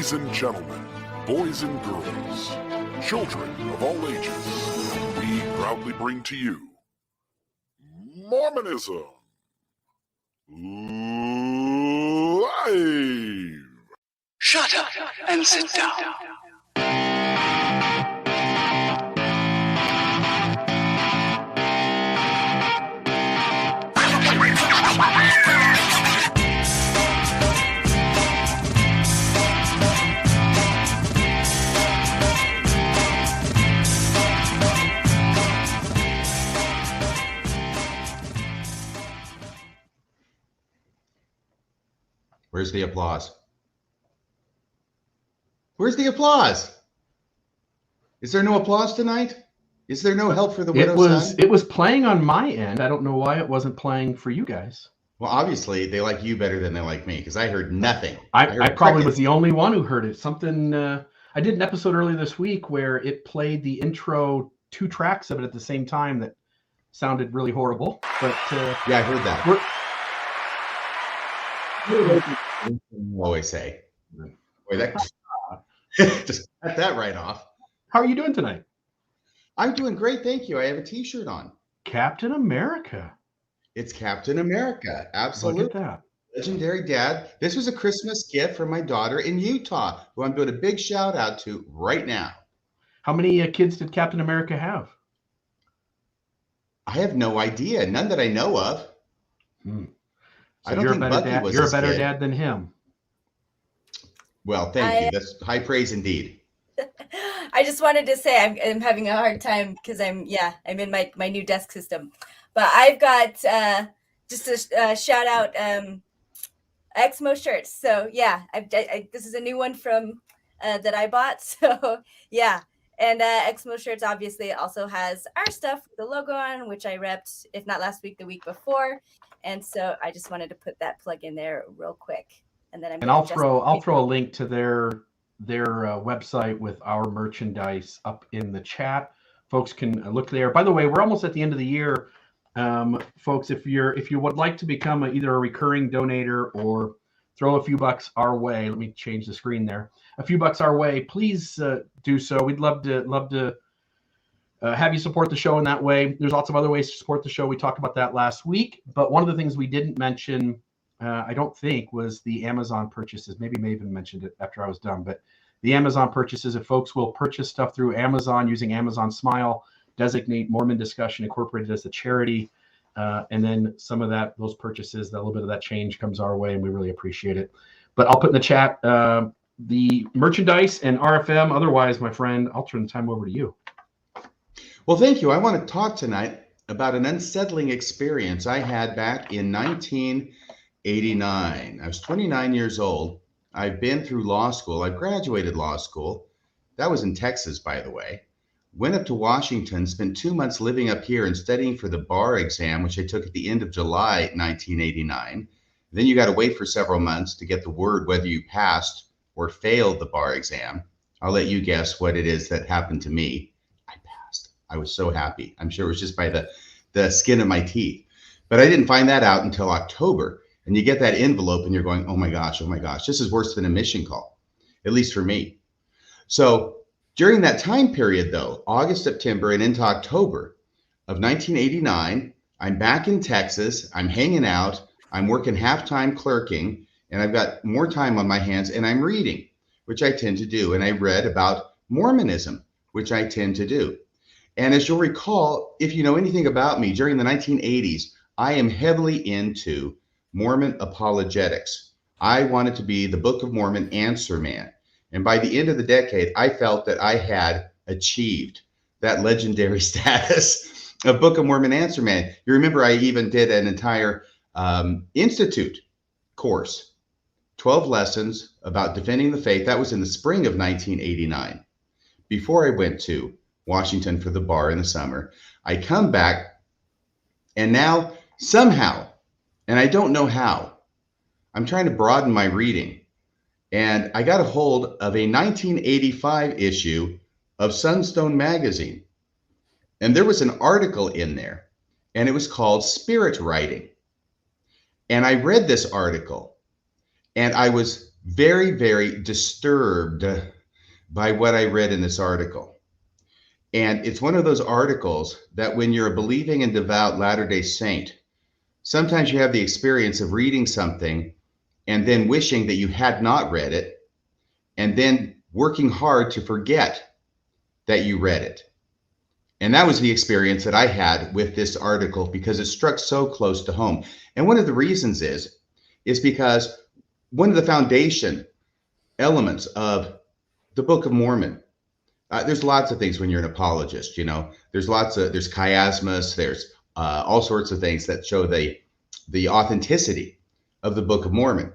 Ladies and gentlemen, boys and girls, children of all ages, we proudly bring to you Mormonism Live! Shut up and sit down. Where's the applause? Where's the applause? Is there no applause tonight? Is there no help for the widow's son? It was playing on my end. I don't know why it wasn't playing for you guys. Well, obviously they like you better than they like me because I heard nothing. I probably was the only one who heard it. Something I did an episode earlier this week where it played the intro, 2 tracks of it at the same time that sounded really horrible. But yeah, I heard that. I always say, boy, that just cut that right off. How are you doing tonight? I'm doing great, thank you. I have a T-shirt on. Captain America. It's Captain America, absolutely. Look at that. Legendary dad. This was a Christmas gift from my daughter in Utah, who I'm doing a big shout out to right now. How many kids did Captain America have? I have no idea. None that I know of. So I don't you're think a better Bucky dad. was You're a his better kid. dad than him. Well, thank you. That's high praise indeed. I just wanted to say I'm having a hard time because I'm in my new desk system, but I've got just a shout out Exmo shirts. So yeah, this is a new one from that I bought. So yeah, and Exmo shirts obviously also has our stuff with the logo on, which I repped if not last week, the week before, and so I just wanted to put that plug in there real quick, and then I'll throw a link to their website with our merchandise up in the chat. Folks can look there. By the way, we're almost at the end of the year. Folks, if you would like to become either a recurring donator or throw a few bucks our way, let me change the screen there. A few bucks our way, please do so. We'd love to have you support the show in that way. There's lots of other ways to support the show. We talked about that last week, but one of the things we didn't mention, I don't think, was the Amazon purchases. Maybe Maven mentioned it after I was done, but the Amazon purchases, if folks will purchase stuff through Amazon using Amazon Smile, designate Mormon Discussion Incorporated as the charity, and then some of those purchases, a little bit of that change comes our way, and we really appreciate it. But I'll put in the chat the merchandise and RFM. Otherwise, my friend, I'll turn the time over to you. Well, thank you. I want to talk tonight about an unsettling experience I had back in 1989. I was 29 years old. I've been through law school. I've graduated law school. That was in Texas, by the way. Went up to Washington, spent 2 months living up here and studying for the bar exam, which I took at the end of July 1989. Then you got to wait for several months to get the word whether you passed or failed the bar exam. I'll let you guess what it is that happened to me. I passed. I was so happy. I'm sure it was just by the skin of my teeth. But I didn't find that out until October. And you get that envelope and you're going, oh my gosh, this is worse than a mission call, at least for me. So during that time period, though, August, September, and into October of 1989, I'm back in Texas. I'm hanging out. I'm working half-time clerking, and I've got more time on my hands, and I'm reading, which I tend to do. And I read about Mormonism, which I tend to do. And as you'll recall, if you know anything about me, during the 1980s, I am heavily into Mormon apologetics. I wanted to be the Book of Mormon answer man. And by the end of the decade, I felt that I had achieved that legendary status of Book of Mormon answer man. You remember I even did an entire institute course, 12 lessons about defending the faith. That was in the spring of 1989, before I went to Washington for the bar in the summer. I come back, and now somehow, and I don't know how, I'm trying to broaden my reading. And I got a hold of a 1985 issue of Sunstone magazine. And there was an article in there, and it was called Spirit Writing. And I read this article, and I was very, very disturbed by what I read in this article. And it's one of those articles that when you're a believing and devout Latter-day Saint, sometimes you have the experience of reading something and then wishing that you had not read it, and then working hard to forget that you read it. And that was the experience that I had with this article because it struck so close to home. And one of the reasons is because one of the foundation elements of the Book of Mormon, there's lots of things when you're an apologist, you know, there's chiasmus, there's all sorts of things that show the authenticity of the Book of Mormon.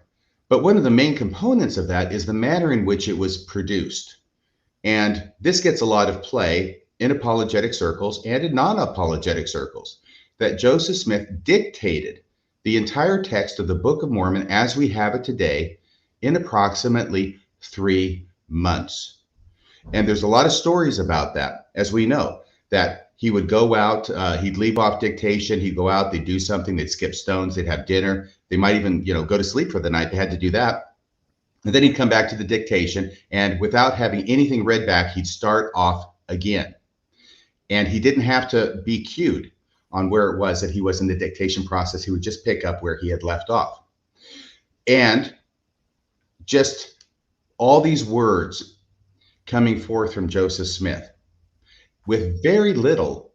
But one of the main components of that is the manner in which it was produced. And this gets a lot of play in apologetic circles and in non-apologetic circles, that Joseph Smith dictated the entire text of the Book of Mormon as we have it today in approximately 3 months. And there's a lot of stories about that, as we know, that he would go out, he'd leave off dictation, he'd go out, they'd do something, they'd skip stones, they'd have dinner, they might even, go to sleep for the night, they had to do that. And then he'd come back to the dictation, and without having anything read back, he'd start off again. And he didn't have to be cued on where it was that he was in the dictation process. He would just pick up where he had left off. And just all these words coming forth from Joseph Smith with very little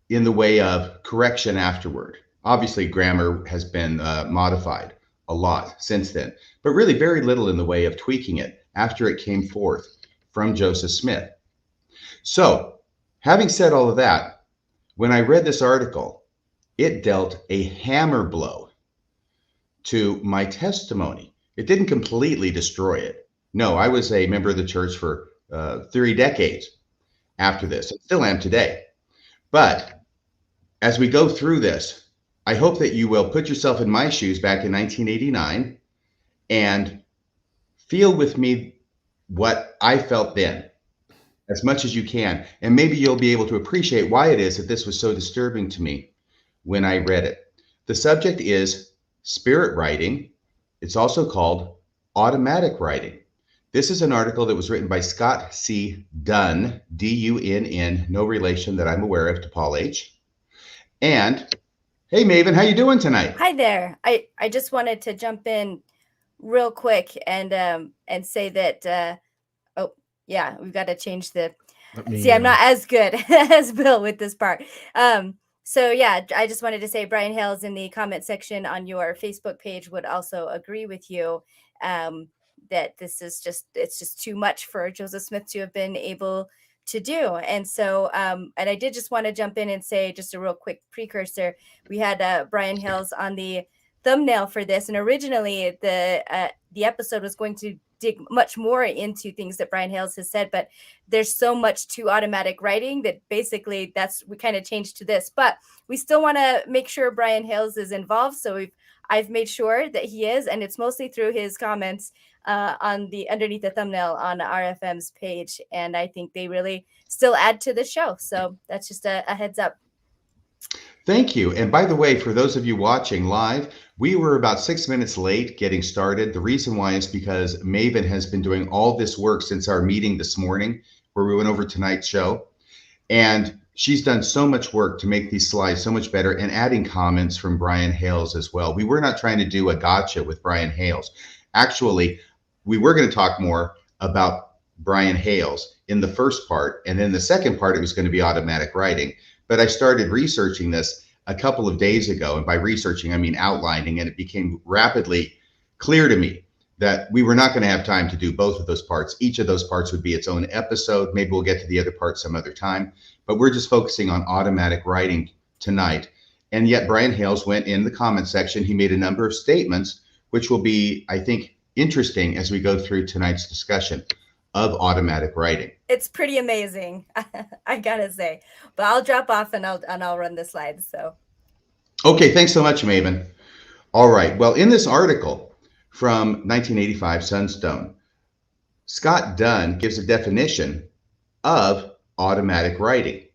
in the way of correction afterward. Obviously, grammar has been modified a lot since then, but really very little in the way of tweaking it after it came forth from Joseph Smith. So, having said all of that, when I read this article, it dealt a hammer blow to my testimony. It didn't completely destroy it. No, I was a member of the church for 3 decades after this, and still am today. But as we go through this, I hope that you will put yourself in my shoes back in 1989 and feel with me what I felt then, as much as you can. And maybe you'll be able to appreciate why it is that this was so disturbing to me when I read it. The subject is spirit writing. It's also called automatic writing. This is an article that was written by Scott C. Dunn, D-U-N-N, no relation that I'm aware of to Paul H. And hey, Maven, how you doing tonight? Hi there. I just wanted to jump in real quick and say that we've got to change the. See, I'm not as good as Bill with this part. So yeah, I just wanted to say Brian Hales in the comment section on your Facebook page would also agree with you that this is it's just too much for Joseph Smith to have been able to do. And so, and I did just want to jump in and say just a real quick precursor. We had Brian Hales on the thumbnail for this, and originally the episode was going to dig much more into things that Brian Hales has said, but there's so much to automatic writing that basically we kind of changed to this. But we still want to make sure Brian Hales is involved, so I've made sure that he is, and it's mostly through his comments underneath the thumbnail on RFM's page, and I think they really still add to the show. So that's just a heads up. Thank you. And by the way, for those of you watching live, we were about 6 minutes late getting started. The reason why is because Maven has been doing all this work since our meeting this morning, where we went over tonight's show. And she's done so much work to make these slides so much better, and adding comments from Brian Hales as well. We were not trying to do a gotcha with Brian Hales. Actually, we were going to talk more about Brian Hales in the first part, and then the second part, it was going to be automatic writing. But I started researching this a couple of days ago, and by researching, I mean outlining, and it became rapidly clear to me that we were not going to have time to do both of those parts. Each of those parts would be its own episode. Maybe we'll get to the other part some other time, but we're just focusing on automatic writing tonight. And yet Brian Hales went in the comment section. He made a number of statements, which will be, I think, interesting as we go through tonight's discussion of automatic writing. It's pretty amazing, I gotta say. But I'll drop off and I'll run the slides. So. Okay, thanks so much, Maven. All right. Well, in this article from 1985, Sunstone, Scott Dunn gives a definition of automatic writing.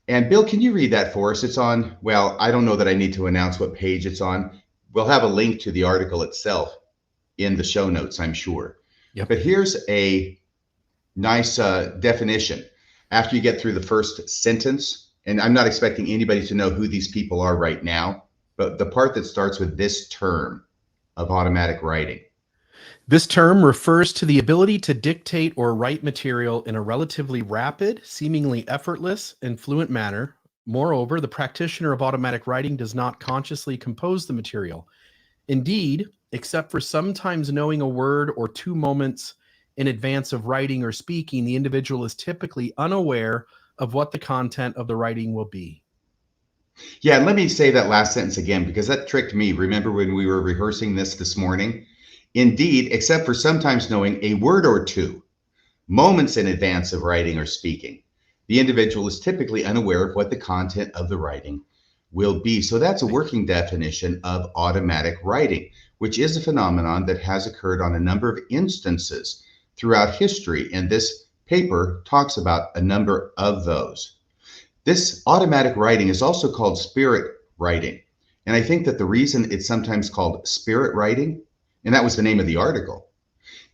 And Bill, can you read that for us? It's on, well, I don't know that I need to announce what page it's on. We'll have a link to the article itself in the show notes, I'm sure. Yep. But here's a nice definition. After you get through the first sentence, and I'm not expecting anybody to know who these people are right now, but the part that starts with this term of automatic writing. This term refers to the ability to dictate or write material in a relatively rapid, seemingly effortless, and fluent manner. Moreover, the practitioner of automatic writing does not consciously compose the material. Indeed, except for sometimes knowing a word or two moments in advance of writing or speaking, the individual is typically unaware of what the content of the writing will be. Yeah, and let me say that last sentence again, because that tricked me. Remember when we were rehearsing this morning? Indeed, except for sometimes knowing a word or two, moments in advance of writing or speaking, the individual is typically unaware of what the content of the writing will be. So that's a working definition of automatic writing, which is a phenomenon that has occurred on a number of instances throughout history. And this paper talks about a number of those. This automatic writing is also called spirit writing. And I think that the reason it's sometimes called spirit writing, and that was the name of the article,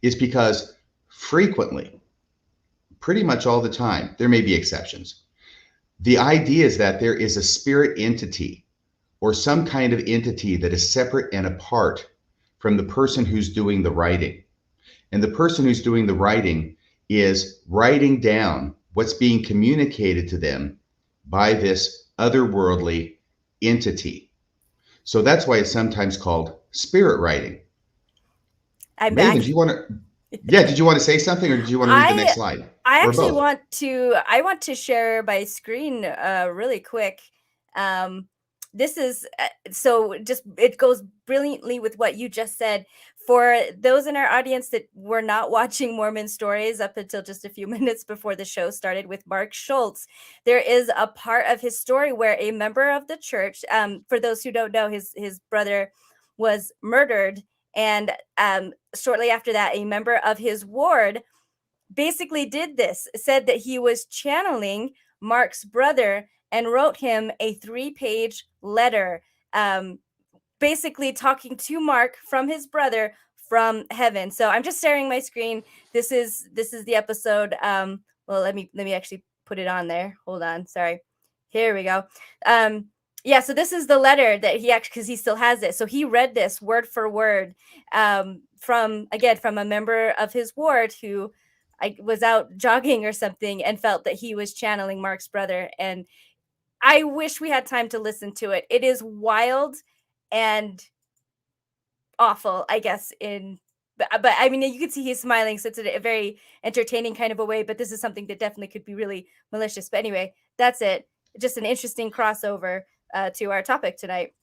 is because frequently, pretty much all the time, there may be exceptions, the idea is that there is a spirit entity or some kind of entity that is separate and apart from the person who's doing the writing. And the person who's doing the writing is writing down what's being communicated to them by this otherworldly entity. So that's why it's sometimes called spirit writing. I'm Megan, back. do you want to? Yeah, did you want to say something, or did you want to read the next slide? I Or actually both? want to share my screen really quick. This is so just it goes brilliantly with what you just said. For those in our audience that were not watching Mormon Stories up until just a few minutes before the show started with Mark Schultz, there is a part of his story where a member of the church, for those who don't know, his brother was murdered, and shortly after that, a member of his ward basically did this, said that he was channeling Mark's brother and wrote him a 3-page letter, basically talking to Mark from his brother from heaven. So I'm just sharing my screen. This is the episode. Well, let me actually put it on there. Hold on. Sorry. Here we go. Yeah, so this is the letter that he actually, because he still has it. So he read this word for word from a member of his ward who I was out jogging or something and felt that he was channeling Mark's brother. And I wish we had time to listen to it. It is wild and awful, I guess, but I mean, you can see he's smiling, so it's a very entertaining kind of a way, but this is something that definitely could be really malicious. But anyway, that's it. Just an interesting crossover to our topic tonight.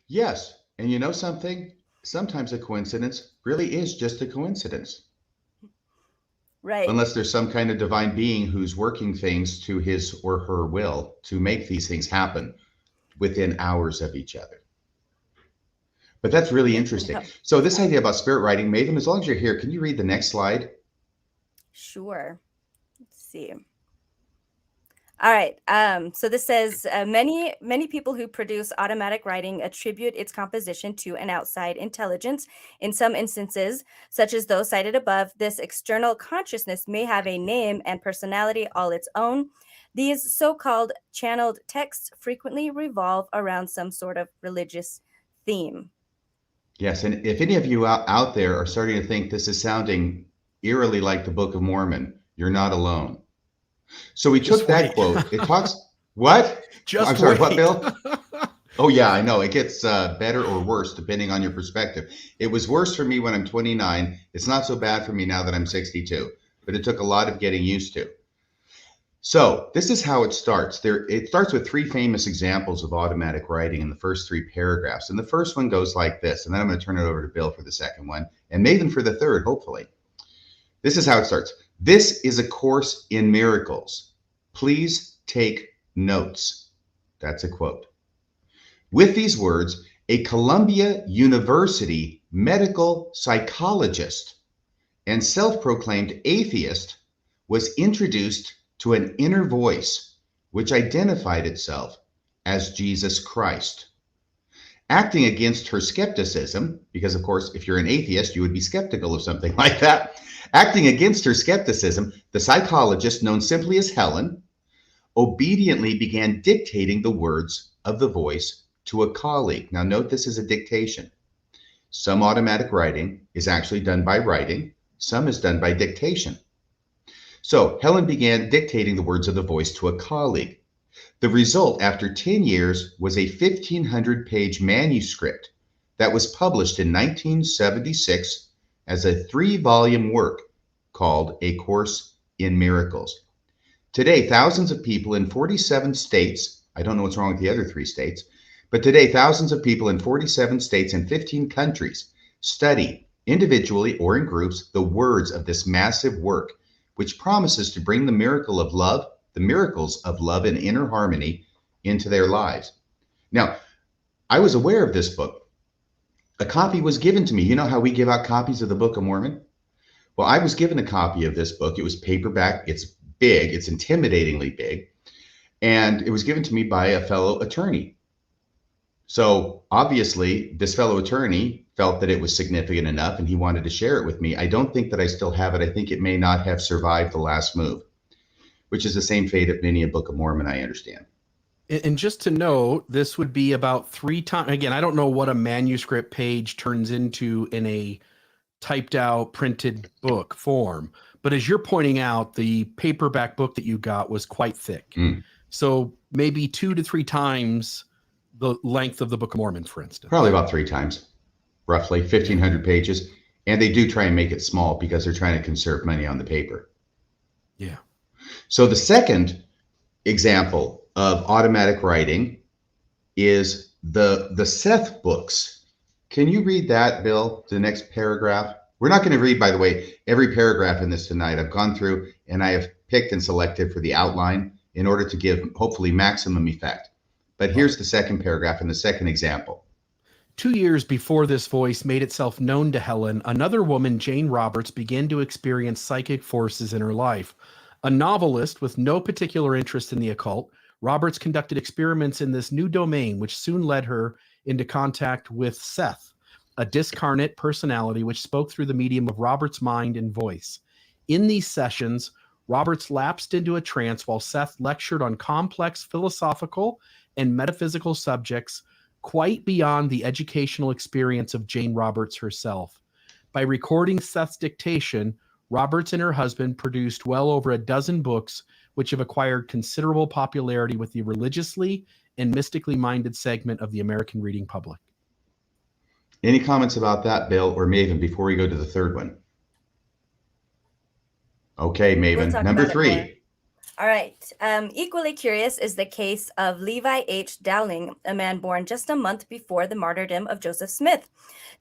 Yes. And you know something? Sometimes a coincidence really is just a coincidence. Right. Unless there's some kind of divine being who's working things to his or her will to make these things happen within hours of each other. But that's really interesting. So this idea about spirit writing, Maven, as long as you're here, can you read the next slide? Sure. Let's see. All right. So this says many people who produce automatic writing attribute its composition to an outside intelligence. In some instances, such as those cited above, this external consciousness may have a name and personality all its own. These so-called channeled texts frequently revolve around some sort of religious theme. Yes, and if any of you out there are starting to think this is sounding eerily like the Book of Mormon, you're not alone. So we took that quote. It talks, what? I'm sorry, what, Bill? Oh, yeah, I know. It gets better or worse depending on your perspective. It was worse for me when I'm 29. It's not so bad for me now that I'm 62, but it took a lot of getting used to. So this is how it starts. It starts with 3 famous examples of automatic writing in the first 3 paragraphs. And the first one goes like this, and then I'm going to turn it over to Bill for the second one, and Maven for the third, hopefully. This is how it starts. This is a course in miracles. Please take notes. That's a quote. With these words, a Columbia University medical psychologist and self-proclaimed atheist was introduced to an inner voice which identified itself as Jesus Christ. Acting against her skepticism, because of course, if you're an atheist, you would be skeptical of something like that. Acting against her skepticism, the psychologist, known simply as Helen, obediently began dictating the words of the voice to a colleague. Now, note this is a dictation. Some automatic writing is actually done by writing, some is done by dictation. So Helen began dictating the words of the voice to a colleague. The result, after 10 years, was a 1,500-page manuscript that was published in 1976 as a 3-volume work called A Course in Miracles. Today, thousands of people in 47 states, I don't know what's wrong with the other 3 states, but today, thousands of people in 47 states and 15 countries study, individually or in groups, the words of this massive work, which promises to bring the miracles of love and inner harmony into their lives. Now, I was aware of this book. A copy was given to me. You know how we give out copies of the Book of Mormon? Well, I was given a copy of this book. It was paperback. It's big. It's intimidatingly big. And it was given to me by a fellow attorney. So obviously, this fellow attorney felt that it was significant enough and he wanted to share it with me. I don't think that I still have it. I think it may not have survived the last move, which is the same fate of many a Book of Mormon, I understand. And just to note, this would be about 3 times. Again, I don't know what a manuscript page turns into in a typed out printed book form. But as you're pointing out, the paperback book that you got was quite thick. So maybe 2 to 3 times the length of the Book of Mormon, for instance. Probably about 3 times, roughly 1,500 pages. And they do try and make it small because they're trying to conserve money on the paper. Yeah. So the second example of automatic writing is the Seth books. Can you read that, Bill, the next paragraph? We're not going to read, by the way, every paragraph in this tonight. I've gone through and I have picked and selected for the outline in order to give hopefully maximum effect. But here's the second paragraph in the second example. 2 years before this voice made itself known to Helen, another woman, Jane Roberts, began to experience psychic forces in her life. A novelist with no particular interest in the occult, Roberts conducted experiments in this new domain, which soon led her into contact with Seth, a discarnate personality which spoke through the medium of Roberts' mind and voice. In these sessions, Roberts lapsed into a trance while Seth lectured on complex philosophical and metaphysical subjects quite beyond the educational experience of Jane Roberts herself. By recording Seth's dictation, Roberts and her husband produced well over a dozen books which have acquired considerable popularity with the religiously and mystically minded segment of the American reading public. Any comments about that, Bill, or Maven, before we go to the third one? Okay, Maven. We'll Number 3. All right. Equally curious is the case of Levi H. Dowling, a man born just a month before the martyrdom of Joseph Smith.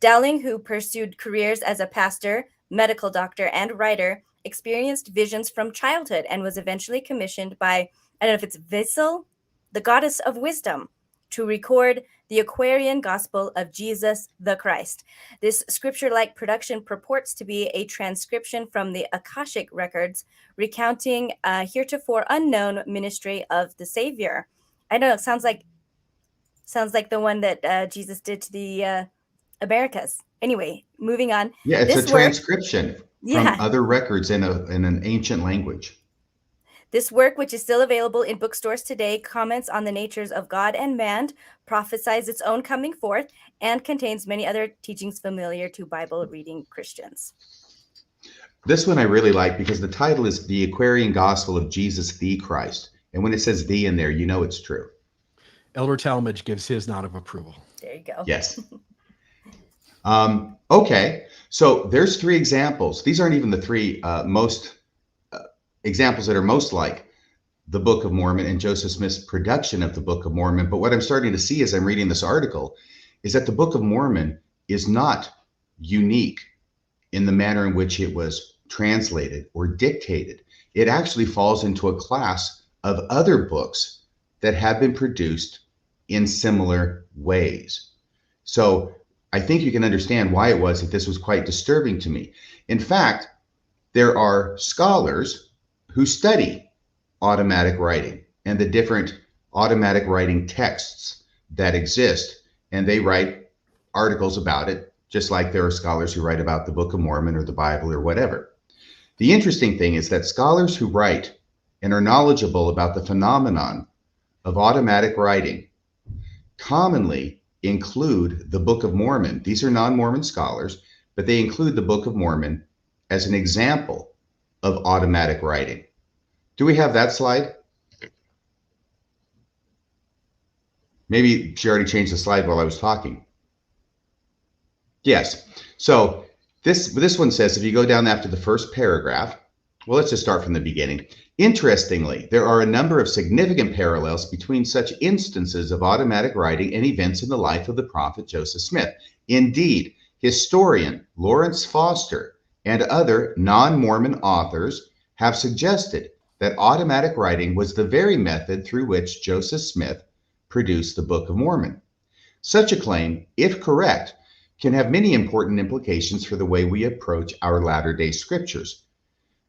Dowling, who pursued careers as a pastor, medical doctor, and writer, experienced visions from childhood and was eventually commissioned by, I don't know if it's Vissel, the goddess of wisdom, to record the Aquarian Gospel of Jesus the Christ. This scripture-like production purports to be a transcription from the Akashic records recounting a heretofore unknown ministry of the Savior. I know, it sounds like the one that Jesus did to the Americas. Anyway, moving on. Yeah, it's this a transcription from Yeah. other records in an ancient language. This work, which is still available in bookstores today, comments on the natures of God and man, prophesies its own coming forth, and contains many other teachings familiar to Bible-reading Christians. This one I really like because the title is The Aquarian Gospel of Jesus the Christ. And when it says "the" in there, you know it's true. Elder Talmage gives his nod of approval. There you go. Yes. Okay, so there's 3 examples. These aren't even the 3 most examples that are most like the Book of Mormon and Joseph Smith's production of the Book of Mormon. But what I'm starting to see as I'm reading this article is that the Book of Mormon is not unique in the manner in which it was translated or dictated. It actually falls into a class of other books that have been produced in similar ways. So I think you can understand why it was that this was quite disturbing to me. In fact, there are scholars who study automatic writing and the different automatic writing texts that exist. and they write articles about it, just like there are scholars who write about the Book of Mormon or the Bible or whatever. The interesting thing is that scholars who write and are knowledgeable about the phenomenon of automatic writing commonly include the Book of Mormon. These are non-Mormon scholars, but they include the Book of Mormon as an example of automatic writing. Do we have that slide? Maybe she already changed the slide while I was talking. Yes. So this one says, if you go down after the first paragraph, well, let's just start from the beginning. Interestingly, there are a number of significant parallels between such instances of automatic writing and events in the life of the prophet Joseph Smith. Indeed, historian Lawrence Foster and other non-Mormon authors have suggested that automatic writing was the very method through which Joseph Smith produced the Book of Mormon. Such a claim, if correct, can have many important implications for the way we approach our latter-day scriptures.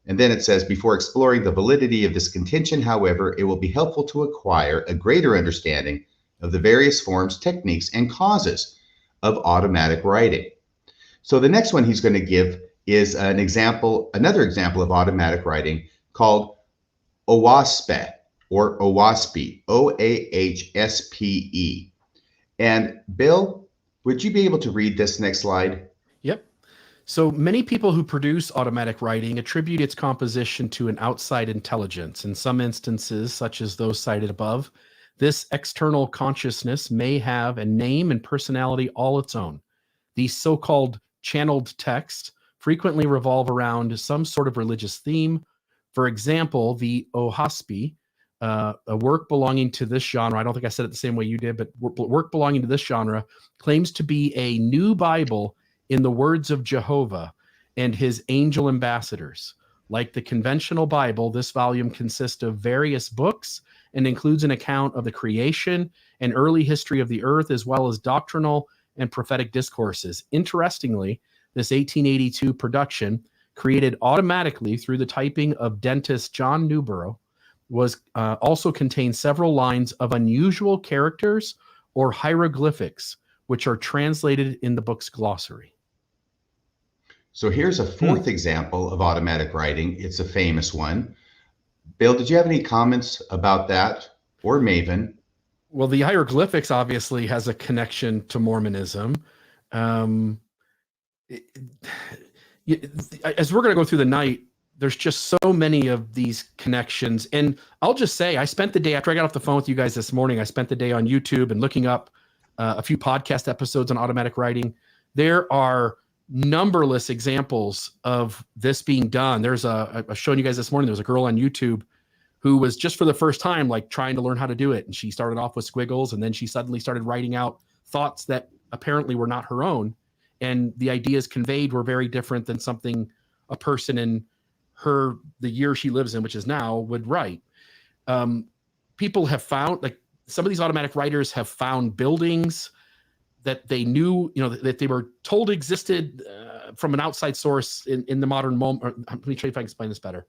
And then it says, before exploring the validity of this contention, however, it will be helpful to acquire a greater understanding of the various forms, techniques, and causes of automatic writing. So the next one he's going to give is another example of automatic writing called OWASPE, or OWASPE, OAHSPE. And Bill, would you be able to read this next slide? Yep. So many people who produce automatic writing attribute its composition to an outside intelligence. In some instances, such as those cited above, this external consciousness may have a name and personality all its own. These so-called channeled texts frequently revolve around some sort of religious theme. For example, the OHSP, a work belonging to this genre, I don't think I said it the same way you did, but work belonging to this genre claims to be a new Bible in the words of Jehovah and his angel ambassadors. Like the conventional Bible, this volume consists of various books and includes an account of the creation and early history of the earth, as well as doctrinal and prophetic discourses. Interestingly, this 1882 production, created automatically through the typing of dentist John Newborough, was also contains several lines of unusual characters or hieroglyphics, which are translated in the book's glossary. So here's a fourth example of automatic writing. It's a famous one. Bill, did you have any comments about that, or Maven? Well, the hieroglyphics obviously has a connection to Mormonism. As we're going to go through the night, there's just so many of these connections. And I'll just say, I spent the day after I got off the phone with you guys this morning, I spent the day on YouTube and looking up a few podcast episodes on automatic writing. There are numberless examples of this being done. I was showing you guys this morning, there was a girl on YouTube who was just for the first time, like trying to learn how to do it. And she started off with squiggles, and then she suddenly started writing out thoughts that apparently were not her own. And the ideas conveyed were very different than something a person in the year she lives in, which is now, would write. People have found, like, some of these automatic writers have found buildings that they knew, that they were told existed from an outside source in the modern moment. Let me try if I can explain this better.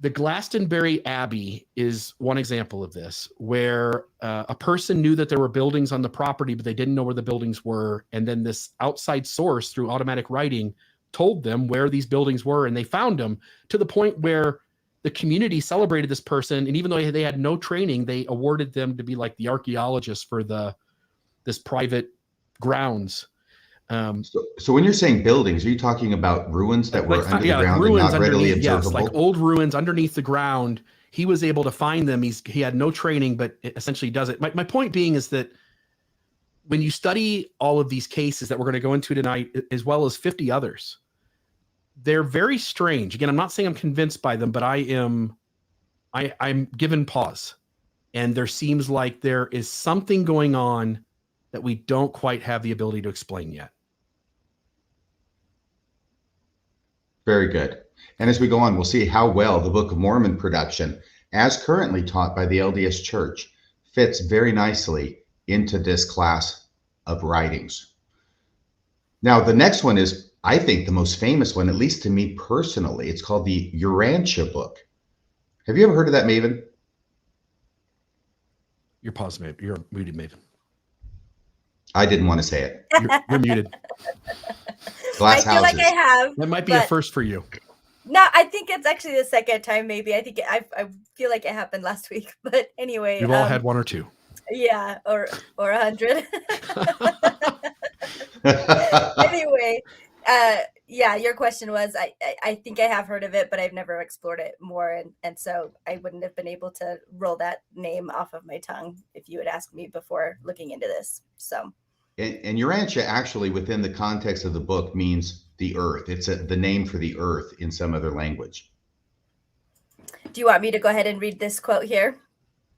The Glastonbury Abbey is one example of this, where a person knew that there were buildings on the property, but they didn't know where the buildings were. And then this outside source through automatic writing told them where these buildings were, and they found them, to the point where the community celebrated this person. And even though they had no training, they awarded them to be like the archaeologists for this private grounds. So when you're saying buildings, are you talking about ruins that were under the ground and not readily observable? Yes, like old ruins underneath the ground. He was able to find them. He had no training, but it essentially does it. My point being is that when you study all of these cases that we're going to go into tonight, as well as 50 others, they're very strange. Again, I'm not saying I'm convinced by them, but I'm given pause. And there seems like there is something going on that we don't quite have the ability to explain yet. Very good. And as we go on, we'll see how well the Book of Mormon production, as currently taught by the LDS Church, fits very nicely into this class of writings. Now, the next one is, I think, the most famous one, at least to me personally. It's called the Urantia book. Have you ever heard of that, Maven? You're paused, Maven. You're muted, Maven. I didn't want to say it. You're muted. Glass I feel houses. like I have. That might be a but- first for you. No, I think it's actually the second time. Maybe I think I feel like it happened last week. But anyway, We've all had one or two. Yeah, or 100. Anyway, yeah, your question was I think I have heard of it, but I've never explored it more, and so I wouldn't have been able to roll that name off of my tongue if you had asked me before looking into this. So. And Urantia actually, within the context of the book, means the earth. It's the name for the earth in some other language. Do you want me to go ahead and read this quote here?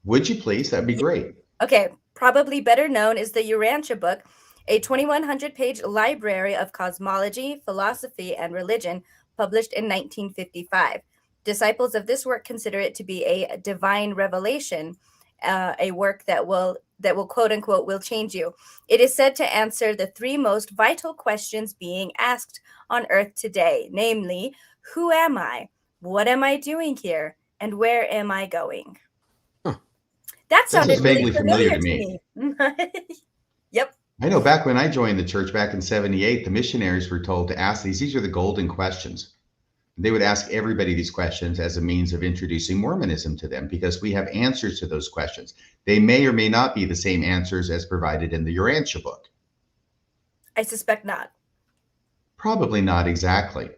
Would you please? That'd be great. Okay. Probably better known is the Urantia book, a 2,100-page library of cosmology, philosophy, and religion, published in 1955. Disciples of this work consider it to be a divine revelation, a work that will quote unquote will change you. It is said to answer the three most vital questions being asked on earth today, namely, who am I? What am I doing here? And where am I going? Huh. That sounded vaguely really familiar familiar to me. Yep. I know back when I joined the church back in 78, the missionaries were told to ask these. These are the golden questions. They would ask everybody these questions as a means of introducing Mormonism to them, because we have answers to those questions. They may or may not be the same answers as provided in the Urantia book. I suspect not. Probably not exactly.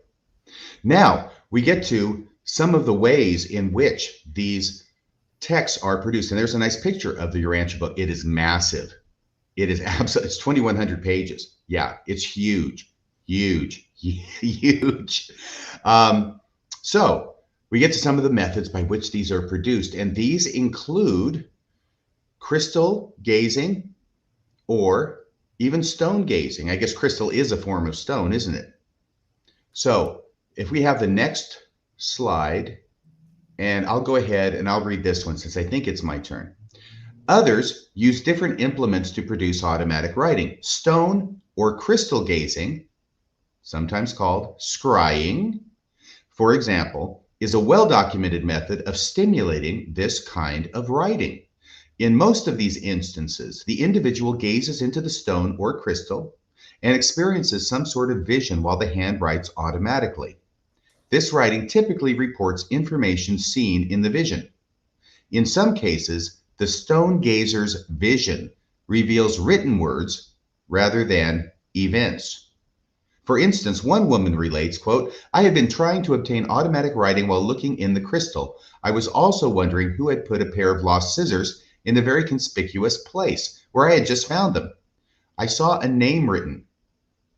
Now, we get to some of the ways in which these texts are produced. And there's a nice picture of the Urantia book. It is massive. It is absolutely, it's 2,100 pages. Yeah, it's huge. So we get to some of the methods by which these are produced, and these include crystal gazing or even stone gazing. I guess crystal is a form of stone, isn't it? So if we have the next slide, and I'll go ahead and I'll read this one since I think it's my turn. Others use different implements to produce automatic writing. Stone or crystal gazing, sometimes called scrying, for example, is a well-documented method of stimulating this kind of writing. In most of these instances, the individual gazes into the stone or crystal and experiences some sort of vision while the hand writes automatically. This writing typically reports information seen in the vision. In some cases, the stone gazer's vision reveals written words rather than events. For instance, one woman relates, quote, I had been trying to obtain automatic writing while looking in the crystal. I was also wondering who had put a pair of lost scissors in the very conspicuous place where I had just found them. I saw a name written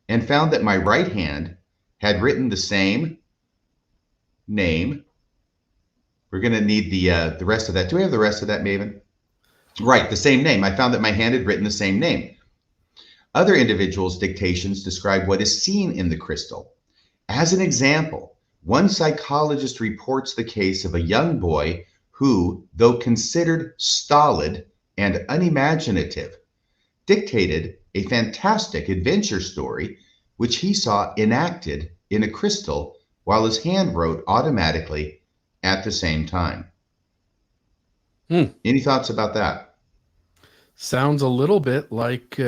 and found that my right hand had written the same name. We're going to need the rest of that. Do we have the rest of that, Maven? Right, the same name. I found that my hand had written the same name. Other individuals' dictations describe what is seen in the crystal. As an example, one psychologist reports the case of a young boy who, though considered stolid and unimaginative, dictated a fantastic adventure story which he saw enacted in a crystal while his hand wrote automatically at the same time. Any thoughts about that? Sounds a little bit like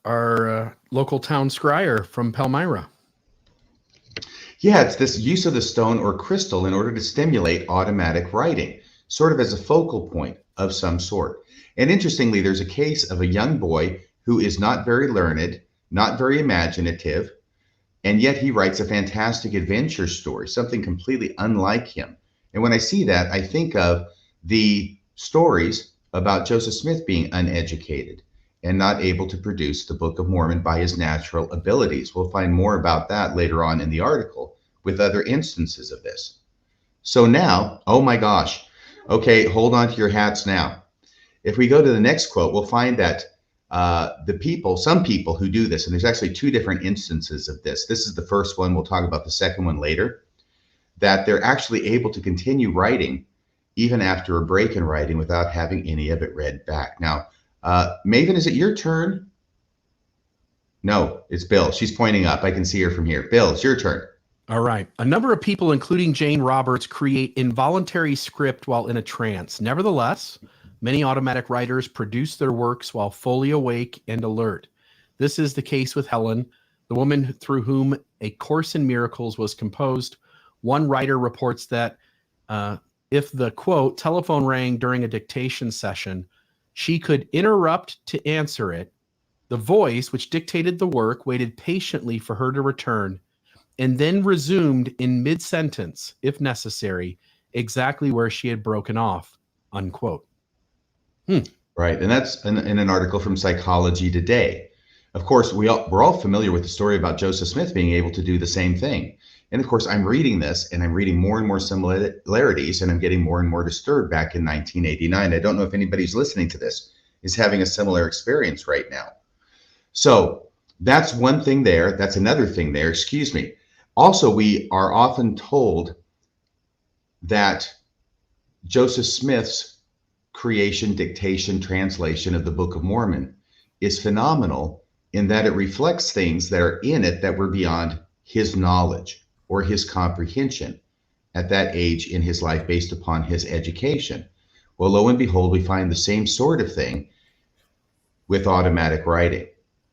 our local town scryer from Palmyra. Yeah, it's this use of the stone or crystal in order to stimulate automatic writing, sort of as a focal point of some sort. And interestingly, there's a case of a young boy who is not very learned, not very imaginative, and yet he writes a fantastic adventure story, something completely unlike him. And when I see that, I think of the stories about Joseph Smith being uneducated and not able to produce the Book of Mormon by his natural abilities. We'll find more about that later on in the article with other instances of this. So now, oh my gosh, okay, hold on to your hats now. If we go to the next quote, we'll find that some people who do this, and there's actually two different instances of this. This is the first one. We'll talk about the second one later, that they're actually able to continue writing even after a break in writing without having any of it read back. Now, Maven, is it your turn? No, it's Bill. She's pointing up. I can see her from here. Bill, it's your turn. All right. A number of people, including Jane Roberts, create involuntary script while in a trance. Nevertheless, many automatic writers produce their works while fully awake and alert. This is the case with Helen, the woman through whom A Course in Miracles was composed. One writer reports that if the, quote, telephone rang during a dictation session, she could interrupt to answer it. The voice, which dictated the work, waited patiently for her to return and then resumed in mid-sentence, if necessary, exactly where she had broken off, unquote. Right. And that's in an article from Psychology Today. Of course, we're all familiar with the story about Joseph Smith being able to do the same thing. And of course, I'm reading this and I'm reading more and more similarities, and I'm getting more and more disturbed. Back in 1989, I don't know if anybody's listening to this is having a similar experience right now. So that's one thing there. That's another thing there. Excuse me. Also, we are often told that Joseph Smith's creation, dictation, translation of the Book of Mormon is phenomenal in that it reflects things that are in it that were beyond his knowledge or his comprehension at that age in his life based upon his education. Well, lo and behold, we find the same sort of thing with automatic writing.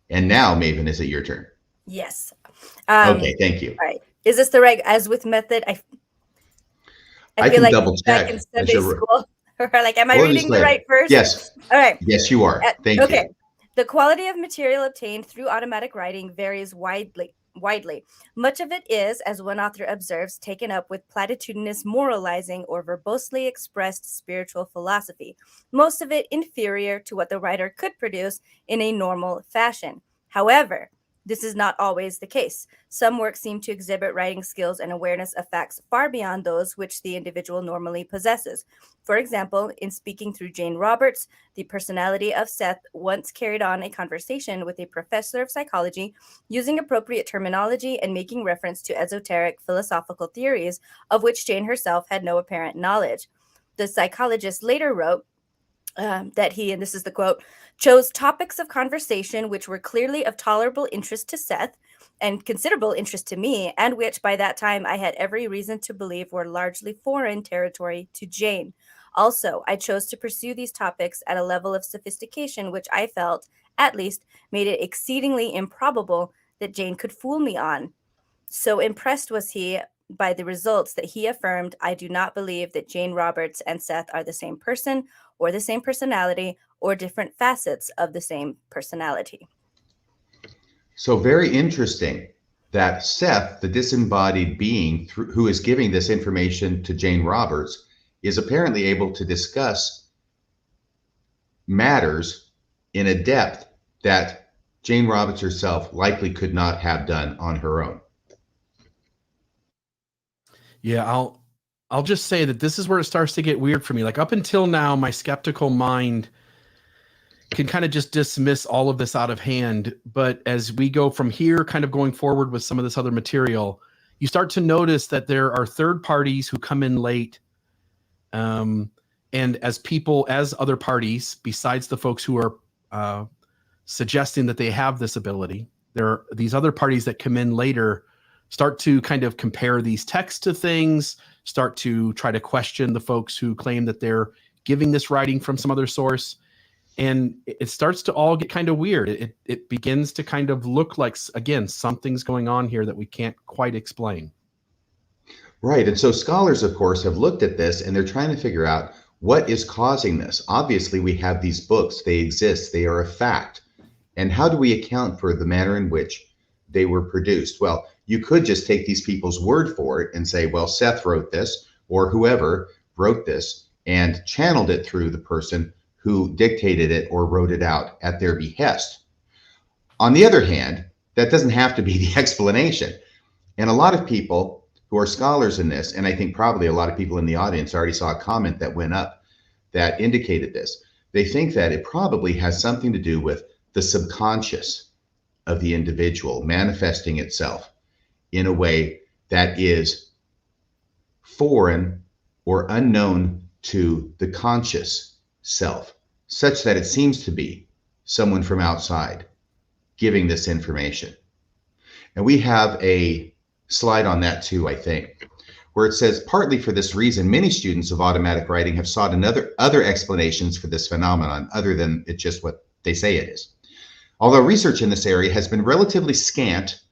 And now, Maven, is it your turn? Yes. Okay, thank you. All right. Is this the right as with method? I I feel can like double back check in as Sunday you're- school. Or like, am I Well, reading the explain. right verse? Yes. All right. Yes, you are. Thank Okay. you. The quality of material obtained through automatic writing varies widely. Much of it is, as one author observes, taken up with platitudinous moralizing or verbosely expressed spiritual philosophy. Most of it inferior to what the writer could produce in a normal fashion. However, this is not always the case. Some works seem to exhibit writing skills and awareness of facts far beyond those which the individual normally possesses. For example, in speaking through Jane Roberts, the personality of Seth once carried on a conversation with a professor of psychology using appropriate terminology and making reference to esoteric philosophical theories of which Jane herself had no apparent knowledge. The psychologist later wrote that he, and this is the quote, chose topics of conversation which were clearly of tolerable interest to Seth and considerable interest to me, and which by that time I had every reason to believe were largely foreign territory to Jane. Also, I chose to pursue these topics at a level of sophistication which I felt, at least, made it exceedingly improbable that Jane could fool me on. So impressed was he by the results that he affirmed, I do not believe that Jane Roberts and Seth are the same person or the same personality or different facets of the same personality. So very interesting that Seth, the disembodied being who is giving this information to Jane Roberts, is apparently able to discuss matters in a depth that Jane Roberts herself likely could not have done on her own. Yeah, I'll just say that this is where it starts to get weird for me. Like up until now, my skeptical mind can kind of just dismiss all of this out of hand. But as we go from here, kind of going forward with some of this other material, you start to notice that there are third parties who come in late. And as other parties, besides the folks who are suggesting that they have this ability, there are these other parties that come in later, start to kind of compare these texts to things, start to try to question the folks who claim that they're giving this writing from some other source. And it starts to all get kind of weird. It begins to kind of look like, again, something's going on here that we can't quite explain. Right. And so scholars, of course, have looked at this and they're trying to figure out what is causing this. Obviously, we have these books. They exist. They are a fact. And how do we account for the manner in which they were produced? Well, you could just take these people's word for it and say, well, Seth wrote this or whoever wrote this and channeled it through the person who dictated it or wrote it out at their behest. On the other hand, that doesn't have to be the explanation. And a lot of people who are scholars in this, and I think probably a lot of people in the audience already saw a comment that went up that indicated this. They think that it probably has something to do with the subconscious of the individual manifesting itself in a way that is foreign or unknown to the conscious self, such that it seems to be someone from outside giving this information. And we have a slide on that too, I think, where it says, partly for this reason, many students of automatic writing have sought other explanations for this phenomenon other than it's just what they say it is. Although research in this area has been relatively scant,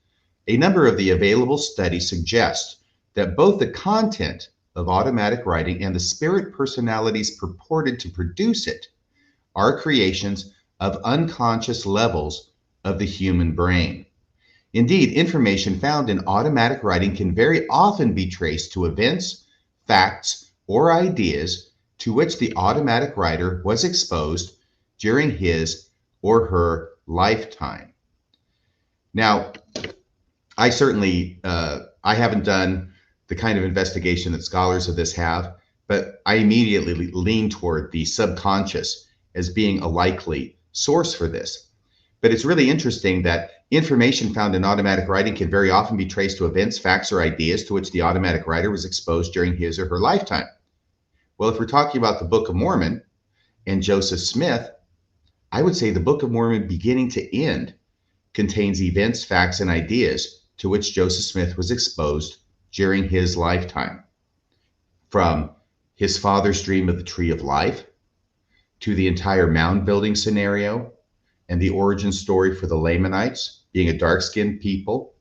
a number of the available studies suggest that both the content of automatic writing and the spirit personalities purported to produce it are creations of unconscious levels of the human brain. Indeed, information found in automatic writing can very often be traced to events, facts, or ideas to which the automatic writer was exposed during his or her lifetime. Now, I certainly, I haven't done the kind of investigation that scholars of this have, but I immediately lean toward the subconscious as being a likely source for this. But it's really interesting that information found in automatic writing can very often be traced to events, facts, or ideas to which the automatic writer was exposed during his or her lifetime. Well, if we're talking about the Book of Mormon and Joseph Smith, I would say the Book of Mormon, beginning to end, contains events, facts, and ideas to which Joseph Smith was exposed during his lifetime. From his father's dream of the tree of life, to the entire mound building scenario, and the origin story for the Lamanites being a dark-skinned people,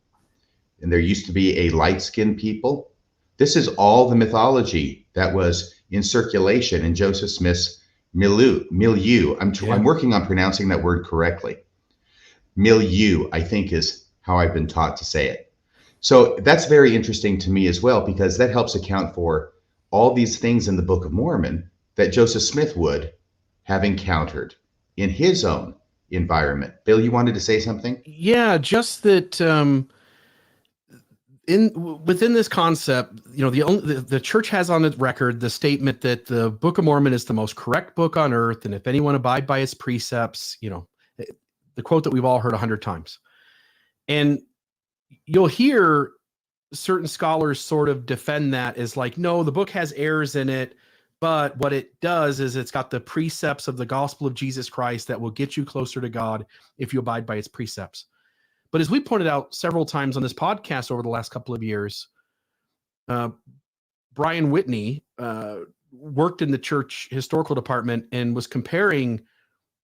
and there used to be a light-skinned people. This is all the mythology that was in circulation in Joseph Smith's milieu. I'm working on pronouncing that word correctly. Milieu, I think, is how I've been taught to say it. So that's very interesting to me as well, because that helps account for all these things in the Book of Mormon that Joseph Smith would have encountered in his own environment. Bill, you wanted to say something? Yeah, just that within this concept, the church has on its record the statement that the Book of Mormon is the most correct book on earth, and if anyone abide by its precepts, the quote that we've all heard 100 times. And you'll hear certain scholars sort of defend that as like, no, the book has errors in it, but what it does is it's got the precepts of the gospel of Jesus Christ that will get you closer to God if you abide by its precepts. But as we pointed out several times on this podcast over the last couple of years, Brian Whitney worked in the church historical department and was comparing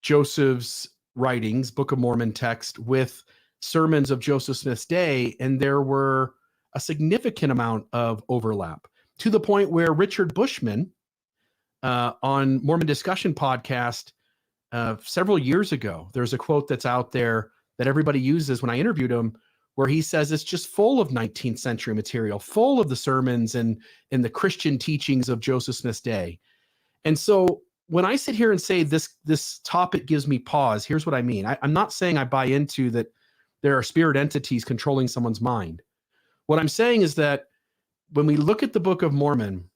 Joseph's writings, Book of Mormon text, with sermons of Joseph Smith's day, and there were a significant amount of overlap, to the point where Richard Bushman on Mormon Discussion Podcast several years ago, there's a quote that's out there that everybody uses when I interviewed him, where he says it's just full of 19th century material, full of the sermons and the Christian teachings of Joseph Smith's day. And so when I sit here and say this topic gives me pause, here's what I mean. I'm not saying I buy into that there are spirit entities controlling someone's mind. What I'm saying is that when we look at the Book of Mormon,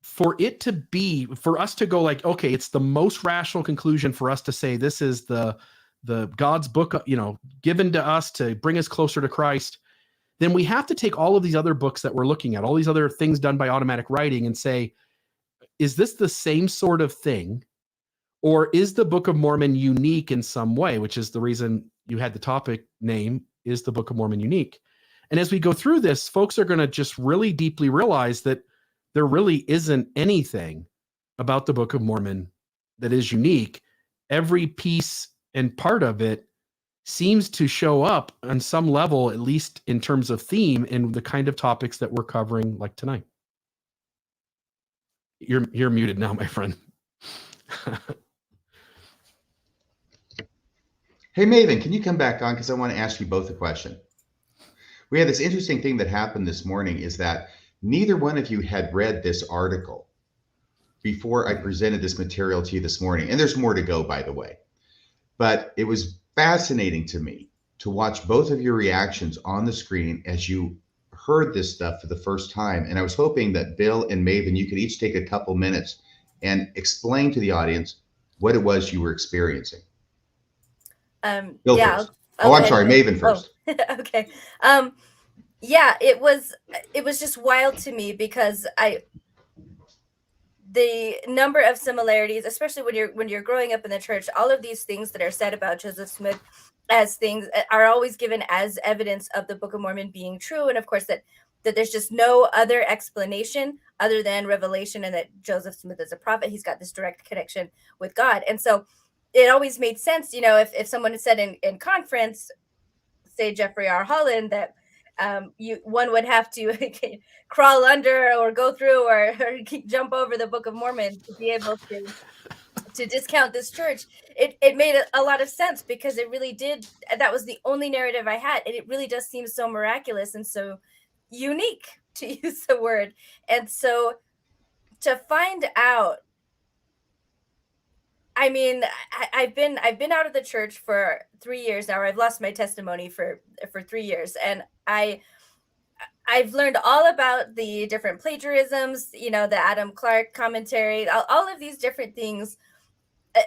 for us to go like, okay, it's the most rational conclusion for us to say this is the God's book, given to us to bring us closer to Christ, then we have to take all of these other books that we're looking at, all these other things done by automatic writing, and say, is this the same sort of thing? Or is the Book of Mormon unique in some way, which is the reason you had the topic name, is the Book of Mormon unique? And as we go through this, folks are going to just really deeply realize that there really isn't anything about the Book of Mormon that is unique. Every piece and part of it seems to show up on some level, at least in terms of theme, in the kind of topics that we're covering like tonight. You're muted now, my friend. Hey, Maven, can you come back on? Because I want to ask you both a question. We had this interesting thing that happened this morning, is that neither one of you had read this article before I presented this material to you this morning. And there's more to go, by the way. But it was fascinating to me to watch both of your reactions on the screen as you heard this stuff for the first time. And I was hoping that Bill and Maven, you could each take a couple minutes and explain to the audience what it was you were experiencing. Bill first. I'm sorry, Maven first. Oh, okay. Yeah, it was just wild to me, because the number of similarities, especially when you're growing up in the church, all of these things that are said about Joseph Smith as things are always given as evidence of the Book of Mormon being true. And of course that there's just no other explanation other than revelation, and that Joseph Smith is a prophet. He's got this direct connection with God. And so it always made sense, if someone had said in conference, say Jeffrey R. Holland, that one would have to crawl under or go through or jump over the Book of Mormon to be able to discount this church. It made a lot of sense, because it really did. That was the only narrative I had, and it really does seem so miraculous and so unique, to use the word. And so to find out, I mean, I've been out of the church for 3 years now. Or I've lost my testimony for 3 years, and I've learned all about the different plagiarisms, the Adam Clark commentary, all of these different things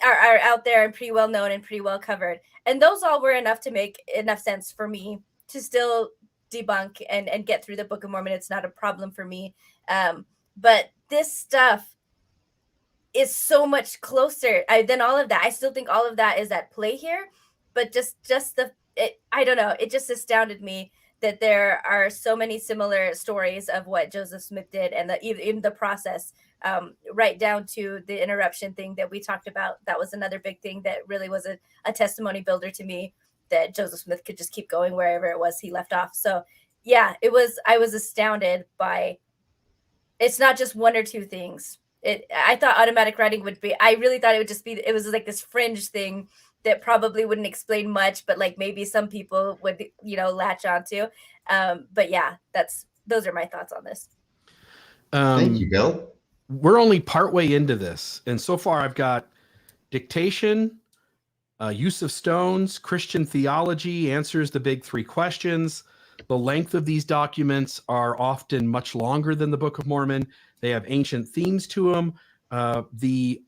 are out there and pretty well known and pretty well covered. And those all were enough to make enough sense for me to still debunk and get through the Book of Mormon. It's not a problem for me. But this stuff is so much closer than all of that. I still think all of that is at play here, but I don't know. It just astounded me that there are so many similar stories of what Joseph Smith did, and even the process, right down to the interruption thing that we talked about. That was another big thing that really was a testimony builder to me, that Joseph Smith could just keep going wherever it was he left off. So yeah, I was astounded by, it's not just one or two things. I thought automatic writing I really thought it was like this fringe thing that probably wouldn't explain much, but like maybe some people would, latch onto. But yeah, those are my thoughts on this. Thank you, Bill. We're only partway into this, and so far I've got dictation, use of stones, Christian theology, answers the big three questions. The length of these documents are often much longer than the Book of Mormon. They have ancient themes to them. The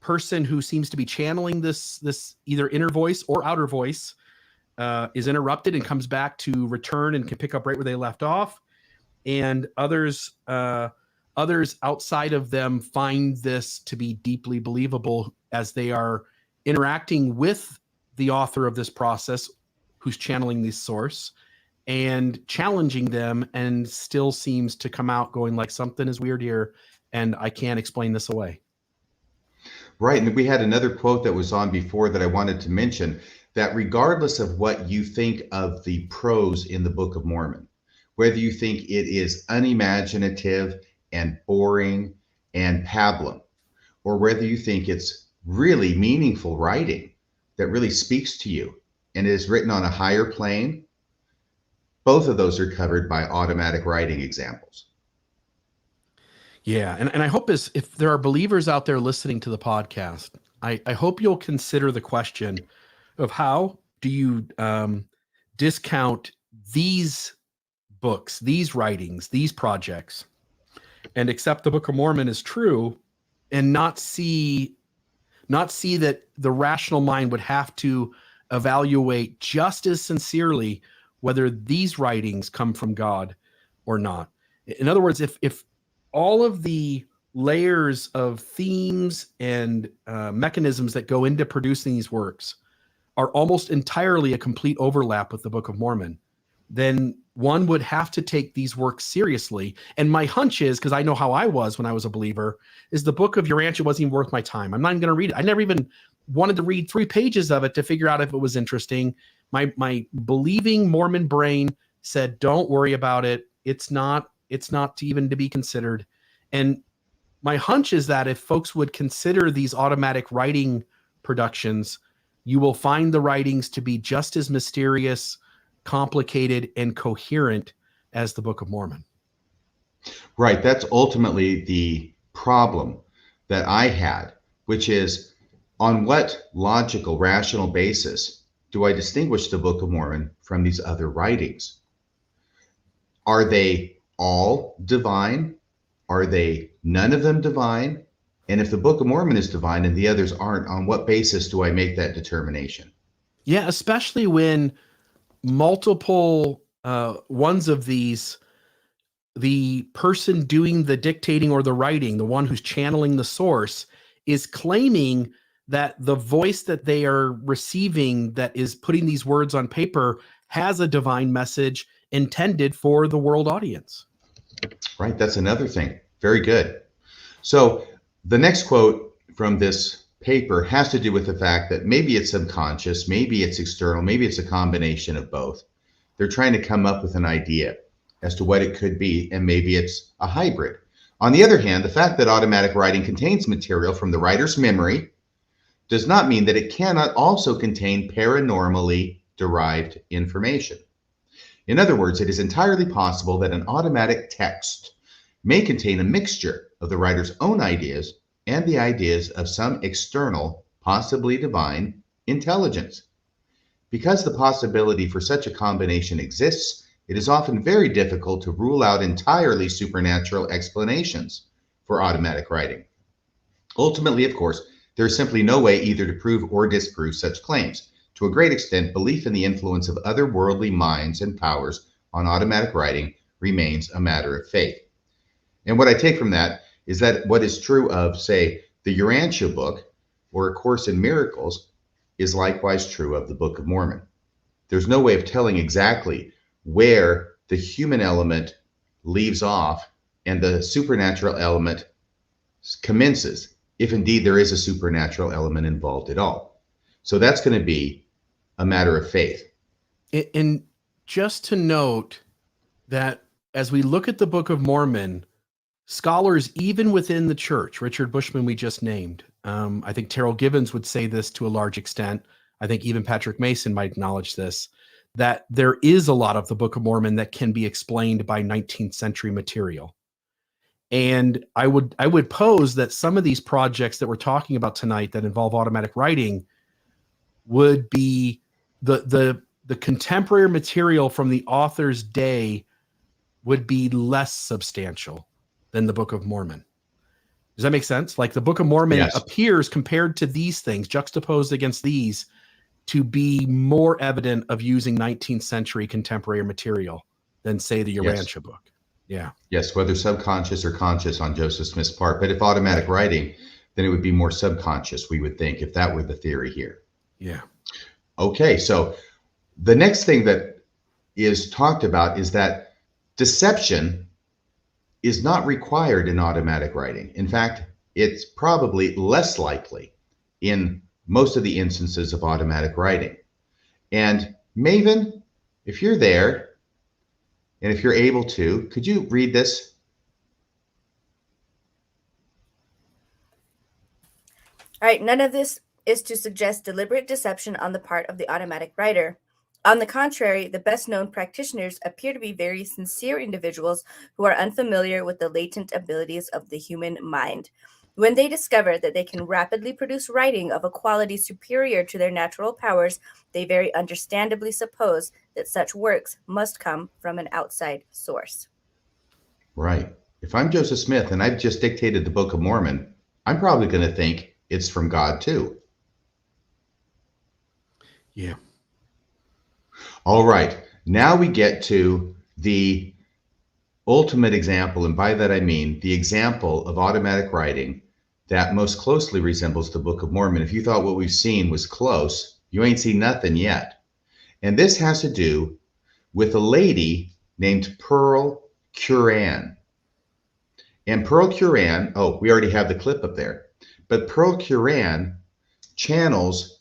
person who seems to be channeling this either inner voice or outer voice is interrupted and comes back to return and can pick up right where they left off. And others outside of them find this to be deeply believable as they are interacting with the author of this process, who's channeling this source, and challenging them, and still seems to come out going like, something is weird here, and I can't explain this away. Right. And we had another quote that was on before that I wanted to mention, that regardless of what you think of the prose in the Book of Mormon, whether you think it is unimaginative and boring and pablum, or whether you think it's really meaningful writing that really speaks to you and is written on a higher plane, both of those are covered by automatic writing examples. Yeah, and I hope if there are believers out there listening to the podcast, I hope you'll consider the question of how do you discount these books, these writings, these projects, and accept the Book of Mormon as true, and not see that the rational mind would have to evaluate just as sincerely whether these writings come from God or not. In other words, if all of the layers of themes and mechanisms that go into producing these works are almost entirely a complete overlap with the Book of Mormon, then one would have to take these works seriously. And my hunch is, because I know how I was when I was a believer, is the Book of Urantia wasn't even worth my time. I'm not even going to read it. I never even wanted to read 3 pages of it to figure out if it was interesting. My believing Mormon brain said, don't worry about it. It's not even to be considered. And my hunch is that if folks would consider these automatic writing productions, you will find the writings to be just as mysterious, complicated, and coherent as the Book of Mormon. Right. That's ultimately the problem that I had, which is, on what logical, rational basis do I distinguish the Book of Mormon from these other writings? Are they all divine? Are they none of them divine? And if the Book of Mormon is divine and the others aren't, on what basis do I make that determination? Yeah, especially when multiple ones of these, the person doing the dictating or the writing, the one who's channeling the source, is claiming that the voice that they are receiving, that is putting these words on paper, has a divine message intended for the world audience. Right. That's another thing. Very good. So the next quote from this paper has to do with the fact that maybe it's subconscious, maybe it's external, maybe it's a combination of both. They're trying to come up with an idea as to what it could be, and maybe it's a hybrid. On the other hand, the fact that automatic writing contains material from the writer's memory does not mean that it cannot also contain paranormally derived information. In other words, it is entirely possible that an automatic text may contain a mixture of the writer's own ideas and the ideas of some external, possibly divine, intelligence. Because the possibility for such a combination exists, it is often very difficult to rule out entirely supernatural explanations for automatic writing. Ultimately, of course, there is simply no way either to prove or disprove such claims. To a great extent, belief in the influence of otherworldly minds and powers on automatic writing remains a matter of faith. And what I take from that is that what is true of, say, the Urantia book or A Course in Miracles is likewise true of the Book of Mormon. There's no way of telling exactly where the human element leaves off and the supernatural element commences, if indeed there is a supernatural element involved at all. So that's going to be a matter of faith. And just to note that as we look at the Book of Mormon, scholars even within the church, Richard Bushman we just named, I think Terrell Givens would say this to a large extent, I think even Patrick Mason might acknowledge this, that there is a lot of the Book of Mormon that can be explained by 19th century material. And I would pose that some of these projects that we're talking about tonight that involve automatic writing would be the contemporary material from the author's day would be less substantial than the Book of Mormon. Does that make sense? Like the Book of Mormon Yes. appears compared to these things, juxtaposed against these, to be more evident of using 19th century contemporary material than, say, the Urantia book. Yeah. Yes, whether subconscious or conscious on Joseph Smith's part. But if automatic writing, then it would be more subconscious, we would think, if that were the theory here. Yeah. Okay, so the next thing that is talked about is that deception is not required in automatic writing. In fact, it's probably less likely in most of the instances of automatic writing. And Maven, if you're there, and if you're able to, could you read this? All right, none of this is to suggest deliberate deception on the part of the automatic writer. On the contrary, the best known practitioners appear to be very sincere individuals who are unfamiliar with the latent abilities of the human mind. When they discover that they can rapidly produce writing of a quality superior to their natural powers, they very understandably suppose that such works must come from an outside source. Right. If I'm Joseph Smith and I've just dictated the Book of Mormon, I'm probably going to think it's from God too. Yeah. All right. Now we get to the ultimate example, and by that I mean the example of automatic writing that most closely resembles the Book of Mormon. If you thought what we've seen was close, you ain't seen nothing yet. And this has to do with a lady named Pearl Curran. And Pearl Curran, oh, we already have the clip up there, but Pearl Curran channels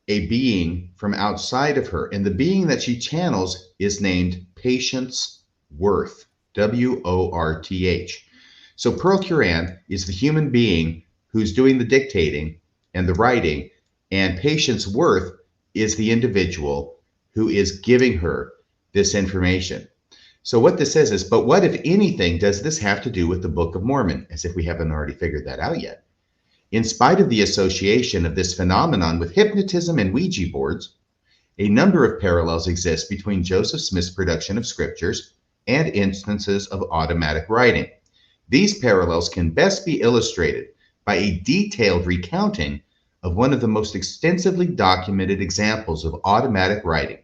a being from outside of her. And the being that she channels is named Patience Worth, W-O-R-T-H. So Pearl Curran is the human being who's doing the dictating and the writing, and Patience Worth is the individual who is giving her this information. So what this says is, but what, if anything, does this have to do with the Book of Mormon? As if we haven't already figured that out yet. In spite of the association of this phenomenon with hypnotism and Ouija boards, a number of parallels exist between Joseph Smith's production of scriptures and instances of automatic writing. These parallels can best be illustrated by a detailed recounting of one of the most extensively documented examples of automatic writing,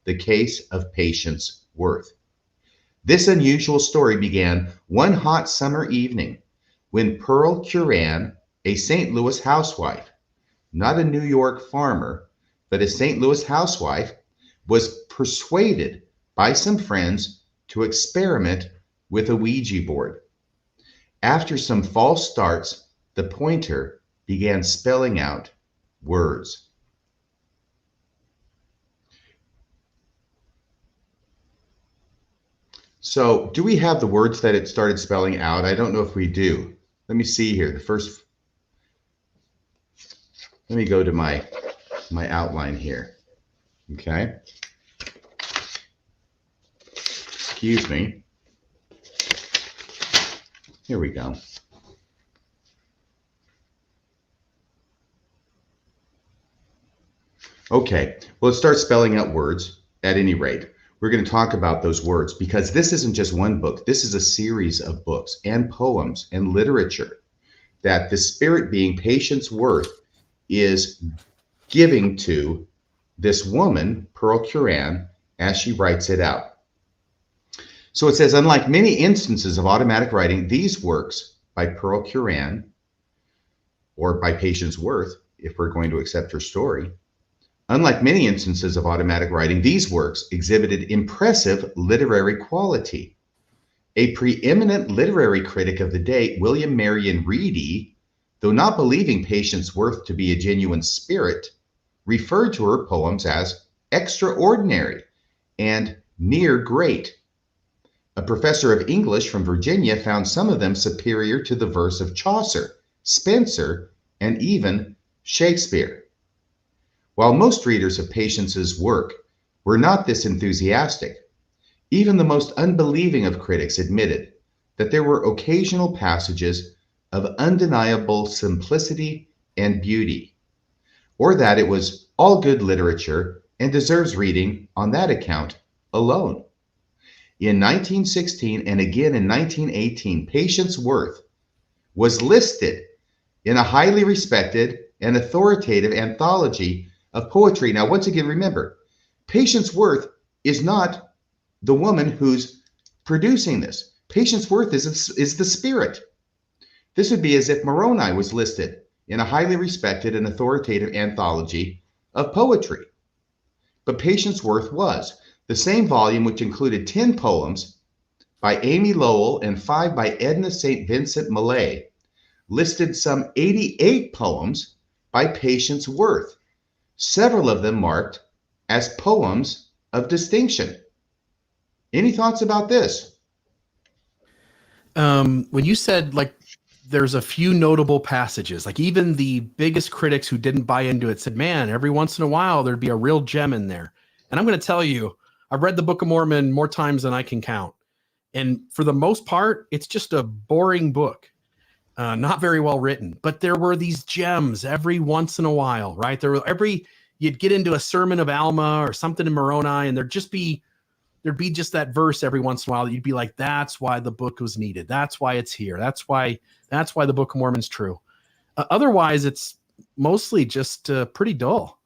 the case of Patience Worth. This unusual story began one hot summer evening when Pearl Curran, a St. Louis housewife, not a New York farmer, but a St. Louis housewife, was persuaded by some friends to experiment with a Ouija board. After some false starts, the pointer began spelling out words. So do we have the words that it started spelling out? I don't know if we do. Let me see here. Let me go to my outline here. Okay. Excuse me. Here we go. Okay, well, let's start spelling out words at any rate. We're going to talk about those words because this isn't just one book. This is a series of books and poems and literature that the spirit being Patience Worth is giving to this woman, Pearl Curran, as she writes it out. So it says, unlike many instances of automatic writing, these works by Pearl Curran, or by Patience Worth, if we're going to accept her story, unlike many instances of automatic writing, these works exhibited impressive literary quality. A preeminent literary critic of the day, William Marion Reedy, though not believing Patience Worth to be a genuine spirit, referred to her poems as extraordinary and near great. A professor of English from Virginia found some of them superior to the verse of Chaucer, Spenser, and even Shakespeare. While most readers of Patience's work were not this enthusiastic, even the most unbelieving of critics admitted that there were occasional passages of undeniable simplicity and beauty, or that it was all good literature and deserves reading on that account alone. In 1916 and again in 1918, Patience Worth was listed in a highly respected and authoritative anthology of poetry. Now, once again, remember, Patience Worth is not the woman who's producing this. Patience Worth is the spirit. This would be as if Moroni was listed in a highly respected and authoritative anthology of poetry. But Patience Worth was. The same volume, which included 10 poems by Amy Lowell and 5 by Edna St. Vincent Millay, listed some 88 poems by Patience Worth, several of them marked as poems of distinction. Any thoughts about this? When you said like there's a few notable passages, like even the biggest critics who didn't buy into it said, man, every once in a while there'd be a real gem in there. And I'm going to tell you, I've read the Book of Mormon more times than I can count. And for the most part, it's just a boring book, not very well written. But there were these gems every once in a while, right? You'd get into a sermon of Alma or something in Moroni, and there'd be just that verse every once in a while that you'd be like, that's why the book was needed. That's why it's here. That's why the Book of Mormon's true. Otherwise, it's mostly just pretty dull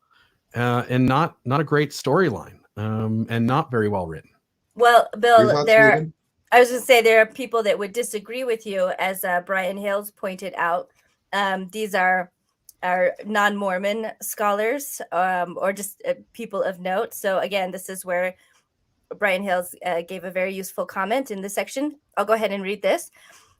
and not a great storyline and not very well written. Well, Bill, Stephen? I was going to say there are people that would disagree with you, as Brian Hales pointed out. These are non-Mormon scholars or just people of note. So again, this is where Brian Hales gave a very useful comment in this section. I'll go ahead and read this.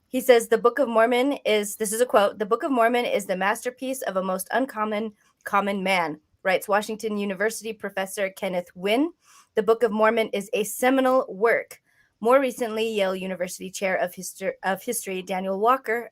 He says, the Book of Mormon this is a quote, the Book of Mormon is the masterpiece of a most common man, writes Washington University professor Kenneth Wynne. The Book of Mormon is a seminal work. More recently, Yale University Chair of History Daniel Walker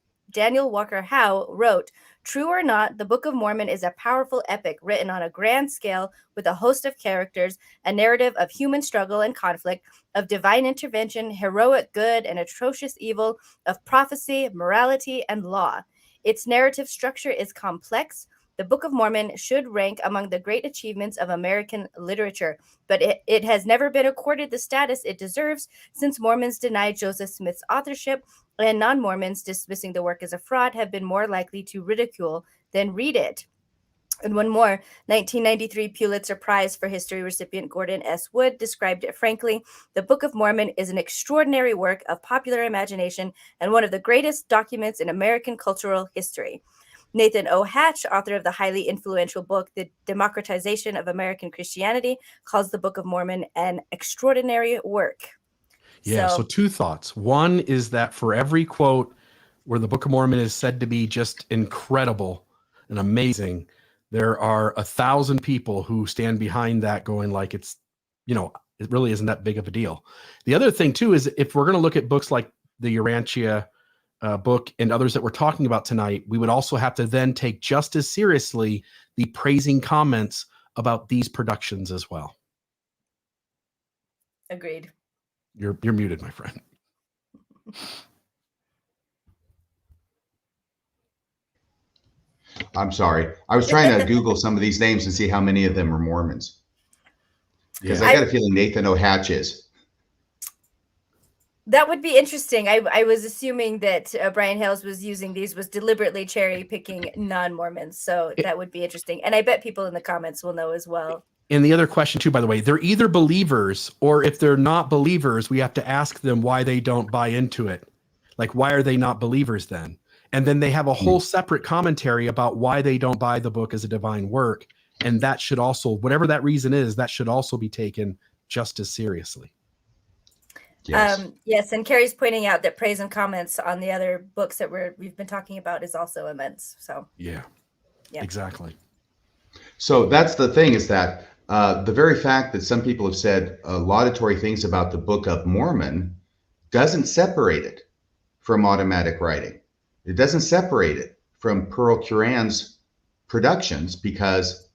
Howe wrote, true or not, the Book of Mormon is a powerful epic written on a grand scale with a host of characters, a narrative of human struggle and conflict, of divine intervention, heroic good and atrocious evil, of prophecy, morality, and law. Its narrative structure is complex. The Book of Mormon should rank among the great achievements of American literature, but it has never been accorded the status it deserves since Mormons denied Joseph Smith's authorship, and non-Mormons, dismissing the work as a fraud, have been more likely to ridicule than read it. And one more, 1993 Pulitzer Prize for History recipient Gordon S. Wood described it frankly. The Book of Mormon is an extraordinary work of popular imagination and one of the greatest documents in American cultural history. Nathan O. Hatch, author of the highly influential book, The Democratization of American Christianity, calls the Book of Mormon an extraordinary work. Yeah, so two thoughts. One is that for every quote where the Book of Mormon is said to be just incredible, and amazing, there are 1,000 people who stand behind that going like, it's, it really isn't that big of a deal. The other thing too, is if we're going to look at books like the Urantia book and others that we're talking about tonight, we would also have to then take just as seriously the praising comments about these productions as well. Agreed. You're muted, my friend. I'm sorry. I was trying to Google some of these names and see how many of them are Mormons. Because I got a feeling Nathan O'Hatch is. That would be interesting. I was assuming that Brian Hales was deliberately cherry picking non-Mormons. So that would be interesting. And I bet people in the comments will know as well. And the other question too, by the way, they're either believers, or if they're not believers, we have to ask them why they don't buy into it. Like, why are they not believers then? And then they have a whole separate commentary about why they don't buy the book as a divine work. And that should also, whatever that reason is, that should also be taken just as seriously. Yes. Yes, and Carrie's pointing out that praise and comments on the other books that we've been talking about is also immense. So yeah, exactly. So that's the thing, is that the very fact that some people have said laudatory things about the Book of Mormon doesn't separate it from automatic writing. It doesn't separate it from Pearl Curran's productions, because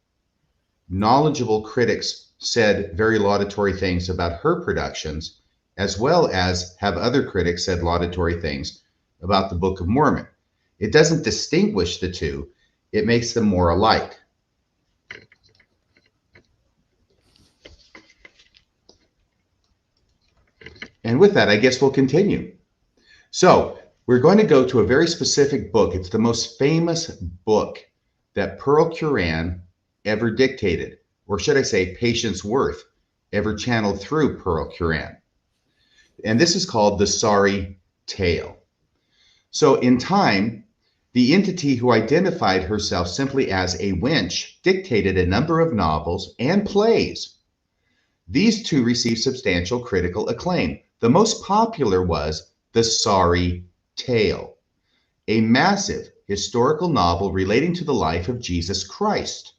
knowledgeable critics said very laudatory things about her productions, as well as have other critics said laudatory things about the Book of Mormon. It doesn't distinguish the two. It makes them more alike. And with that, I guess we'll continue. So we're going to go to a very specific book. It's the most famous book that Pearl Curran ever dictated, or should I say Patience Worth ever channeled through Pearl Curran. And this is called The Sorry Tale. So in time, the entity who identified herself simply as a wench dictated a number of novels and plays. These two received substantial critical acclaim. The most popular was The Sorry Tale, a massive historical novel relating to the life of Jesus Christ.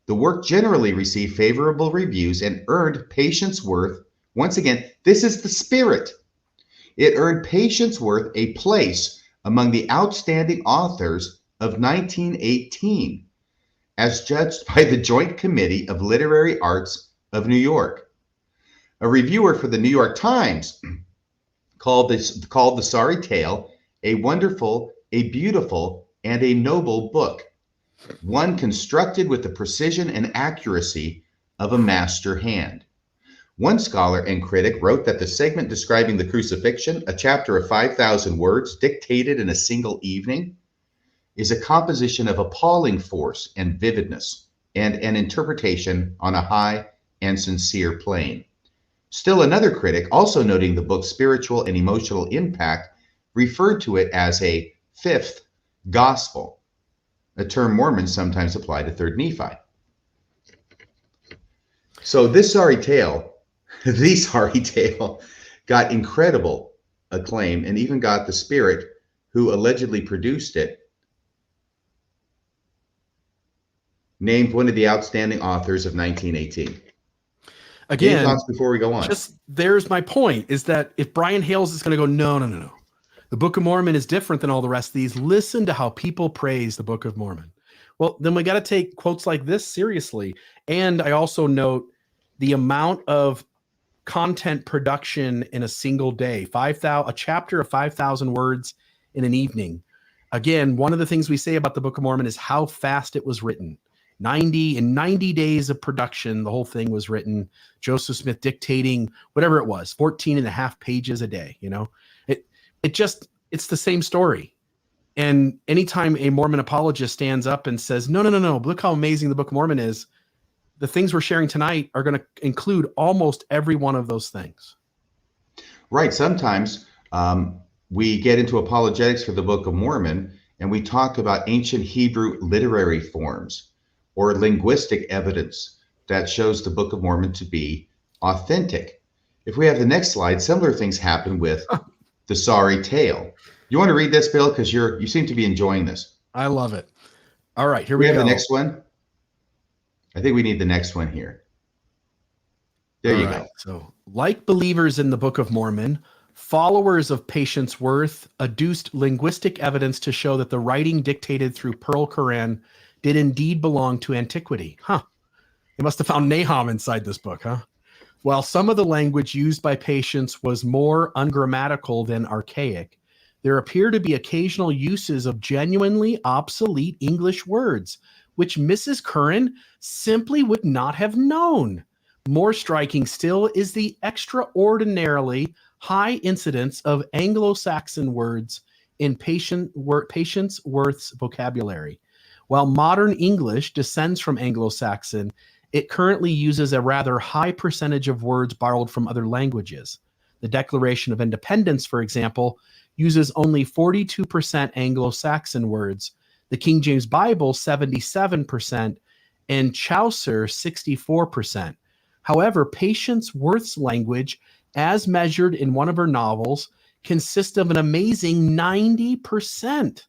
The work generally received favorable reviews and earned Patience Worth, once again, this is the spirit. It earned Patience Worth a place among the outstanding authors of 1918, as judged by the Joint Committee of Literary Arts of New York. A reviewer for the New York Times called The Sorry Tale a wonderful, a beautiful, and a noble book, one constructed with the precision and accuracy of a master hand. One scholar and critic wrote that the segment describing the crucifixion, a chapter of 5,000 words dictated in a single evening, is a composition of appalling force and vividness, and an interpretation on a high and sincere plane. Still another critic, also noting the book's spiritual and emotional impact, referred to it as a fifth gospel, a term Mormons sometimes apply to 3rd Nephi. So this sorry tale, the Sorry Tale, got incredible acclaim, and even got the spirit who allegedly produced it named one of the outstanding authors of 1918. Again, any thoughts before we go on? Just there's my point, is that if Brian Hales is going to go, no. The Book of Mormon is different than all the rest of these. Listen to how people praise the Book of Mormon. Well, then we got to take quotes like this seriously. And I also note the amount of content production in a single day, a chapter of 5,000 words in an evening. Again, one of the things we say about the Book of Mormon is how fast it was written. 90 days of production, the whole thing was written. Joseph Smith dictating whatever it was, 14 and a half pages a day. It's the same story. And anytime a Mormon apologist stands up and says, no, look how amazing the Book of Mormon is, the things we're sharing tonight are going to include almost every one of those things. Right. Sometimes we get into apologetics for the Book of Mormon, and we talk about ancient Hebrew literary forms or linguistic evidence that shows the Book of Mormon to be authentic. If we have the next slide, similar things happen with The Sorry Tale. You want to read this, Bill? Because you seem to be enjoying this. I love it. All right, here we we have go. the next one. I think we need the next one here. There you go. So, like believers in the Book of Mormon, followers of Patience Worth adduced linguistic evidence to show that the writing dictated through Pearl Quran did indeed belong to antiquity. They must have found Nahum inside this book, huh? While some of the language used by Patience was more ungrammatical than archaic, there appear to be occasional uses of genuinely obsolete English words, which Mrs. Curran simply would not have known. More striking still is the extraordinarily high incidence of Anglo-Saxon words in Patience Worth's vocabulary. While modern English descends from Anglo-Saxon, it currently uses a rather high percentage of words borrowed from other languages. The Declaration of Independence, for example, uses only 42% Anglo-Saxon words, the King James Bible 77%, and Chaucer 64%. However, Patience Worth's language, as measured in one of her novels, consists of an amazing 90%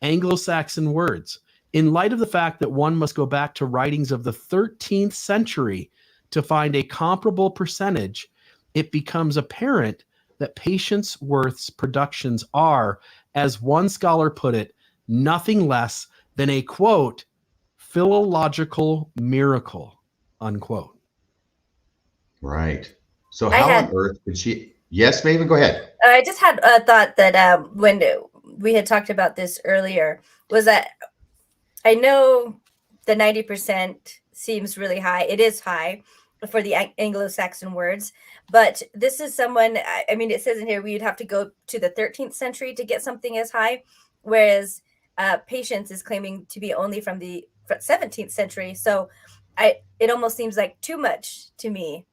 Anglo-Saxon words. In light of the fact that one must go back to writings of the 13th century to find a comparable percentage, it becomes apparent that Patience Worth's productions are, as one scholar put it, nothing less than a, quote, philological miracle, unquote. Right. So how on earth did she... Yes, Maven, go ahead. I just had a thought that when we had talked about this earlier, was that I know the 90% seems really high. It is high for the Anglo-Saxon words, but this is someone, I mean, it says in here, we'd have to go to the 13th century to get something as high, whereas Patience is claiming to be only from the 17th century. So it almost seems like too much to me,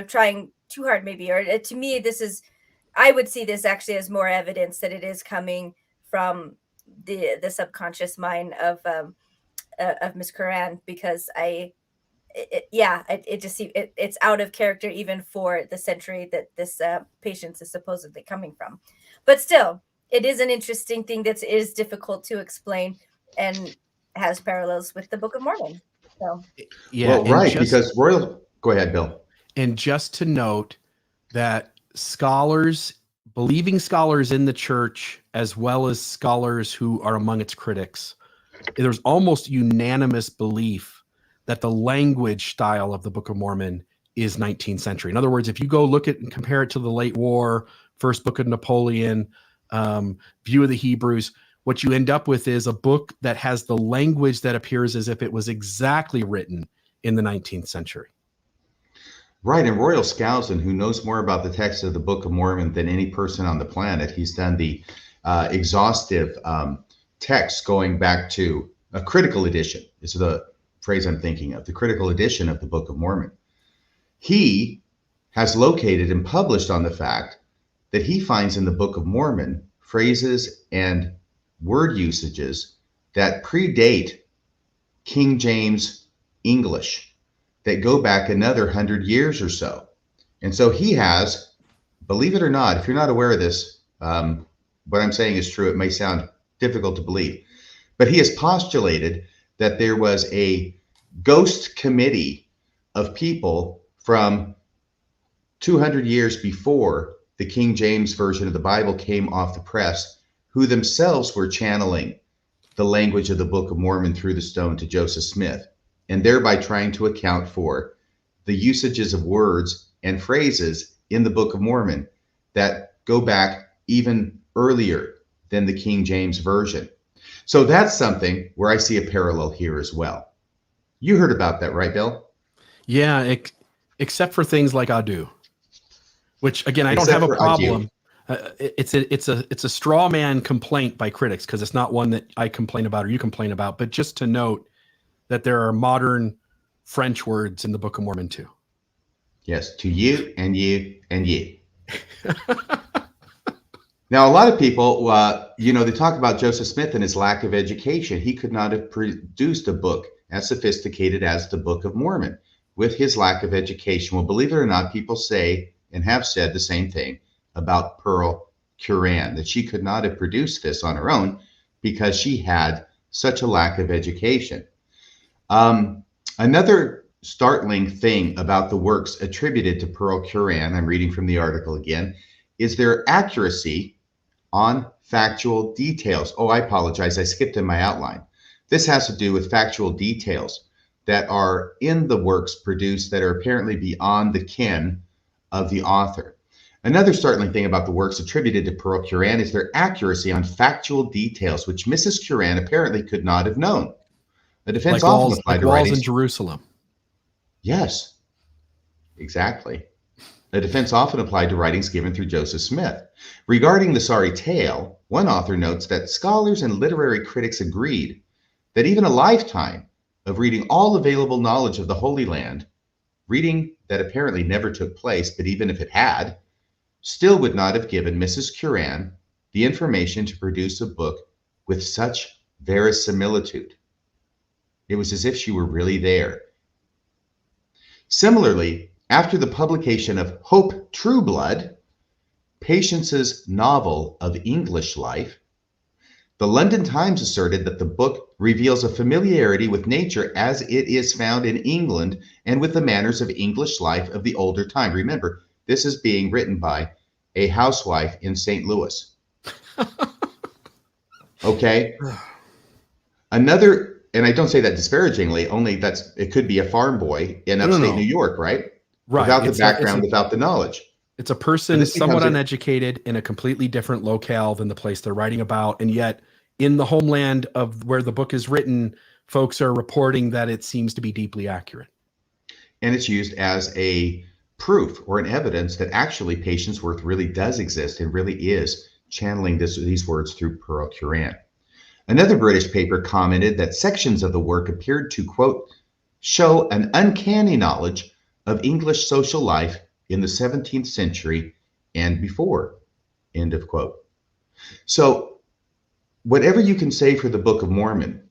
trying too hard maybe, or to me, I would see this actually as more evidence that it is coming from the subconscious mind of Miss Curran, because it's out of character even for the century that this Patience is supposedly coming from. But still, it is an interesting thing that is difficult to explain and has parallels with the Book of Mormon. So yeah, well, right, because Royal. Go ahead, Bill. And just to note that believing scholars in the church, as well as scholars who are among its critics, there's almost unanimous belief that the language style of the Book of Mormon is 19th century. In other words, if you go look at and compare it to the Late War, First Book of Napoleon, View of the Hebrews, what you end up with is a book that has the language that appears as if it was exactly written in the 19th century. Right, and Royal Skousen, who knows more about the text of the Book of Mormon than any person on the planet, he's done the exhaustive text going back to a critical edition, is the phrase I'm thinking of, the critical edition of the Book of Mormon. He has located and published on the fact that he finds in the Book of Mormon phrases and word usages that predate King James English, that go back another 100 years or so. And so he has, believe it or not, if you're not aware of this, what I'm saying is true. It may sound difficult to believe, but he has postulated that there was a ghost committee of people from 200 years before the King James Version of the Bible came off the press, who themselves were channeling the language of the Book of Mormon through the stone to Joseph Smith, and thereby trying to account for the usages of words and phrases in the Book of Mormon that go back even earlier than the King James Version. So that's something where I see a parallel here as well. You heard about that, right, Bill? Yeah, except for things like Adu, which again, I don't have a problem. It's a straw man complaint by critics, because it's not one that I complain about or you complain about, but just to note that there are modern French words in the Book of Mormon too. Yes, to you and you and you. Now, a lot of people, they talk about Joseph Smith and his lack of education. He could not have produced a book as sophisticated as the Book of Mormon with his lack of education. Well, believe it or not, people say and have said the same thing about Pearl Quran, that she could not have produced this on her own because she had such a lack of education. Another startling thing about the works attributed to Pearl Quran, I'm reading from the article again, is their accuracy on factual details. Oh, I apologize, I skipped in my outline. This has to do with factual details that are in the works produced that are apparently beyond the ken of the author. Another startling thing about the works attributed to Pearl Quran is their accuracy on factual details, which Mrs. Quran apparently could not have known. The defense often applied to writings in Jerusalem. Yes, exactly. The defense often applied to writings given through Joseph Smith. Regarding the sorry tale, one author notes that scholars and literary critics agreed that even a lifetime of reading all available knowledge of the Holy Land, reading that apparently never took place, but even if it had, still would not have given Mrs. Quran the information to produce a book with such verisimilitude. It was as if she were really there. Similarly, after the publication of Hope Trueblood, Patience's novel of English life, the London Times asserted that the book reveals a familiarity with nature as it is found in England and with the manners of English life of the older time. Remember, this is being written by a housewife in St. Louis. Okay. Another, and I don't say that disparagingly, only it could be a farm boy in upstate New York, right? Right. Without the background, without the knowledge. It's a person somewhat uneducated in a completely different locale than the place they're writing about. And yet in the homeland of where the book is written, folks are reporting that it seems to be deeply accurate. And it's used as a proof or an evidence that actually Patience Worth really does exist and really is channeling these words through Pearl Quran. Another British paper commented that sections of the work appeared to, quote, show an uncanny knowledge of English social life in the 17th century and before, end of quote. So whatever you can say for the Book of Mormon,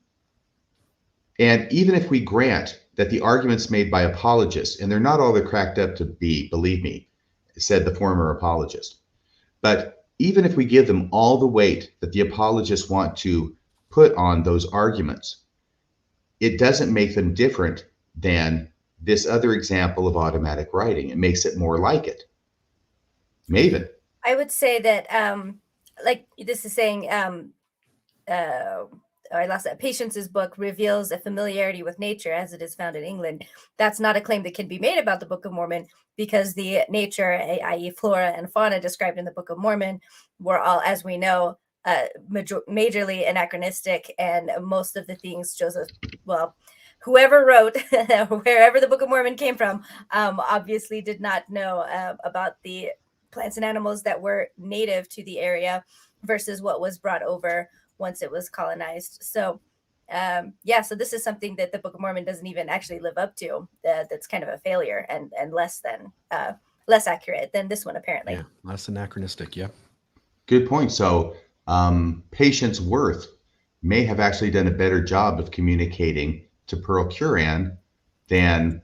and even if we grant that the arguments made by apologists, and they're not all they're cracked up to be, believe me, said the former apologist, but even if we give them all the weight that the apologists want to put on those arguments, it doesn't make them different than this other example of automatic writing. It makes it more like it. Maven. I would say that, like this is saying, I lost that. Patience's book reveals a familiarity with nature as it is found in England. That's not a claim that can be made about the Book of Mormon, because the nature, i.e. flora and fauna described in the Book of Mormon, were all, as we know, majorly anachronistic, and most of the things whoever wrote wherever the Book of Mormon came from, obviously did not know about the plants and animals that were native to the area versus what was brought over once it was colonized. So so this is something that the Book of Mormon doesn't even actually live up to. That's kind of a failure and less accurate than this one, apparently. Yeah, less anachronistic. Yeah. Good point. So Patience Worth may have actually done a better job of communicating to Pearl Quran than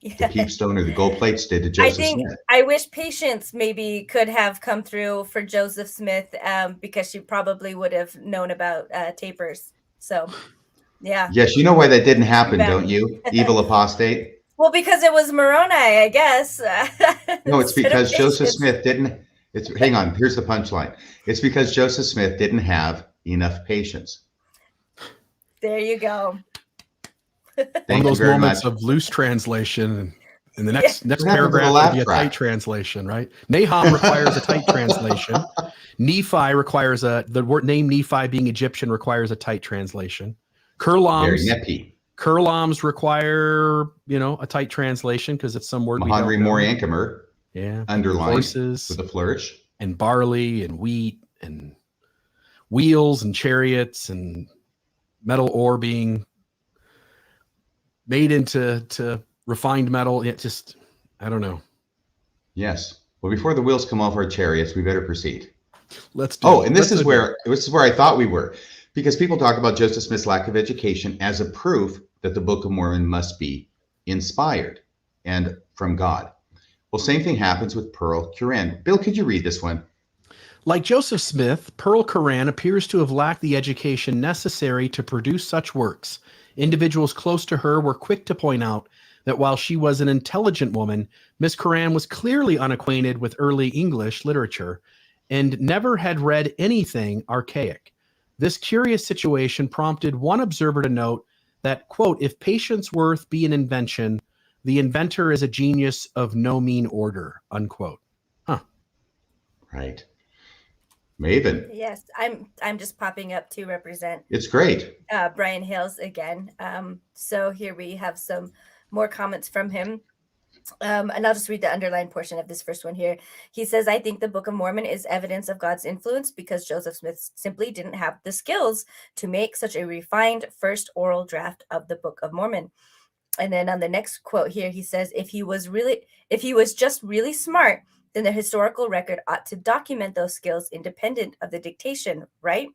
the Peepstone or the Gold Plates did to Joseph Smith. I wish Patience maybe could have come through for Joseph Smith, because she probably would have known about tapers. So, yeah. Yes, you know why that didn't happen, don't you? Evil apostate. Well, because it was Moroni, I guess. No, it's because Joseph Smith didn't. Hang on. Here's the punchline. It's because Joseph Smith didn't have enough patience. There you go. One of those moments of loose translation, and the next paragraph would be a tight translation, right? Nahum requires a tight translation. Nephi requires the word name Nephi being Egyptian requires a tight translation. Kurlams require, a tight translation because it's some word. Mahanri Moriankamer, underlined horses with a flourish, and barley and wheat and wheels and chariots and metal ore being made into refined metal. It just, I don't know. Yes. Well, before the wheels come off our chariots, we better proceed. Let's do it. And this is where I thought we were, because people talk about Joseph Smith's lack of education as a proof that the Book of Mormon must be inspired and from God. Well, same thing happens with Pearl Quran. Bill, could you read this one? Like Joseph Smith, Pearl Curran appears to have lacked the education necessary to produce such works. Individuals close to her were quick to point out that while she was an intelligent woman, Miss Curran was clearly unacquainted with early English literature and never had read anything archaic. This curious situation prompted one observer to note that, quote, if Patience Worth be an invention, the inventor is a genius of no mean order, unquote. Huh. Right. Maven. Yes, I'm just popping up to represent. It's great. Brian Hales again. So here we have some more comments from him. And I'll just read the underlined portion of this first one here. He says, I think the Book of Mormon is evidence of God's influence because Joseph Smith simply didn't have the skills to make such a refined first oral draft of the Book of Mormon. And then on the next quote here, he says, if he was just really smart, then the historical record ought to document those skills independent of the dictation, right?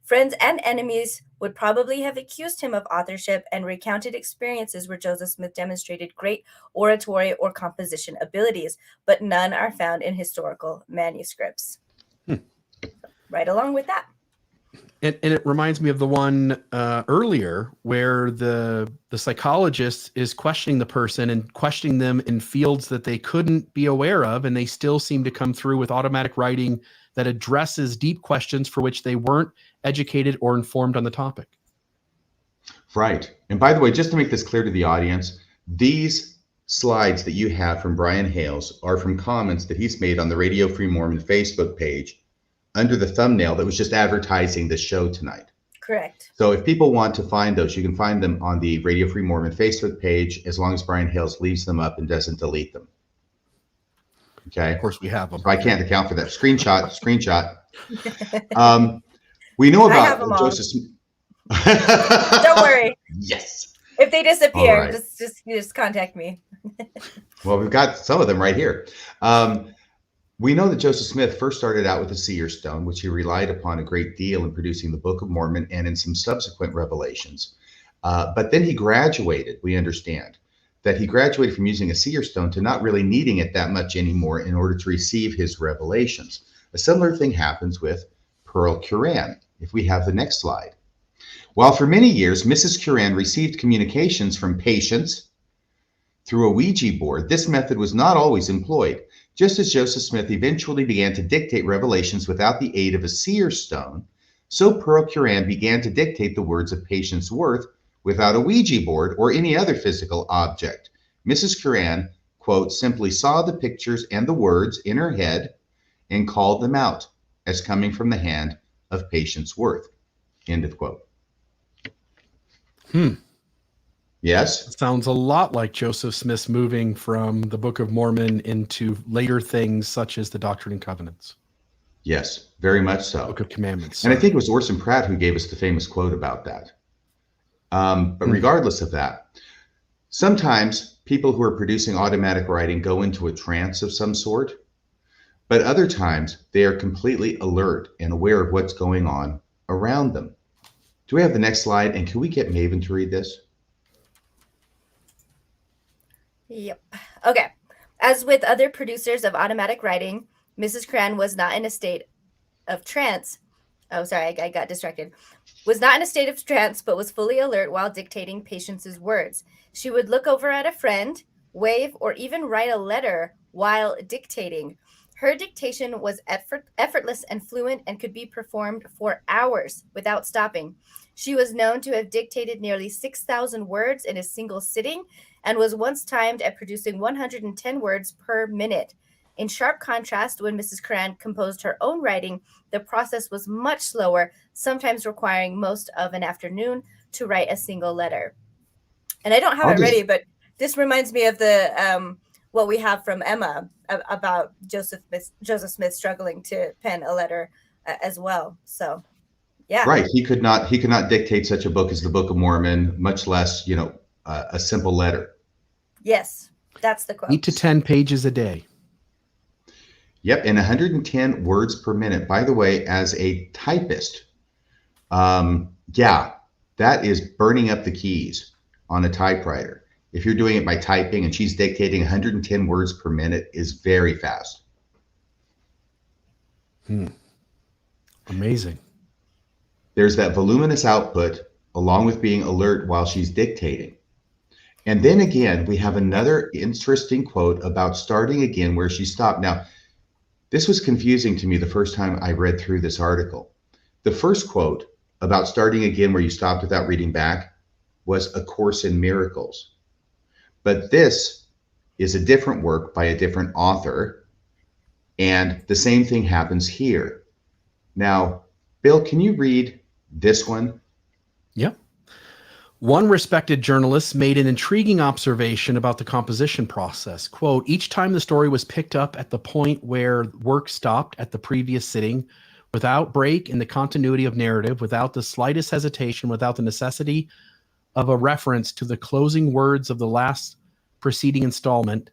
Friends and enemies would probably have accused him of authorship and recounted experiences where Joseph Smith demonstrated great oratory or composition abilities, but none are found in historical manuscripts. Right along with that. And it reminds me of the one earlier where the psychologist is questioning the person and questioning them in fields that they couldn't be aware of, and they still seem to come through with automatic writing that addresses deep questions for which they weren't educated or informed on the topic. Right. And by the way, just to make this clear to the audience, these slides that you have from Brian Hales are from comments that he's made on the Radio Free Mormon Facebook page under the thumbnail that was just advertising the show tonight. Correct. So if people want to find those, you can find them on the Radio Free Mormon Facebook page, as long as Brian Hales leaves them up and doesn't delete them. Okay. Of course we have them. So I can't account for that. Screenshot. We know about Joseph Smith. Don't worry. Yes. If they disappear, right. just contact me. Well, we've got some of them right here. We know that Joseph Smith first started out with the seer stone, which he relied upon a great deal in producing the Book of Mormon and in some subsequent revelations. But then he graduated. We understand that he graduated from using a seer stone to not really needing it that much anymore in order to receive his revelations. A similar thing happens with Pearl Curran, if we have the next slide. While for many years, Mrs. Curran received communications from patients through a Ouija board, this method was not always employed. Just as Joseph Smith eventually began to dictate revelations without the aid of a seer stone, so Pearl Curran began to dictate the words of Patience Worth without a Ouija board or any other physical object. Mrs. Curran, quote, simply saw the pictures and the words in her head and called them out as coming from the hand of Patience Worth, end of quote. Yes? Sounds a lot like Joseph Smith's moving from the Book of Mormon into later things such as the Doctrine and Covenants. Yes, very much so. Book of Commandments. And I think it was Orson Pratt who gave us the famous quote about that. But regardless of that, sometimes people who are producing automatic writing go into a trance of some sort, but other times they are completely alert and aware of what's going on around them. Do we have the next slide? And can we get Maven to read this? Yep. Okay. As with other producers of automatic writing, Mrs. Curran was not in a state of trance. Oh, sorry, I got distracted. Was not in a state of trance, but was fully alert while dictating Patience's words. She would look over at a friend, wave, or even write a letter while dictating. Her dictation was effortless and fluent and could be performed for hours without stopping. She was known to have dictated nearly 6,000 words in a single sitting and was once timed at producing 110 words per minute. In sharp contrast, when Mrs. Curran composed her own writing, the process was much slower, sometimes requiring most of an afternoon to write a single letter. And I don't have it ready, but this reminds me of the what we have from Emma about Joseph Smith struggling to pen a letter as well. So, yeah. Right. He could not dictate such a book as the Book of Mormon, much less, a simple letter. Yes, that's the quote. 8 to 10 pages a day. Yep, and 110 words per minute. By the way, as a typist, that is burning up the keys on a typewriter. If you're doing it by typing and she's dictating 110 words per minute is very fast. Amazing. There's that voluminous output along with being alert while she's dictating. And then again, we have another interesting quote about starting again where she stopped. Now, this was confusing to me the first time I read through this article. The first quote about starting again where you stopped without reading back was A Course in Miracles. But this is a different work by a different author, and the same thing happens here. Now, Bill, can you read this one? Yeah. One respected journalist made an intriguing observation about the composition process. Quote, each time the story was picked up at the point where work stopped at the previous sitting, without break in the continuity of narrative, without the slightest hesitation, without the necessity of a reference to the closing words of the last preceding installment.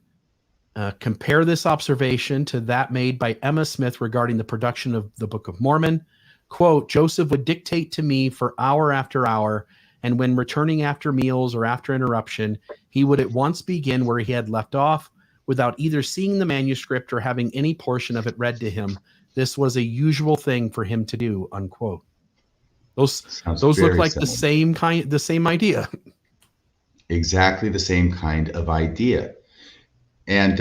Compare this observation to that made by Emma Smith regarding the production of the Book of Mormon. Quote, Joseph would dictate to me for hour after hour, and when returning after meals or after interruption, he would at once begin where he had left off without either seeing the manuscript or having any portion of it read to him. This was a usual thing for him to do, unquote. Those look like similar. the same idea. Exactly the same kind of idea. And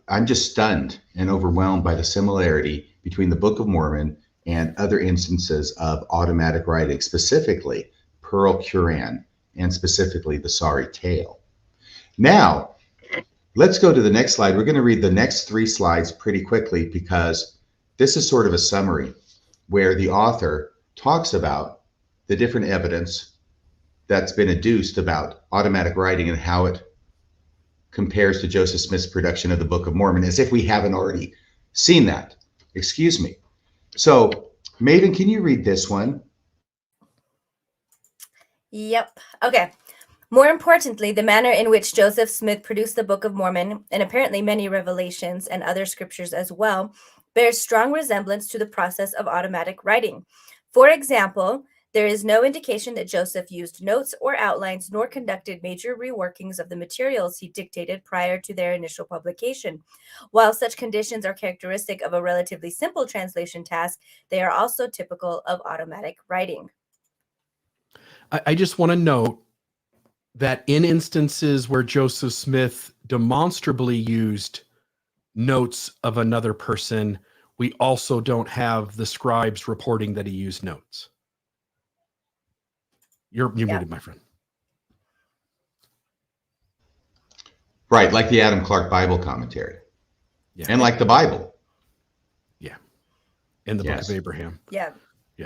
I'm just stunned and overwhelmed by the similarity between the Book of Mormon and other instances of automatic writing, specifically Pearl Quran, and specifically the Sorry Tale. Now, let's go to the next slide. We're going to read the next 3 slides pretty quickly because this is sort of a summary where the author talks about the different evidence that's been adduced about automatic writing and how it compares to Joseph Smith's production of the Book of Mormon, as if we haven't already seen that. Excuse me. So, Maven, can you read this one? Yep. Okay. More importantly, the manner in which Joseph Smith produced the Book of Mormon, and apparently many revelations and other scriptures as well, bears strong resemblance to the process of automatic writing. For example, there is no indication that Joseph used notes or outlines nor conducted major reworkings of the materials he dictated prior to their initial publication. While such conditions are characteristic of a relatively simple translation task, they are also typical of automatic writing. I just want to note that in instances where Joseph Smith demonstrably used notes of another person, we also don't have the scribes reporting that he used notes. You're muted, my friend. Right, like the Adam Clark Bible commentary. Yeah. And like the Bible. Yeah. And the Book of Abraham. Yeah.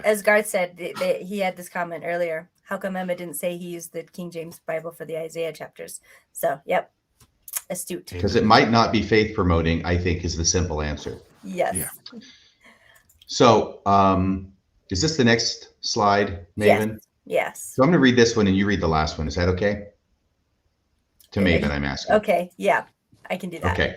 As Garth said, he had this comment earlier. How come Emma didn't say he used the King James Bible for the Isaiah chapters? So, yep. Astute. Because it might not be faith promoting, I think, is the simple answer. Yes. Yeah. So, is this the next slide, Maven? Yes. So I'm going to read this one and you read the last one. Is that okay? To Maven, I'm asking. Okay. Yeah, I can do that. Okay.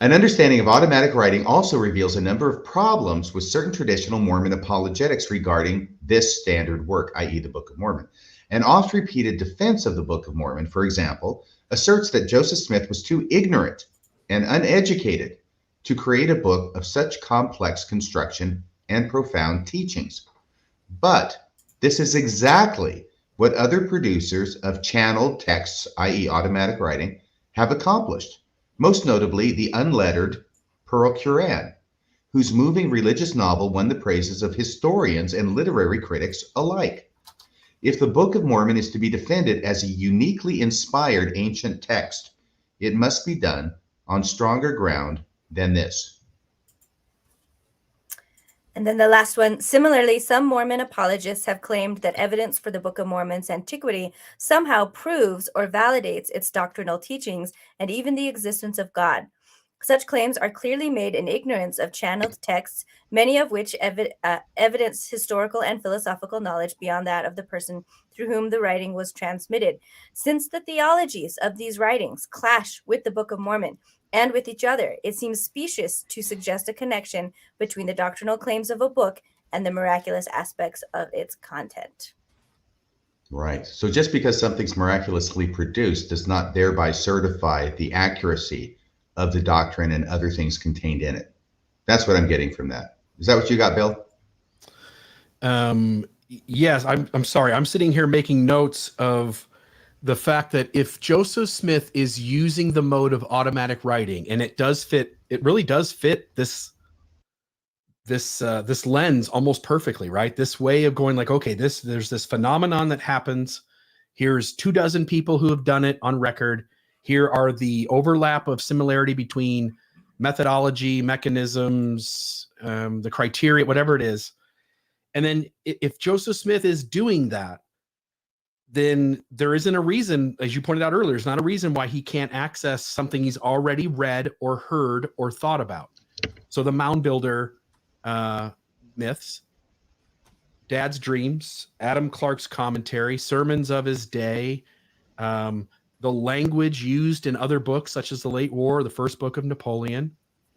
An understanding of automatic writing also reveals a number of problems with certain traditional Mormon apologetics regarding this standard work, i.e. the Book of Mormon. An oft-repeated defense of the Book of Mormon, for example, asserts that Joseph Smith was too ignorant and uneducated to create a book of such complex construction and profound teachings. But this is exactly what other producers of channeled texts, i.e. automatic writing, have accomplished, most notably the unlettered Pearl Quran, whose moving religious novel won the praises of historians and literary critics alike. If the Book of Mormon is to be defended as a uniquely inspired ancient text, it must be done on stronger ground than this. And then the last one, similarly, some Mormon apologists have claimed that evidence for the Book of Mormon's antiquity somehow proves or validates its doctrinal teachings and even the existence of God. Such claims are clearly made in ignorance of channeled texts, many of which evidence historical and philosophical knowledge beyond that of the person through whom the writing was transmitted. Since the theologies of these writings clash with the Book of Mormon and with each other, it seems specious to suggest a connection between the doctrinal claims of a book and the miraculous aspects of its content. Right. So just because something's miraculously produced does not thereby certify the accuracy of the doctrine and other things contained in it. That's what I'm getting from that. Is that what you got, Bill? Yes, I'm sorry. I'm sitting here making notes of the fact that if Joseph Smith is using the mode of automatic writing, and it really does fit this lens almost perfectly, right? This way of going like, okay, there's this phenomenon that happens. Here's 24 people who have done it on record. Here are the overlap of similarity between methodology, mechanisms, the criteria, whatever it is. And then if Joseph Smith is doing that, then there isn't a reason, as you pointed out earlier, there's not a reason why he can't access something he's already read or heard or thought about. So the Mound Builder myths, Dad's Dreams, Adam Clark's commentary, sermons of his day, the language used in other books such as The Late War, the first book of Napoleon.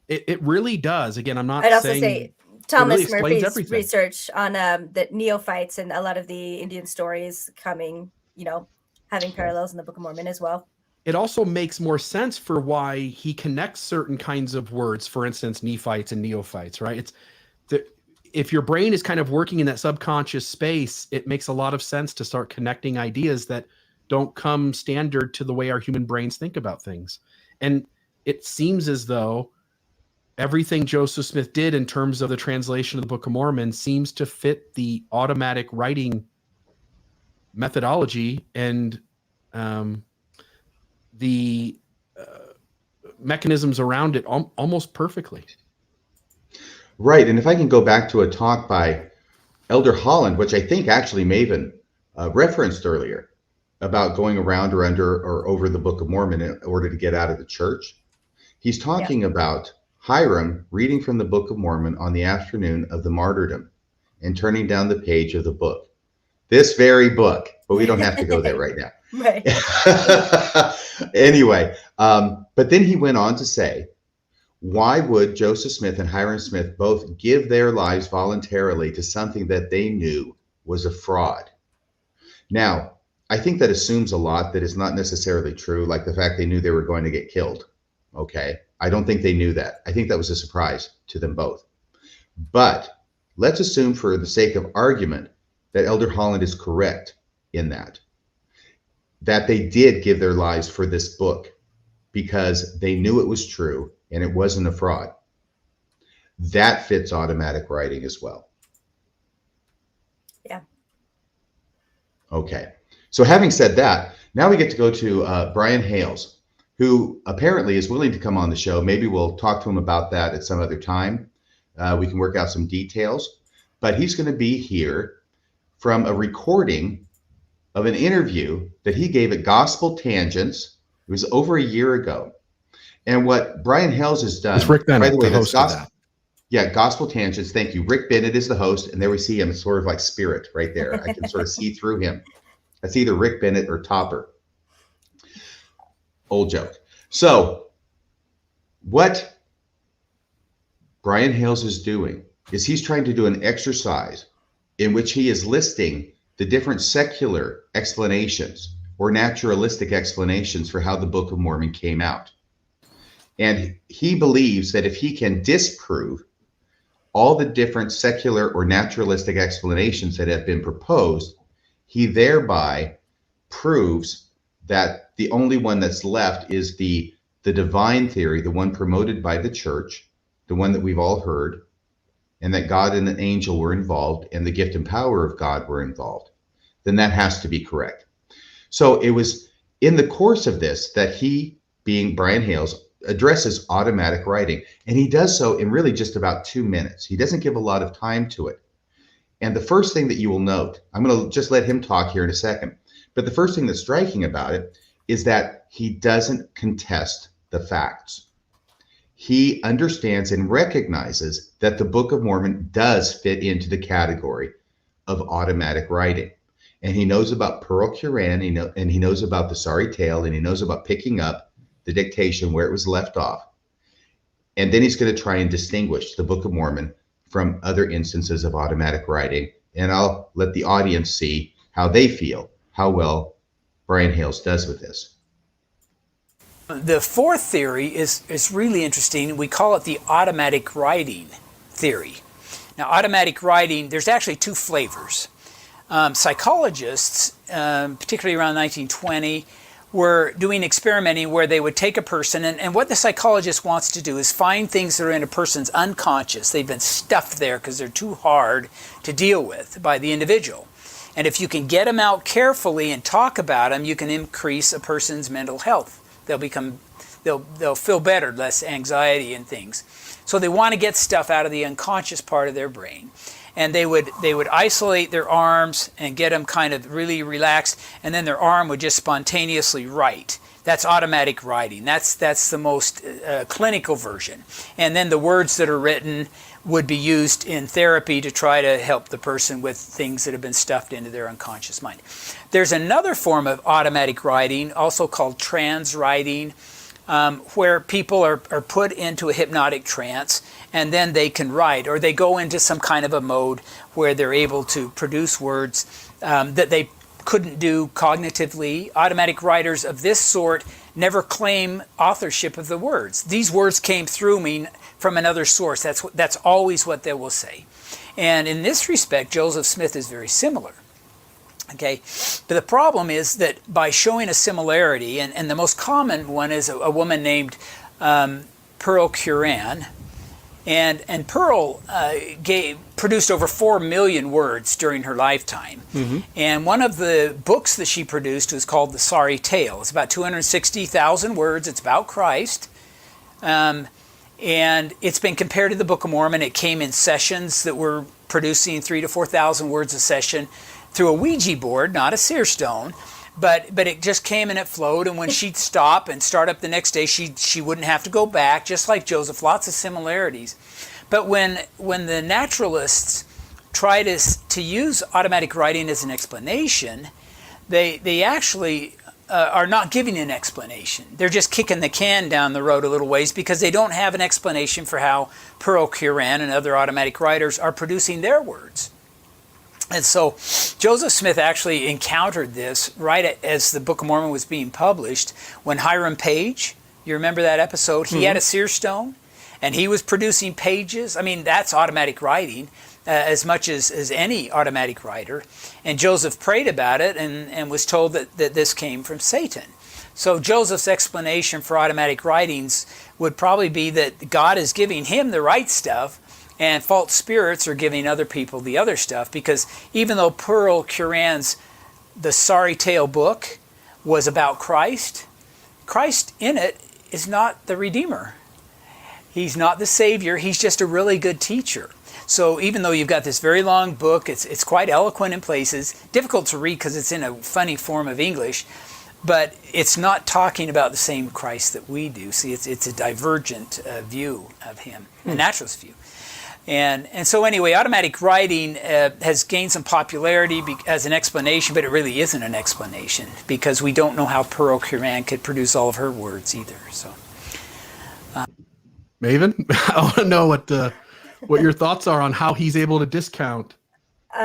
It really does. Again, I'm not saying... I'd also say Thomas Murphy's research on the neophytes and a lot of the Indian stories coming, having parallels in the Book of Mormon as well. It also makes more sense for why he connects certain kinds of words, for instance, Nephites and neophytes, right? If your brain is kind of working in that subconscious space, it makes a lot of sense to start connecting ideas that don't come standard to the way our human brains think about things. And it seems as though everything Joseph Smith did in terms of the translation of the Book of Mormon seems to fit the automatic writing methodology and the mechanisms around it almost perfectly. Right. And if I can go back to a talk by Elder Holland, which I think actually Maven referenced earlier, about going around or under or over the Book of Mormon in order to get out of the church. He's talking about Hiram reading from the Book of Mormon on the afternoon of the martyrdom and turning down the page of the book. This very book, but we don't have to go there right now. Right. Anyway, but then he went on to say, why would Joseph Smith and Hiram Smith both give their lives voluntarily to something that they knew was a fraud? Now, I think that assumes a lot that is not necessarily true, like the fact they knew they were going to get killed. Okay. I don't think they knew that. I think that was a surprise to them both. But let's assume for the sake of argument that Elder Holland is correct in that they did give their lives for this book because they knew it was true and it wasn't a fraud. That fits automatic writing as well. Yeah. Okay. So having said that, now we get to go to Brian Hales, who apparently is willing to come on the show. Maybe we'll talk to him about that at some other time. We can work out some details. But he's going to be here from a recording of an interview that he gave at Gospel Tangents. It was over a year ago. And what Brian Hales has done... It's Rick Bennett, by the way, the host of that. Yeah, Gospel Tangents. Thank you. Rick Bennett is the host. And there we see him, sort of like Spirit right there. I can sort of see through him. That's either Rick Bennett or Topper. Old joke. So what Brian Hales is doing is he's trying to do an exercise in which he is listing the different secular explanations or naturalistic explanations for how the Book of Mormon came out. And he believes that if he can disprove all the different secular or naturalistic explanations that have been proposed, he thereby proves that the only one that's left is the divine theory, the one promoted by the church, the one that we've all heard, and that God and an angel were involved and the gift and power of God were involved. Then that has to be correct. So it was in the course of this that he, being Brian Hales, addresses automatic writing. And he does so in really just about 2 minutes. He doesn't give a lot of time to it. And the first thing that you will note, I'm going to just let him talk here in a second. But the first thing that's striking about it is that he doesn't contest the facts. He understands and recognizes that the Book of Mormon does fit into the category of automatic writing. And he knows about Pearl Quran, and he knows about the Sorry Tale, and he knows about picking up the dictation where it was left off. And then he's going to try and distinguish the Book of Mormon from other instances of automatic writing. And I'll let the audience see how they feel, how well Brian Hales does with this. The fourth theory is really interesting. We call it the automatic writing theory. Now, automatic writing, there's actually two flavors. Psychologists, particularly around 1920, were doing experimenting where they would take a person, and what the psychologist wants to do is find things that are in a person's unconscious. They've been stuffed there because they're too hard to deal with by the individual. And if you can get them out carefully and talk about them, you can increase a person's mental health. They'll feel better, less anxiety and things. So they want to get stuff out of the unconscious part of their brain. And they would isolate their arms and get them kind of really relaxed, and then their arm would just spontaneously write. That's automatic writing. That's the most clinical version. And then the words that are written would be used in therapy to try to help the person with things that have been stuffed into their unconscious mind. There's another form of automatic writing, also called trance writing, where people are put into a hypnotic trance and then they can write, or they go into some kind of a mode where they're able to produce words that they couldn't do cognitively. Automatic writers of this sort never claim authorship of the words. These words came through me from another source. That's always what they will say. And in this respect, Joseph Smith is very similar. Okay, but the problem is that by showing a similarity, and the most common one is a woman named Pearl Curran, and Pearl produced over 4 million words during her lifetime. Mm-hmm. And one of the books that she produced was called The Sorry Tale. It's about 260,000 words. It's about Christ. And it's been compared to the Book of Mormon. It came in sessions that were producing 3,000 to 4,000 words a session through a Ouija board, not a seer stone, but it just came and it flowed. And when she'd stop and start up the next day, she wouldn't have to go back, just like Joseph. Lots of similarities. But when the naturalists try to use automatic writing as an explanation, they actually are not giving an explanation. They're just kicking the can down the road a little ways because they don't have an explanation for how Pearl Curran and other automatic writers are producing their words. And so Joseph Smith actually encountered this right as the Book of Mormon was being published when Hiram Page, you remember that episode? He had a seer stone and he was producing pages. I mean, that's automatic writing as much as any automatic writer. And Joseph prayed about it and was told that this came from Satan. So Joseph's explanation for automatic writings would probably be that God is giving him the right stuff, and false spirits are giving other people the other stuff, because even though Pearl Curran's The Sorry Tale book was about Christ in it is not the Redeemer. He's not the Savior. He's just a really good teacher. So even though you've got this very long book, it's quite eloquent in places, difficult to read because it's in a funny form of English, but it's not talking about the same Christ that we do. See, it's a divergent view of him, a naturalist view. And so anyway, automatic writing has gained some popularity as an explanation, but it really isn't an explanation because we don't know how Pearl Curran could produce all of her words either. So, Maven, I want to know what your thoughts are on how he's able to discount. Give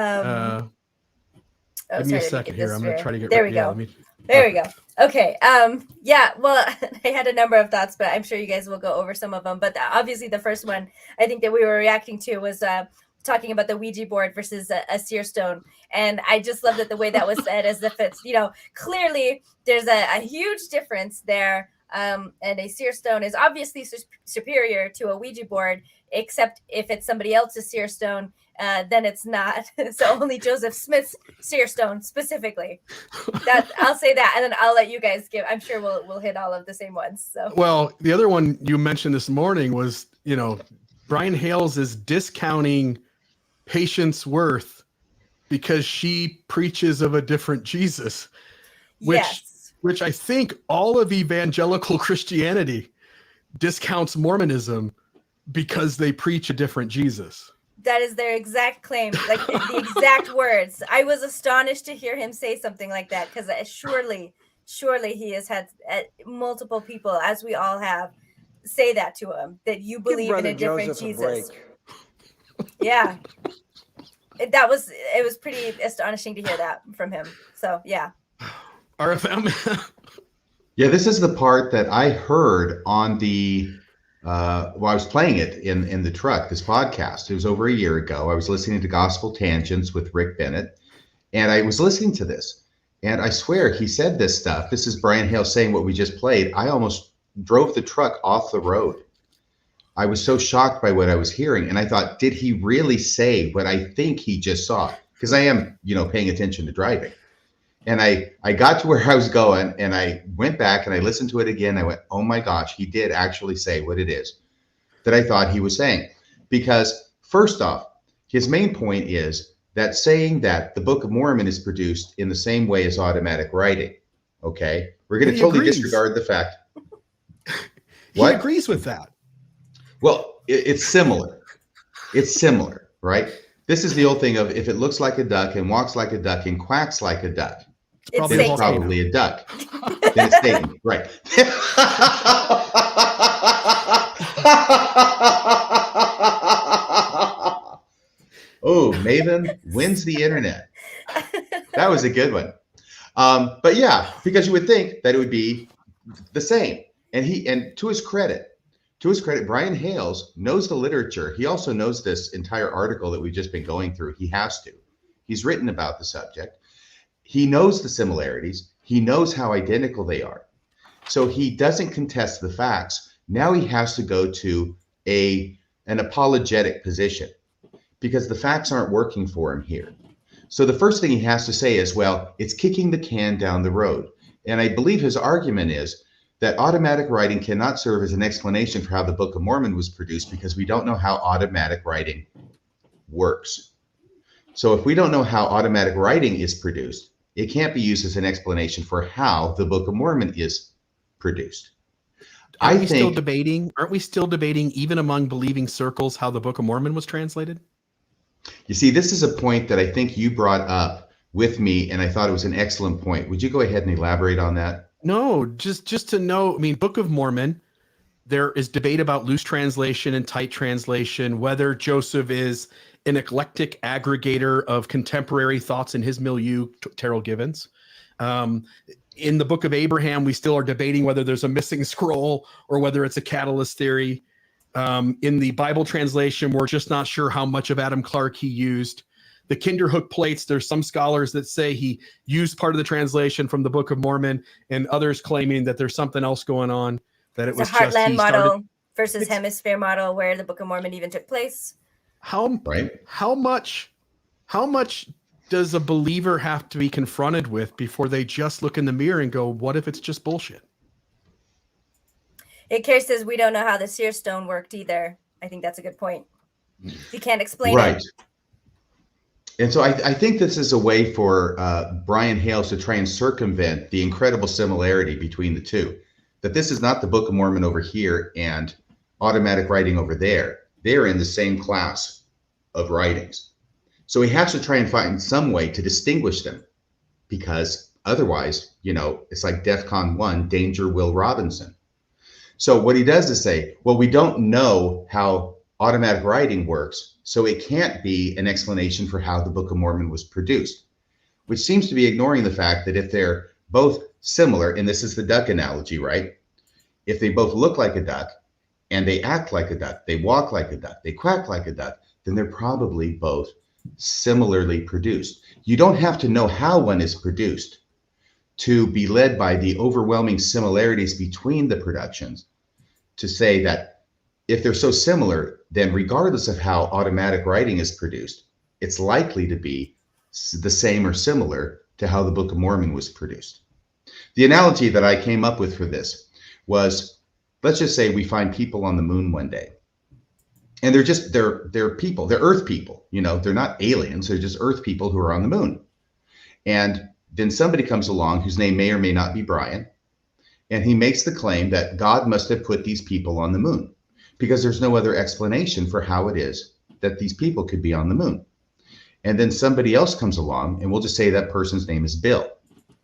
me a second here. I'm going to try to get. There we go. There we go. Okay. Yeah. Well, I had a number of thoughts, but I'm sure you guys will go over some of them. But obviously, the first one I think that we were reacting to was talking about the Ouija board versus a seer stone, and I just love that the way that was said, as if it's clearly there's a huge difference there. And a seer stone is obviously superior to a Ouija board, except if it's somebody else's seer stone, then it's not. So only Joseph Smith's seer stone specifically. That I'll say that, and then I'll let you guys give. I'm sure we'll hit all of the same ones. So well, the other one you mentioned this morning was Brian Hales is discounting Patience Worth because she preaches of a different Jesus, which I think all of evangelical Christianity discounts Mormonism because they preach a different Jesus. That is their exact claim, like the exact words. I was astonished to hear him say something like that, because surely he has had multiple people, as we all have, say that to him, that you believe in a different Jesus. Yeah. It was pretty astonishing to hear that from him. So, yeah. RFM. Yeah, this is the part that I heard on the well, I was playing it in the truck, this podcast. It was over a year ago. I was listening to Gospel Tangents with Rick Bennett, and I was listening to this. And I swear he said this stuff. This is Brian Hales saying what we just played. I almost drove the truck off the road. I was so shocked by what I was hearing. And I thought, did he really say what I think he just saw? Because I am, paying attention to driving. And I got to where I was going, and I went back and I listened to it again. I went, oh my gosh, he did actually say what it is that I thought he was saying. Because first off, his main point is that saying that the Book of Mormon is produced in the same way as automatic writing. Okay, we're going to totally disregard the fact. He agrees with that. Well, it's similar. It's similar, right? This is the old thing of if it looks like a duck and walks like a duck and quacks like a duck, then it's probably a duck. Then it's Satan, right? Oh, Maven wins the internet. That was a good one. But yeah, because you would think that it would be the same. And to his credit, Brian Hales knows the literature. He also knows this entire article that we've just been going through. He has to. He's written about the subject. He knows the similarities. He knows how identical they are. So he doesn't contest the facts. Now he has to go to an apologetic position because the facts aren't working for him here. So the first thing he has to say is, well, it's kicking the can down the road. And I believe his argument is that automatic writing cannot serve as an explanation for how the Book of Mormon was produced because we don't know how automatic writing works. So if we don't know how automatic writing is produced, it can't be used as an explanation for how the Book of Mormon is produced. Aren't we still debating even among believing circles how the Book of Mormon was translated? You see, this is a point that I think you brought up with me, and I thought it was an excellent point. Would you go ahead and elaborate on that? No, just to know, Book of Mormon, there is debate about loose translation and tight translation, whether Joseph is an eclectic aggregator of contemporary thoughts in his milieu, Terrell Givens. In the Book of Abraham, we still are debating whether there's a missing scroll or whether it's a catalyst theory. In the Bible translation, we're just not sure how much of Adam Clarke he used. The Kinderhook plates, there's some scholars that say he used part of the translation from the Book of Mormon, and others claiming that there's something else going on, that it was a heartland model versus hemisphere model where the Book of Mormon even took place. How much does a believer have to be confronted with before they just look in the mirror and go, what if it's just bullshit? It Care says we don't know how the seer stone worked either. I think that's a good point. You can't explain it. And so I think this is a way for Brian Hales to try and circumvent the incredible similarity between the two. That this is not the Book of Mormon over here and automatic writing over there. They're in the same class of writings. So he has to try and find some way to distinguish them because otherwise, it's like DEFCON 1, Danger Will Robinson. So what he does is say, well, we don't know how automatic writing works, so it can't be an explanation for how the Book of Mormon was produced, which seems to be ignoring the fact that if they're both similar, and this is the duck analogy, right? If they both look like a duck and they act like a duck, they walk like a duck, they quack like a duck, then they're probably both similarly produced. You don't have to know how one is produced to be led by the overwhelming similarities between the productions to say that if they're so similar, then regardless of how automatic writing is produced, it's likely to be the same or similar to how the Book of Mormon was produced. The analogy that I came up with for this was, let's just say we find people on the moon one day. And they're people, they're Earth people, they're not aliens, they're just Earth people who are on the moon. And then somebody comes along whose name may or may not be Brian, and he makes the claim that God must have put these people on the moon because there's no other explanation for how it is that these people could be on the moon. And then somebody else comes along, and we'll just say that person's name is Bill,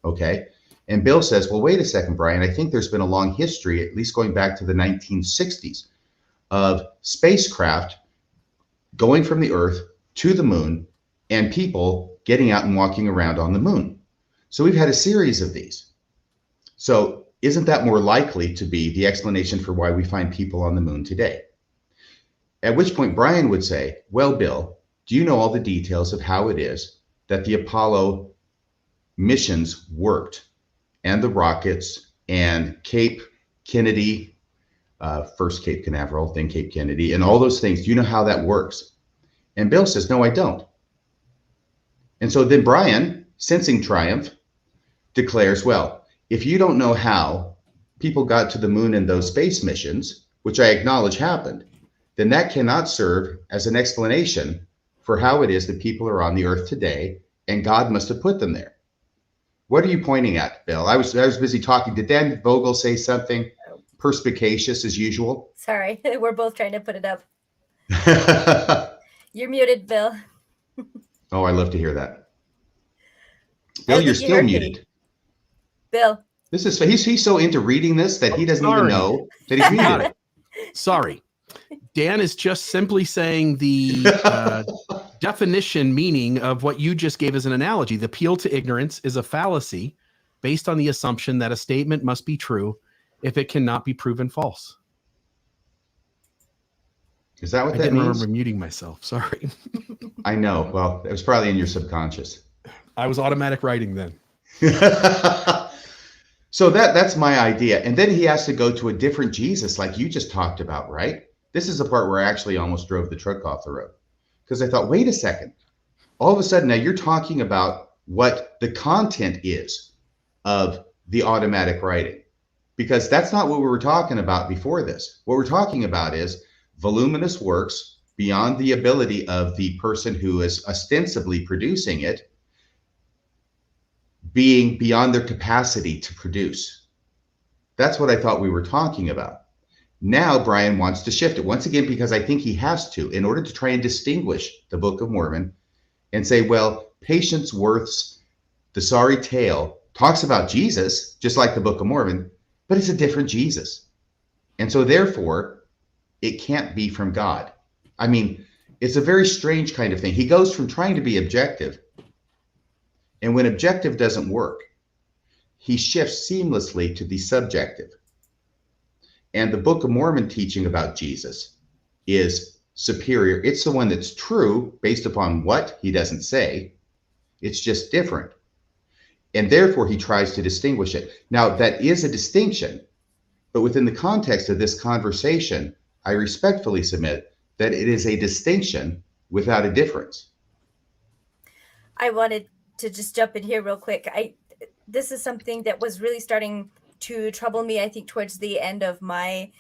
okay? And Bill says, well, wait a second, Brian, I think there's been a long history, at least going back to the 1960s, of spacecraft going from the Earth to the moon and people getting out and walking around on the moon. So we've had a series of these. So isn't that more likely to be the explanation for why we find people on the moon today? At which point Brian would say, well, Bill, do you know all the details of how it is that the Apollo missions worked, and the rockets, and Cape Kennedy, first Cape Canaveral, then Cape Kennedy, and all those things? Do you know how that works? And Bill says, no, I don't. And so then Brian, sensing triumph, declares, well, if you don't know how people got to the moon in those space missions, which I acknowledge happened, then that cannot serve as an explanation for how it is that people are on the earth today, and God must have put them there. What are you pointing at, Bill? I was busy talking. Did Dan Vogel say something perspicacious as usual? Sorry, we're both trying to put it up. You're muted, Bill. Oh, I love to hear that. Bill, you're still muted. Bill. He's so into reading this that he doesn't even know that he's muted. Sorry. Dan is just simply saying the definition, meaning of what you just gave as an analogy. The appeal to ignorance is a fallacy based on the assumption that a statement must be true if it cannot be proven false. Is that what that means? I didn't remember muting myself. Sorry. I know. Well, it was probably in your subconscious. I was automatic writing then. So that's my idea. And then he has to go to a different Jesus like you just talked about, right? This is the part where I actually almost drove the truck off the road. Because I thought, wait a second. All of a sudden, now you're talking about what the content is of the automatic writing. Because that's not what we were talking about before this. What we're talking about is voluminous works beyond the ability of the person who is ostensibly producing it, being beyond their capacity to produce. That's what I thought we were talking about. Now Brian wants to shift it once again, because I think he has to, in order to try and distinguish the Book of Mormon and say, well, Patience Worth's The Sorry Tale talks about Jesus, just like the Book of Mormon, but it's a different Jesus. And so therefore, it can't be from God. I mean, it's a very strange kind of thing. He goes from trying to be objective, and when objective doesn't work, he shifts seamlessly to the subjective. And the Book of Mormon teaching about Jesus is superior. It's the one that's true based upon what he doesn't say. It's just different. And therefore, he tries to distinguish it. Now, that is a distinction, but within the context of this conversation, I respectfully submit that it is a distinction without a difference. I wanted to just jump in here real quick. This is something that was really starting to trouble me, I think, towards the end of my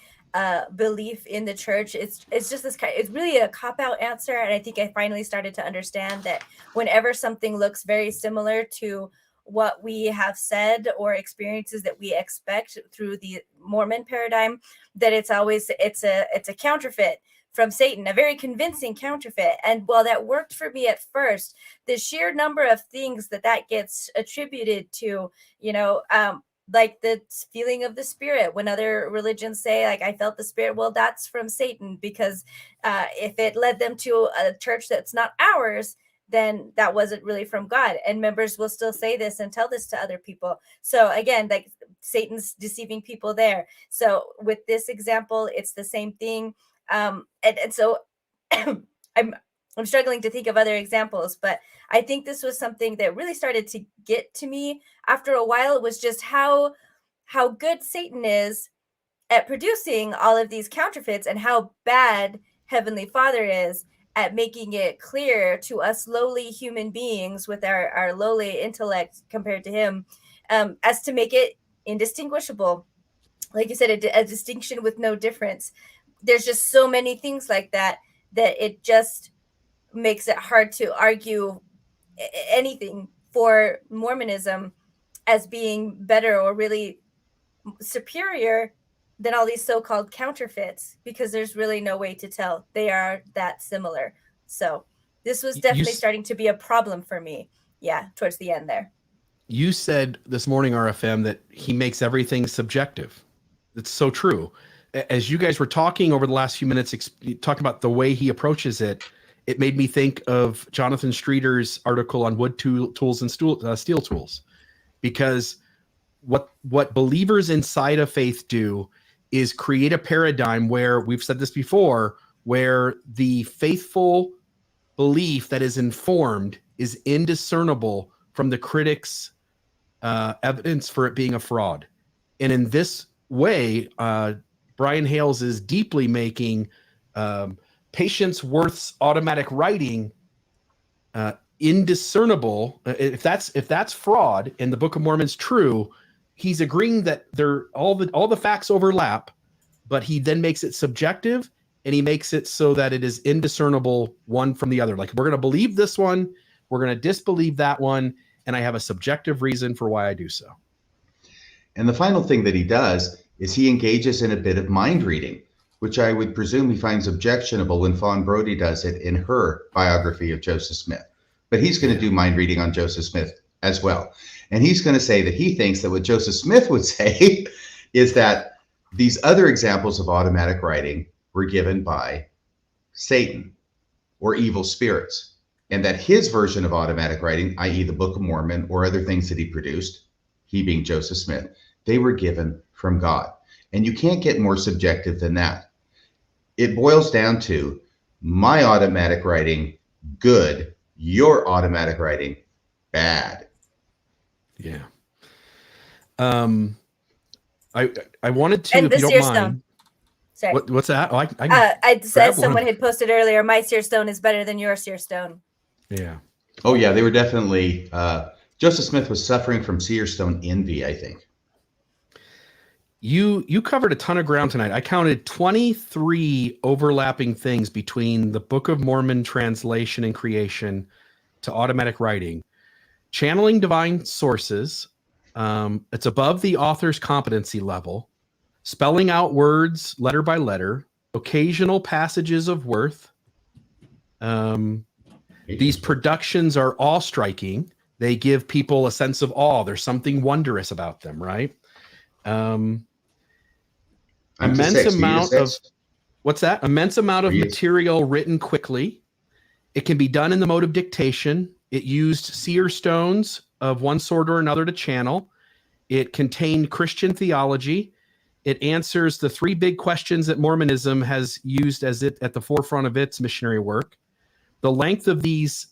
belief in the church. It's just this kind. It's really a cop-out answer, and I think I finally started to understand that whenever something looks very similar to what we have said or experiences that we expect through the Mormon paradigm, that it's a counterfeit from Satan, a very convincing counterfeit. And while that worked for me at first, the sheer number of things that gets attributed to, like the feeling of the Spirit, when other religions say, like, I felt the Spirit, well, that's from Satan, because if it led them to a church that's not ours, then that wasn't really from God. And members will still say this and tell this to other people. So again, like, Satan's deceiving people there. So with this example, it's the same thing. And so I'm struggling to think of other examples, but I think this was something that really started to get to me after a while. It was just how good Satan is at producing all of these counterfeits, and how bad Heavenly Father is at making it clear to us lowly human beings with our lowly intellect compared to him, as to make it indistinguishable. Like you said, a distinction with no difference. There's just so many things like that it just makes it hard to argue anything for Mormonism as being better or really superior than all these so-called counterfeits, because there's really no way to tell. They are that similar. So this was definitely starting to be a problem for me. Yeah, towards the end there. You said this morning, RFM, that he makes everything subjective. It's so true. As you guys were talking over the last few minutes, talking about the way he approaches it, it made me think of Jonathan Streeter's article on wood tools and steel tools, because what believers inside of faith do is create a paradigm where, we've said this before, where the faithful belief that is informed is indiscernible from the critic's evidence for it being a fraud. And in this way, Brian Hales is deeply making Patience Worth's automatic writing indiscernible. If that's fraud and the Book of Mormon's true, he's agreeing that all the facts overlap, but he then makes it subjective, and he makes it so that it is indiscernible one from the other. Like, we're going to believe this one, we're going to disbelieve that one, and I have a subjective reason for why I do so. And the final thing that he does is he engages in a bit of mind reading, which I would presume he finds objectionable when Fawn Brody does it in her biography of Joseph Smith. But he's going to do mind reading on Joseph Smith as well. And he's going to say that he thinks that what Joseph Smith would say is that these other examples of automatic writing were given by Satan or evil spirits, and that his version of automatic writing, i.e. the Book of Mormon or other things that he produced, he being Joseph Smith, they were given from God. And you can't get more subjective than that. It boils down to my automatic writing, good, your automatic writing, bad. Yeah. I wanted to, and if you don't mind. Stone. Sorry. What's that? Oh, I said someone had posted earlier, my seer stone is better than your seer stone. Yeah. Oh yeah, they were definitely, Joseph Smith was suffering from seer stone envy, I think. You covered a ton of ground tonight. I counted 23 overlapping things between the Book of Mormon translation and creation to automatic writing. Channeling divine sources. It's above the author's competency level. Spelling out words letter by letter. Occasional passages of worth. These productions are awe-striking. They give people a sense of awe. There's something wondrous about them, right? Immense amount of material written quickly. It can be done in the mode of dictation. It used seer stones of one sort or another to channel. It contained Christian theology. It answers the three big questions that Mormonism has used as it at the forefront of its missionary work. The length of these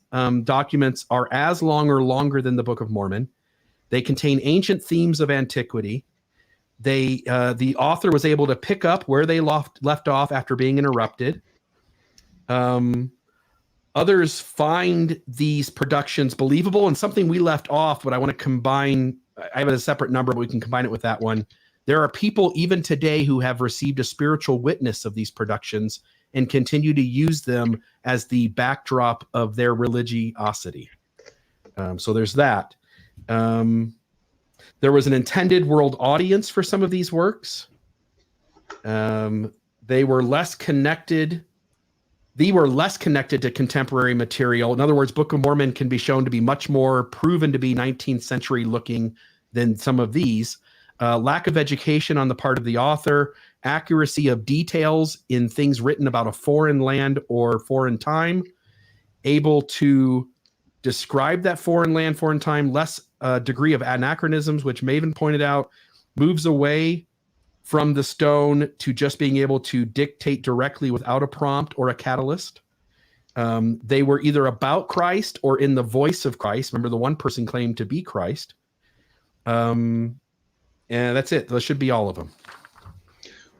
documents are as long or longer than the Book of Mormon. They contain ancient themes of antiquity. The author was able to pick up where they left off after being interrupted. Others find these productions believable, and something we left off, but I want to combine. I have a separate number, but we can combine it with that one. There are people even today who have received a spiritual witness of these productions and continue to use them as the backdrop of their religiosity. So there's that. There was an intended world audience for some of these works. They were less connected to contemporary material. In other words, Book of Mormon can be shown to be much more proven to be 19th century looking than some of these. Lack of education on the part of the author, accuracy of details in things written about a foreign land or foreign time, able to describe that foreign land, foreign time, less degree of anachronisms, which Maven pointed out, moves away from the stone to just being able to dictate directly without a prompt or a catalyst. They were either about Christ or in the voice of Christ. Remember, the one person claimed to be Christ. And that's it. Those should be all of them.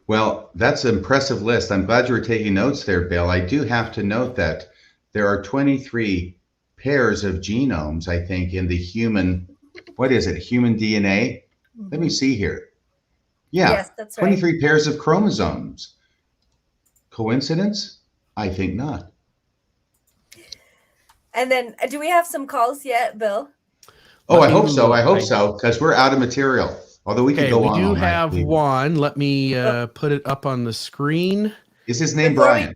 Well, that's an impressive list. I'm glad you were taking notes there, Bill. I do have to note that there are 23 pairs of genomes, I think, in the human, what is it, human DNA? Let me see here. Yeah, yes, that's 23 right. pairs of chromosomes. Coincidence? I think not. And then, do we have some calls yet, Bill? Oh, I hope so. I hope so, because we're out of material. Although we could go on. We do have one. Let me put it up on the screen. Is his name Brian?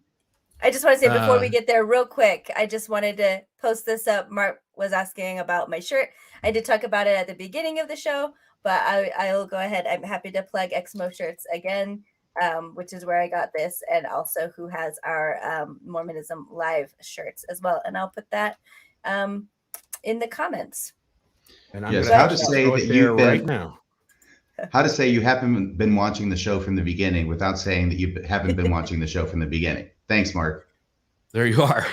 I just want to say before we get there real quick, I just wanted to post this up. Mark was asking about my shirt. I did talk about it at the beginning of the show, but I'll go ahead. I'm happy to plug Exmo Shirts again, which is where I got this, and also who has our Mormonism live shirts as well. And I'll put that in the comments. And I'm how to say that you've been right now. how to say you haven't been watching the show from the beginning without saying that you haven't been watching the show from the beginning. Thanks, Mark. There you are.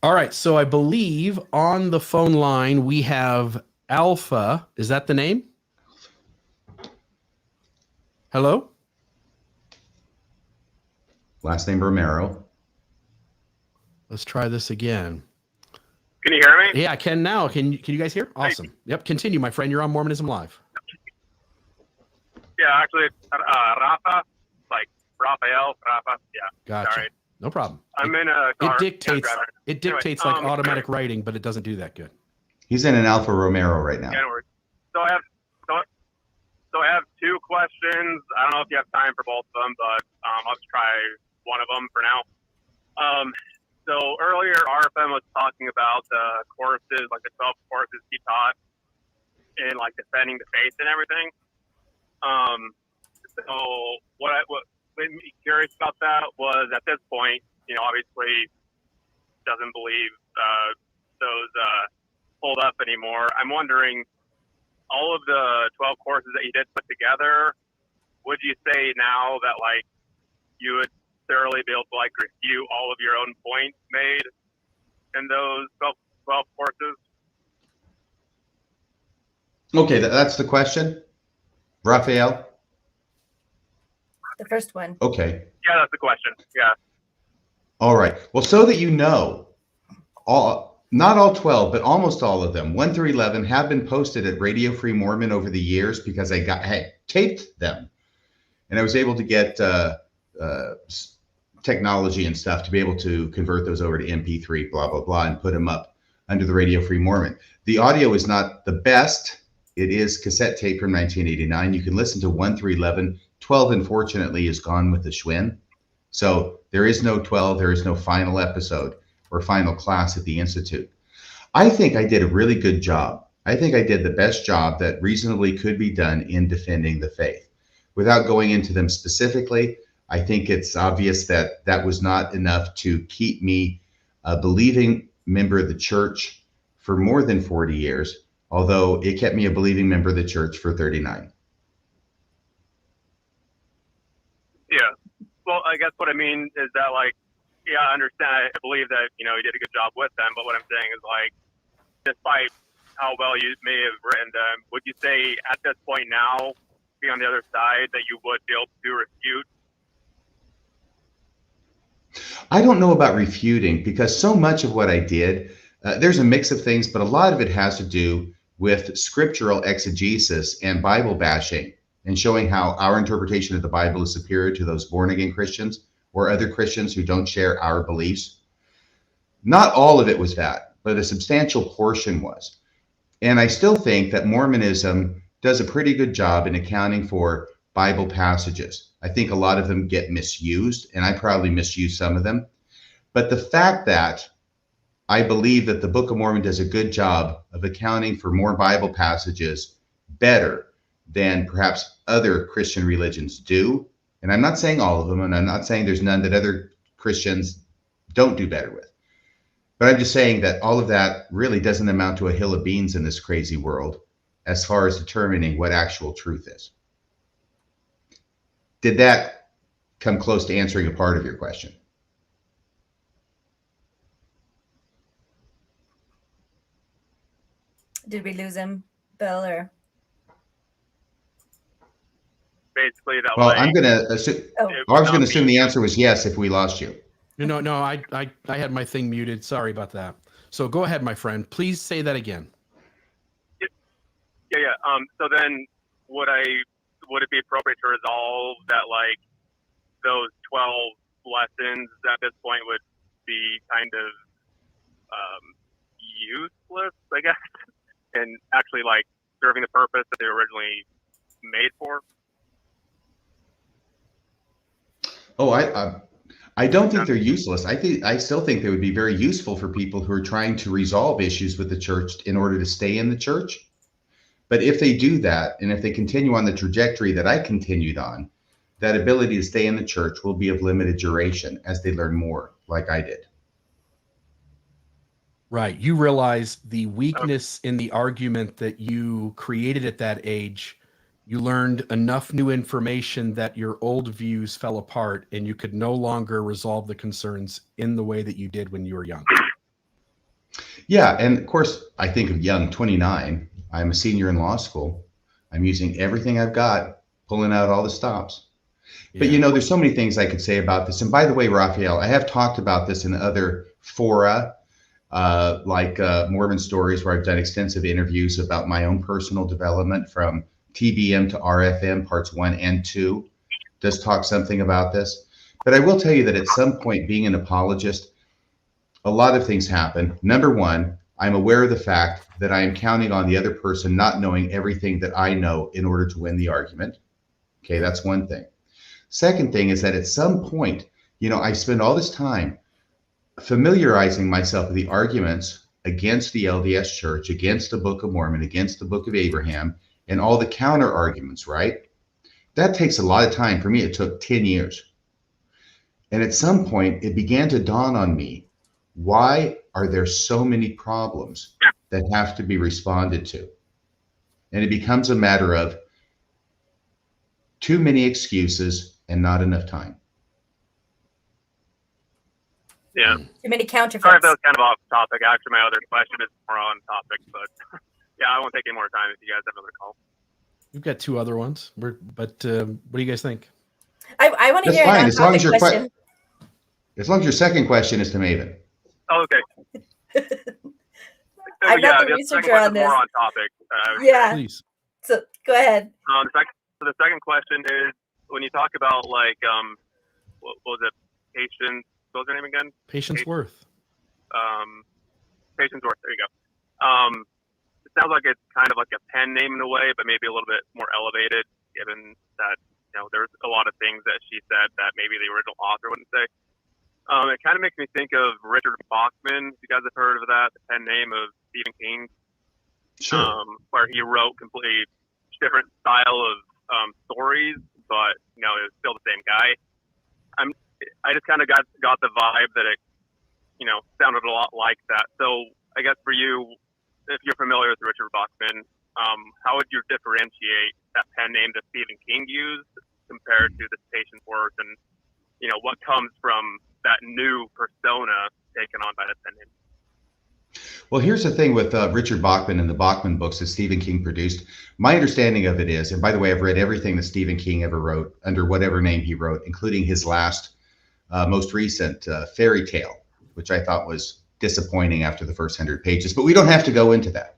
All right. So I believe on the phone line we have Alpha. Is that the name? Hello? Last name Romero. Let's try this again. Can you hear me? Yeah, I can now. Can you guys hear? Awesome. Yep. Continue, my friend. You're on Mormonism Live. Yeah, actually, Rafa, like Rafael, Rafa. Yeah. Gotcha. Sorry. No problem. I'm in a car. It dictates like automatic writing, but it doesn't do that good. He's in an Alfa Romero right now. So I have two questions. I don't know if you have time for both of them, but I'll just try one of them for now. So earlier, RFM was talking about the courses, like the 12 courses he taught in like defending the faith and everything. So what made me curious about that was at this point, obviously doesn't believe those hold up anymore. I'm wondering, all of the 12 courses that you did put together, would you say now that like you would thoroughly be able to like refute all of your own points made in those 12 courses? Okay, that's the question, Raphael? The first one. Okay. Yeah, that's the question. Yeah. All right. Well, so that you know, not all 12, but almost all of them, 1 through 11, have been posted at Radio Free Mormon over the years because I taped them. And I was able to get technology and stuff to be able to convert those over to MP3, blah, blah, blah, and put them up under the Radio Free Mormon. The audio is not the best. It is cassette tape from 1989. You can listen to 1 through 11. 12, unfortunately, is gone with the Schwinn. So there is no 12. There is no final episode or final class at the Institute. I think I did a really good job. I think I did the best job that reasonably could be done in defending the faith. Without going into them specifically, I think it's obvious that that was not enough to keep me a believing member of the church for more than 40 years, although it kept me a believing member of the church for 39. Yeah. Well, I guess what I mean is that, like, yeah, I understand. I believe that, you did a good job with them. But what I'm saying is, like, despite how well you may have written them, would you say at this point now, being on the other side, that you would be able to refute? I don't know about refuting, because so much of what I did, there's a mix of things, but a lot of it has to do with scriptural exegesis and Bible bashing and showing how our interpretation of the Bible is superior to those born-again Christians or other Christians who don't share our beliefs. Not all of it was that, but a substantial portion was. And I still think that Mormonism does a pretty good job in accounting for Bible passages. I think a lot of them get misused, and I probably misused some of them. But the fact that I believe that the Book of Mormon does a good job of accounting for more Bible passages better than perhaps other Christian religions do. And I'm not saying all of them, and I'm not saying there's none that other Christians don't do better with. But I'm just saying that all of that really doesn't amount to a hill of beans in this crazy world as far as determining what actual truth is. Did that come close to answering a part of your question? Did we lose him, Bill, or? Basically, that. Well, I'm going to assume. I was going to assume the answer was yes if we lost you. No, I had my thing muted. Sorry about that. So go ahead, my friend. Please say that again. Yeah. So then, would it be appropriate to resolve that, like, those 12 lessons at this point would be kind of useless, I guess, and actually, like, serving the purpose that they were originally made for? Oh, I don't think they're useless. I still think they would be very useful for people who are trying to resolve issues with the church in order to stay in the church. But if they do that, and if they continue on the trajectory that I continued on, that ability to stay in the church will be of limited duration as they learn more, like I did. Right. You realize the weakness in the argument that you created at that age. you learned enough new information that your old views fell apart and you could no longer resolve the concerns in the way that you did when you were young. Yeah, and of course, I think of young, 29. I'm a senior in law school. I'm using everything I've got, pulling out all the stops. But there's so many things I could say about this. And by the way, Raphael, I have talked about this in other fora, like Mormon Stories, where I've done extensive interviews about my own personal development from TBM to RFM, parts 1 and 2. Does talk something about this. But I will tell you that at some point, being an apologist, a lot of things happen. Number one, I'm aware of the fact that I am counting on the other person not knowing everything that I know in order to win the argument. Okay, that's one thing. Second thing is that at some point, I spend all this time familiarizing myself with the arguments against the LDS Church, against the Book of Mormon, against the Book of Abraham, and all the counter arguments, right? That takes a lot of time. For me, it took 10 years. And at some point, it began to dawn on me, why are there so many problems that have to be responded to? And it becomes a matter of too many excuses and not enough time. Yeah. Too many counterfeits. Sorry if that was kind of off topic. Actually, my other question is more on topic, but yeah, I won't take any more time if you guys have another call. We've got two other ones, but what do you guys think? I want to hear fine, an on-topic question. As long as your second question is to Maven. Oh, okay. I'm not the researcher on this. More on topic. Yeah. Please. So go ahead. The second question is, when you talk about what was it? Patience. What was her name again? Patience Worth. Patience Worth. There you go. It sounds like it's kind of like a pen name in a way, but maybe a little bit more elevated, given that there's a lot of things that she said that maybe the original author wouldn't say. It kind of makes me think of Richard Bachman. If you guys have heard of that, the pen name of Stephen King. Sure. Where he wrote completely different style of stories, but it was still the same guy. I just kind of got the vibe that it sounded a lot like that. So I guess for you, if you're familiar with Richard Bachman, how would you differentiate that pen name that Stephen King used compared to this Patience Worth, and what comes from that new persona taken on by the pen name? Well, here's the thing with Richard Bachman and the Bachman books that Stephen King produced. My understanding of it is, and by the way, I've read everything that Stephen King ever wrote under whatever name he wrote, including his last, most recent fairy tale, which I thought was disappointing after the first 100 pages, but we don't have to go into that.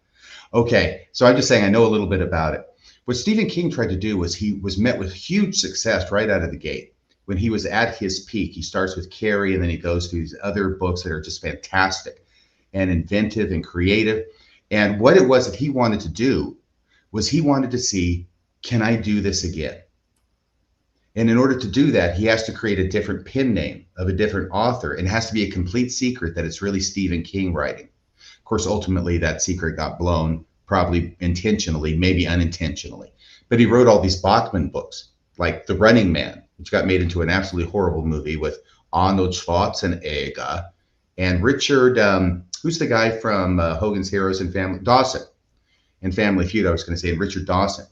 Okay, so I'm just saying I know a little bit about it. What Stephen King tried to do was he was met with huge success right out of the gate. When he was at his peak, he starts with Carrie, and then he goes through these other books that are just fantastic and inventive and creative. And what it was that he wanted to do was he wanted to see, can I do this again? And in order to do that, he has to create a different pen name of a different author. It has to be a complete secret that it's really Stephen King writing. Of course, ultimately that secret got blown, probably intentionally, maybe unintentionally. But he wrote all these Bachman books, like The Running Man, which got made into an absolutely horrible movie with Arnold Schwarzenegger and Richard, who's the guy from Hogan's Heroes and Family, Dawson, and Family Feud, I was going to say, Richard Dawson.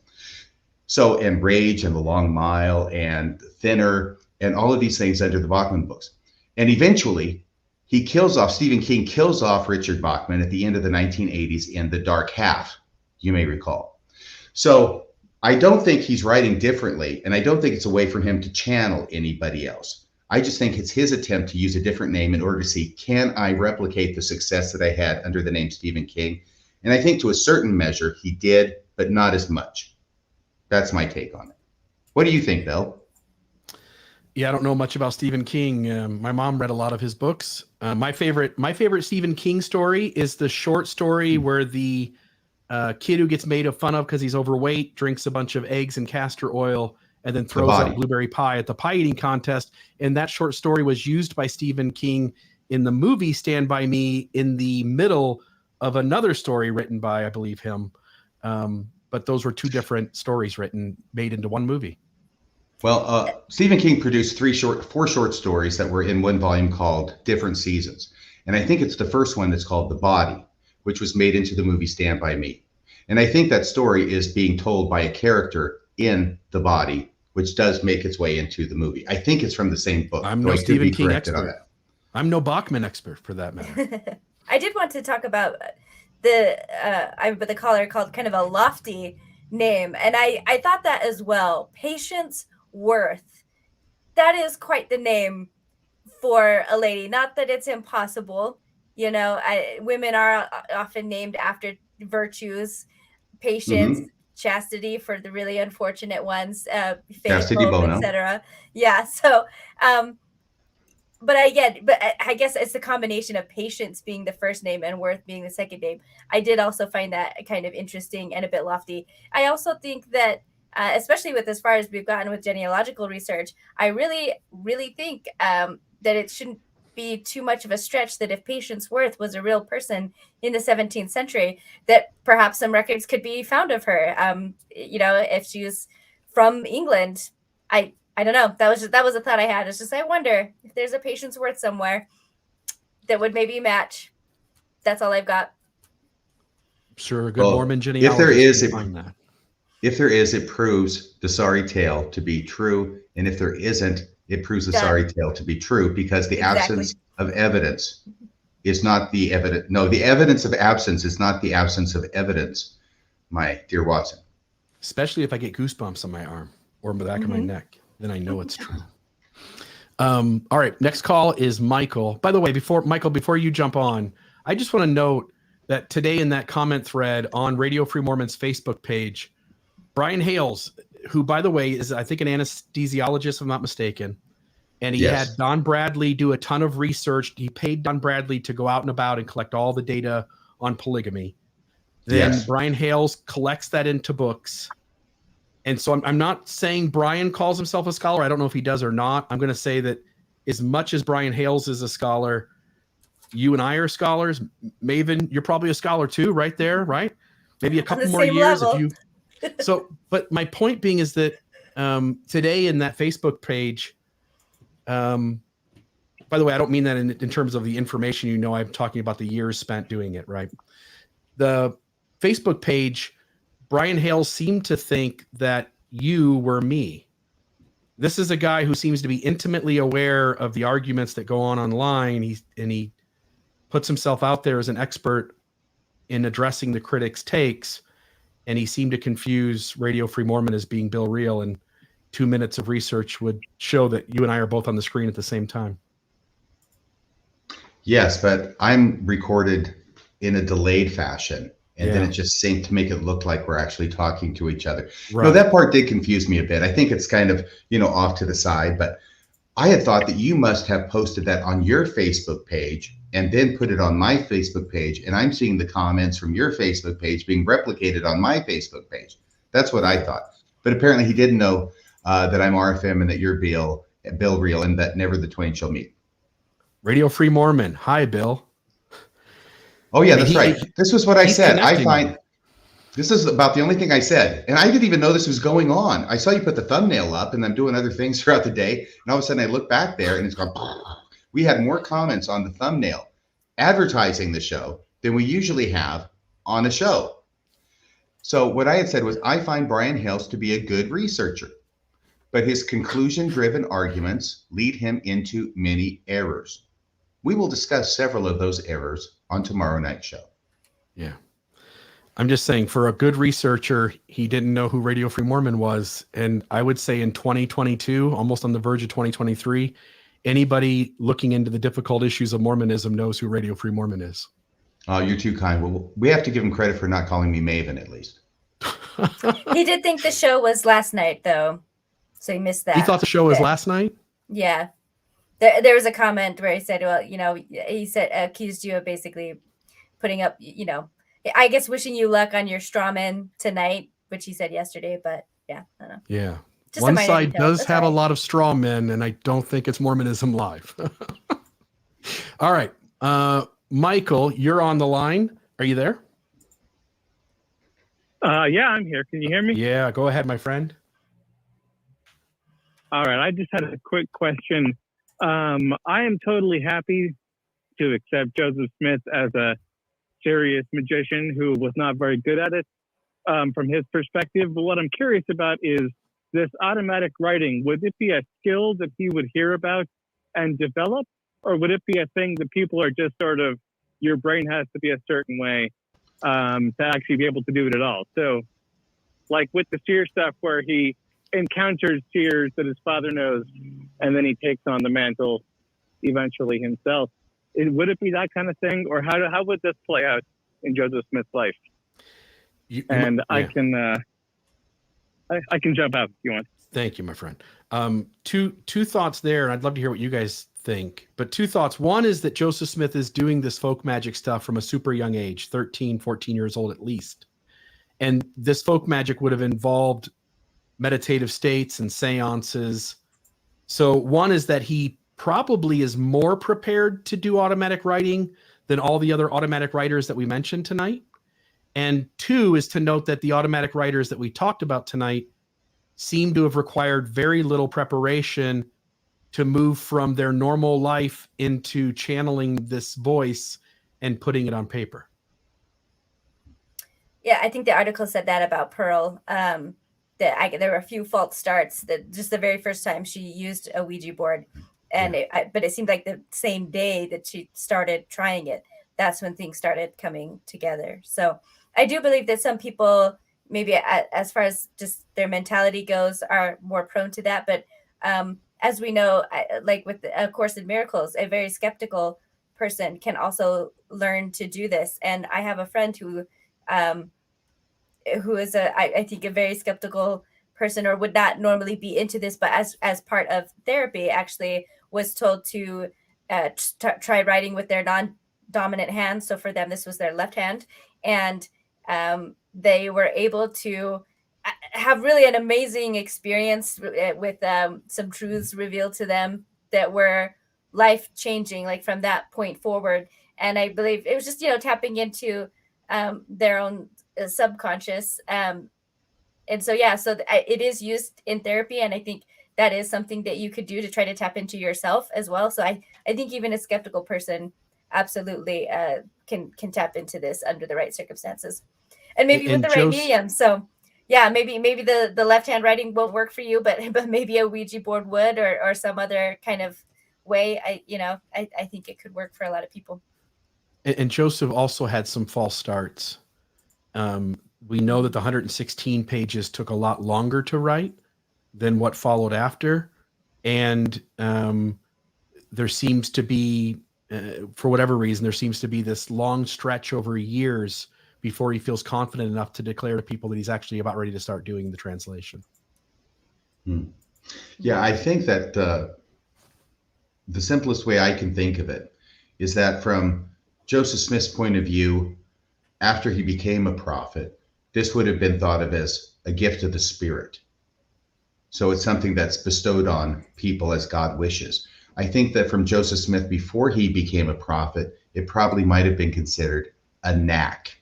So, and Rage and The Long Mile and Thinner and all of these things under the Bachman books. And eventually Stephen King kills off Richard Bachman at the end of the 1980s in The Dark Half, you may recall. So I don't think he's writing differently, and I don't think it's a way for him to channel anybody else. I just think it's his attempt to use a different name in order to see, can I replicate the success that I had under the name Stephen King? And I think to a certain measure he did, but not as much. That's my take on it. What do you think, Bill? Yeah, I don't know much about Stephen King. My mom read a lot of his books. My favorite Stephen King story is the short story where the kid who gets made fun of because he's overweight drinks a bunch of eggs and castor oil and then throws up blueberry pie at the pie eating contest. And that short story was used by Stephen King in the movie Stand By Me in the middle of another story written by, I believe, him. But those were two different stories made into one movie. Well, Stephen King produced four short stories that were in one volume called Different Seasons. And I think it's the first one that's called The Body, which was made into the movie Stand By Me. And I think that story is being told by a character in the body, which does make its way into the movie. I think it's from the same book. I'm no Stephen King expert. I'm no Bachman expert for that matter. I did want to talk about the caller called kind of a lofty name, and I thought that as well. Patience Worth. That is quite the name for a lady. Not that it's impossible. Women are often named after virtues, patience, chastity for the really unfortunate ones, faithful, etc. Yeah. So, but I guess it's the combination of patience being the first name and Worth being the second name. I did also find that kind of interesting and a bit lofty. I also think that, especially with as far as we've gotten with genealogical research, I really, really think that it shouldn't be too much of a stretch that if Patience Worth was a real person in the 17th century, that perhaps some records could be found of her. If she was from England, I don't know. That was a thought I had. It's just, I wonder if there's a Patience Worth somewhere that would maybe match. That's all I've got. Sure, a good Mormon genealogist can find that. If there is, it proves the sorry tale to be true, and if there isn't, it proves the sorry tale to be true, because the absence of evidence is not the evidence. No, the evidence of absence is not the absence of evidence, my dear Watson. Especially if I get goosebumps on my arm or the back of my neck, then I know it's true. All right, next call is Michael. By the way, before you jump on, I just want to note that today in that comment thread on Radio Free Mormon's Facebook page, Brian Hales, who, by the way, is, I think, an anesthesiologist, if I'm not mistaken. And he had Don Bradley do a ton of research. He paid Don Bradley to go out and about and collect all the data on polygamy. Then Brian Hales collects that into books. And so I'm not saying Brian calls himself a scholar. I don't know if he does or not. I'm going to say that as much as Brian Hales is a scholar, you and I are scholars. Maven, you're probably a scholar too, right there, right? Maybe a couple more years if you... So, but my point being is that today in that Facebook page, by the way, I don't mean that in terms of the information, I'm talking about the years spent doing it, right? The Facebook page, Brian Hales seemed to think that you were me. This is a guy who seems to be intimately aware of the arguments that go on online. He puts himself out there as an expert in addressing the critics' takes. And he seemed to confuse Radio Free Mormon as being Bill Reel, and 2 minutes of research would show that you and I are both on the screen at the same time. Yes, but I'm recorded in a delayed fashion, and then it just synced to make it look like we're actually talking to each other. Right. No, that part did confuse me a bit. I think it's kind of, off to the side, but I had thought that you must have posted that on your Facebook page and then put it on my Facebook page, and I'm seeing the comments from your Facebook page being replicated on my Facebook page. That's what I thought. But apparently he didn't know that I'm RFM and that you're Bill Reel, and that never the twain shall meet. Radio Free Mormon. Hi, Bill. Oh, yeah, that's right. This was what I said. I find this is about the only thing I said. And I didn't even know this was going on. I saw you put the thumbnail up, and I'm doing other things throughout the day. And all of a sudden I look back there and it's gone. We had more comments on the thumbnail advertising the show than we usually have on a show. So what I had said was, I find Brian Hales to be a good researcher, but his conclusion-driven arguments lead him into many errors. We will discuss several of those errors on tomorrow night's show. Yeah. I'm just saying, for a good researcher, he didn't know who Radio Free Mormon was. And I would say in 2022, almost on the verge of 2023, anybody looking into the difficult issues of Mormonism knows who Radio Free Mormon is. Oh, you're too kind. Well, we have to give him credit for not calling me Maven, at least. He did think the show was last night, though. So he missed that. He thought the show was last night? Yeah. There was a comment where he said, well, he said, accused you of basically putting up, I guess wishing you luck on your strawman tonight, which he said yesterday, but yeah, I don't know. Yeah. Just one side does have a lot of straw men, and I don't think it's Mormonism Live. All right. Michael, you're on the line. Are you there? Yeah, I'm here. Can you hear me? Yeah, go ahead, my friend. All right. I just had a quick question. I am totally happy to accept Joseph Smith as a serious magician who was not very good at it. from his perspective. But what I'm curious about is this automatic writing. Would it be a skill that he would hear about and develop, or would it be a thing that people are just sort of, your brain has to be a certain way to actually be able to do it at all? So like with the seer stuff where he encounters seers that his father knows, and then he takes on the mantle eventually himself. Would it be that kind of thing, or how would this play out in Joseph Smith's life? I can jump out if you want. Thank you, my friend. Two thoughts there, and I'd love to hear what you guys think. But two thoughts. One is that Joseph Smith is doing this folk magic stuff from a super young age, 13, 14 years old at least. And this folk magic would have involved meditative states and seances. So one is that he probably is more prepared to do automatic writing than all the other automatic writers that we mentioned tonight. And two is to note that the automatic writers that we talked about tonight seem to have required very little preparation to move from their normal life into channeling this voice and putting it on paper. Yeah, I think the article said that about Pearl. There were a few false starts. That just the very first time she used a Ouija board, and but it seemed like the same day that she started trying it, that's when things started coming together. So I do believe that some people, maybe as far as just their mentality goes, are more prone to that. But as we know, like with A Course in Miracles, a very skeptical person can also learn to do this. And I have a friend who is I think a very skeptical person, or would not normally be into this, but as part of therapy actually was told to try writing with their non-dominant hand. So for them, this was their left hand. And they were able to have really an amazing experience with some truths revealed to them that were life-changing, like from that point forward. And I believe it was just, tapping into their own subconscious. And so, it is used in therapy. And I think that is something that you could do to try to tap into yourself as well. So I think even a skeptical person absolutely can tap into this under the right circumstances, and maybe with the right medium. So yeah, maybe the left-hand writing won't work for you, but maybe a Ouija board would, or some other kind of way. I think it could work for a lot of people. And Joseph also had some false starts. We know that the 116 pages took a lot longer to write than what followed after. And there seems to be, for whatever reason, there seems to be this long stretch over years before he feels confident enough to declare to people that he's actually about ready to start doing the translation. Yeah, I think that the simplest way I can think of it is that from Joseph Smith's point of view, after he became a prophet, this would have been thought of as a gift of the Spirit. So it's something that's bestowed on people as God wishes. I think that from Joseph Smith before he became a prophet, it probably might have been considered a knack.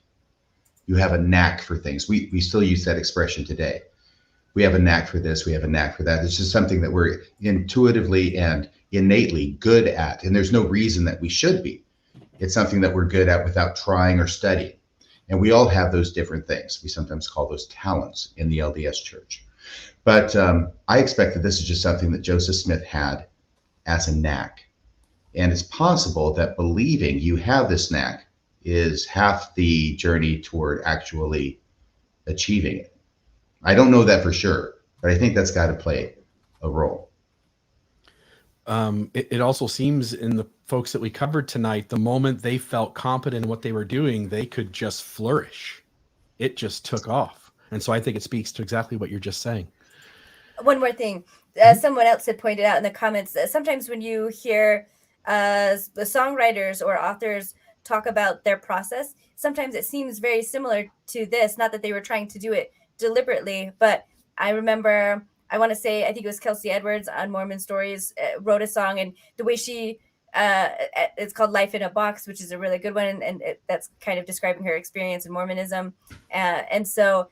You have a knack for things. We still use that expression today. We have a knack for this, we have a knack for that. It's just something that we're intuitively and innately good at, and there's no reason that we should be. It's something that we're good at without trying or studying. And we all have those different things. We sometimes call those talents in the LDS Church. But I expect that this is just something that Joseph Smith had as a knack. And it's possible that believing you have this knack is half the journey toward actually achieving it. I don't know that for sure, but I think that's got to play a role. It also seems in the folks that we covered tonight, the moment they felt competent in what they were doing, they could just flourish. It just took off. And so I think it speaks to exactly what you're just saying. One more thing. Someone else had pointed out in the comments that sometimes when you hear the songwriters or authors talk about their process, sometimes it seems very similar to this. Not that they were trying to do it deliberately, but I remember, I want to say, I think it was Kelsey Edwards on Mormon Stories, wrote a song, and the way she, it's called Life in a Box, which is a really good one. And that's kind of describing her experience in Mormonism. And so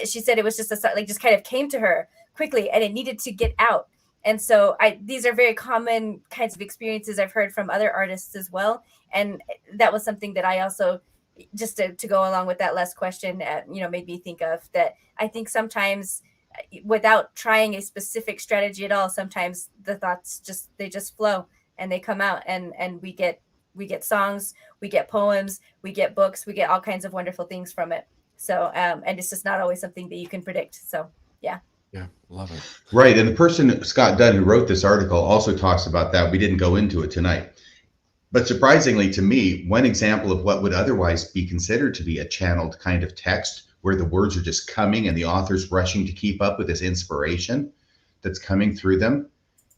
she said it was just just kind of came to her quickly and it needed to get out. And so these are very common kinds of experiences I've heard from other artists as well. And that was something that I also just to go along with that last question, made me think of that. I think sometimes without trying a specific strategy at all, sometimes the thoughts just flow and they come out, and we get songs, we get poems, we get books, we get all kinds of wonderful things from it. So, and it's just not always something that you can predict. So, yeah. Yeah, love it. Right. And the person, Scott Dunn, who wrote this article also talks about that. We didn't go into it tonight. But surprisingly to me, one example of what would otherwise be considered to be a channeled kind of text, where the words are just coming and the author's rushing to keep up with this inspiration that's coming through them,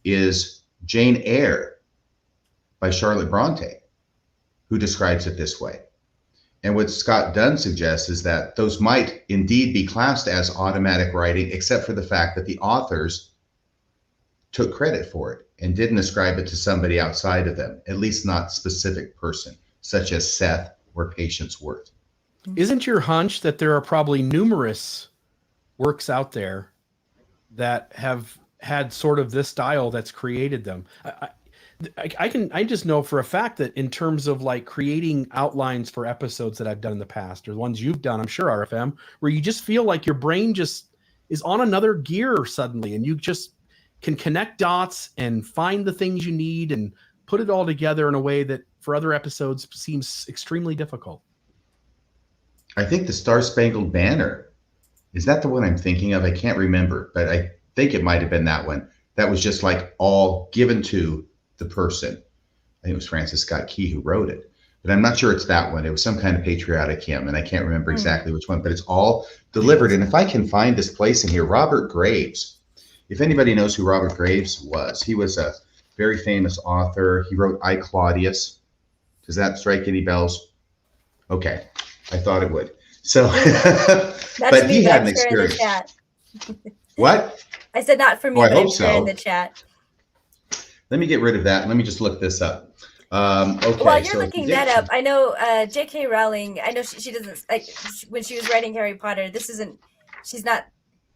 is Jane Eyre by Charlotte Bronte, who describes it this way. And what Scott Dunn suggests is that those might indeed be classed as automatic writing, except for the fact that the authors took credit for it and didn't ascribe it to somebody outside of them, at least not specific person, such as Seth or Patience Worth. Isn't your hunch that there are probably numerous works out there that have had sort of this style that's created them? I just know for a fact that in terms of like creating outlines for episodes that I've done in the past, or the ones you've done, I'm sure, RFM, where you just feel like your brain just is on another gear suddenly, and you just can connect dots and find the things you need and put it all together in a way that for other episodes seems extremely difficult. I think the Star Spangled Banner, is that the one I'm thinking of? I can't remember, but I think it might have been that one. That was just like all given to the person. I think it was Francis Scott Key who wrote it, but I'm not sure it's that one. It was some kind of patriotic hymn, and I can't remember exactly which one, but it's all delivered. And if I can find this place in here, Robert Graves. If anybody knows who Robert Graves was, he was a very famous author. He wrote I, Claudius. Does that strike any bells? Okay, I thought it would. So, but he had an experience. What? I said not for me, but I'm sure in the chat. Let me get rid of that. Let me just look this up. Okay. While you're looking that up, I know J.K. Rowling, I know she doesn't, like, when she was writing Harry Potter,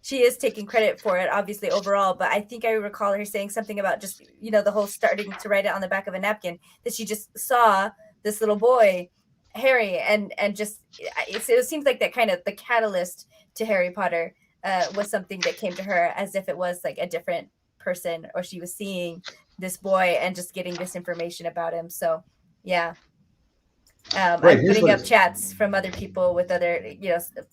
she is taking credit for it, obviously, overall, but I think I recall her saying something about just, the whole starting to write it on the back of a napkin, that she just saw this little boy, Harry, and just, it seems like that kind of the catalyst to Harry Potter was something that came to her as if it was like a different person, or she was seeing this boy and just getting this information about him. So, yeah. Right, I'm putting up chats from other people with other,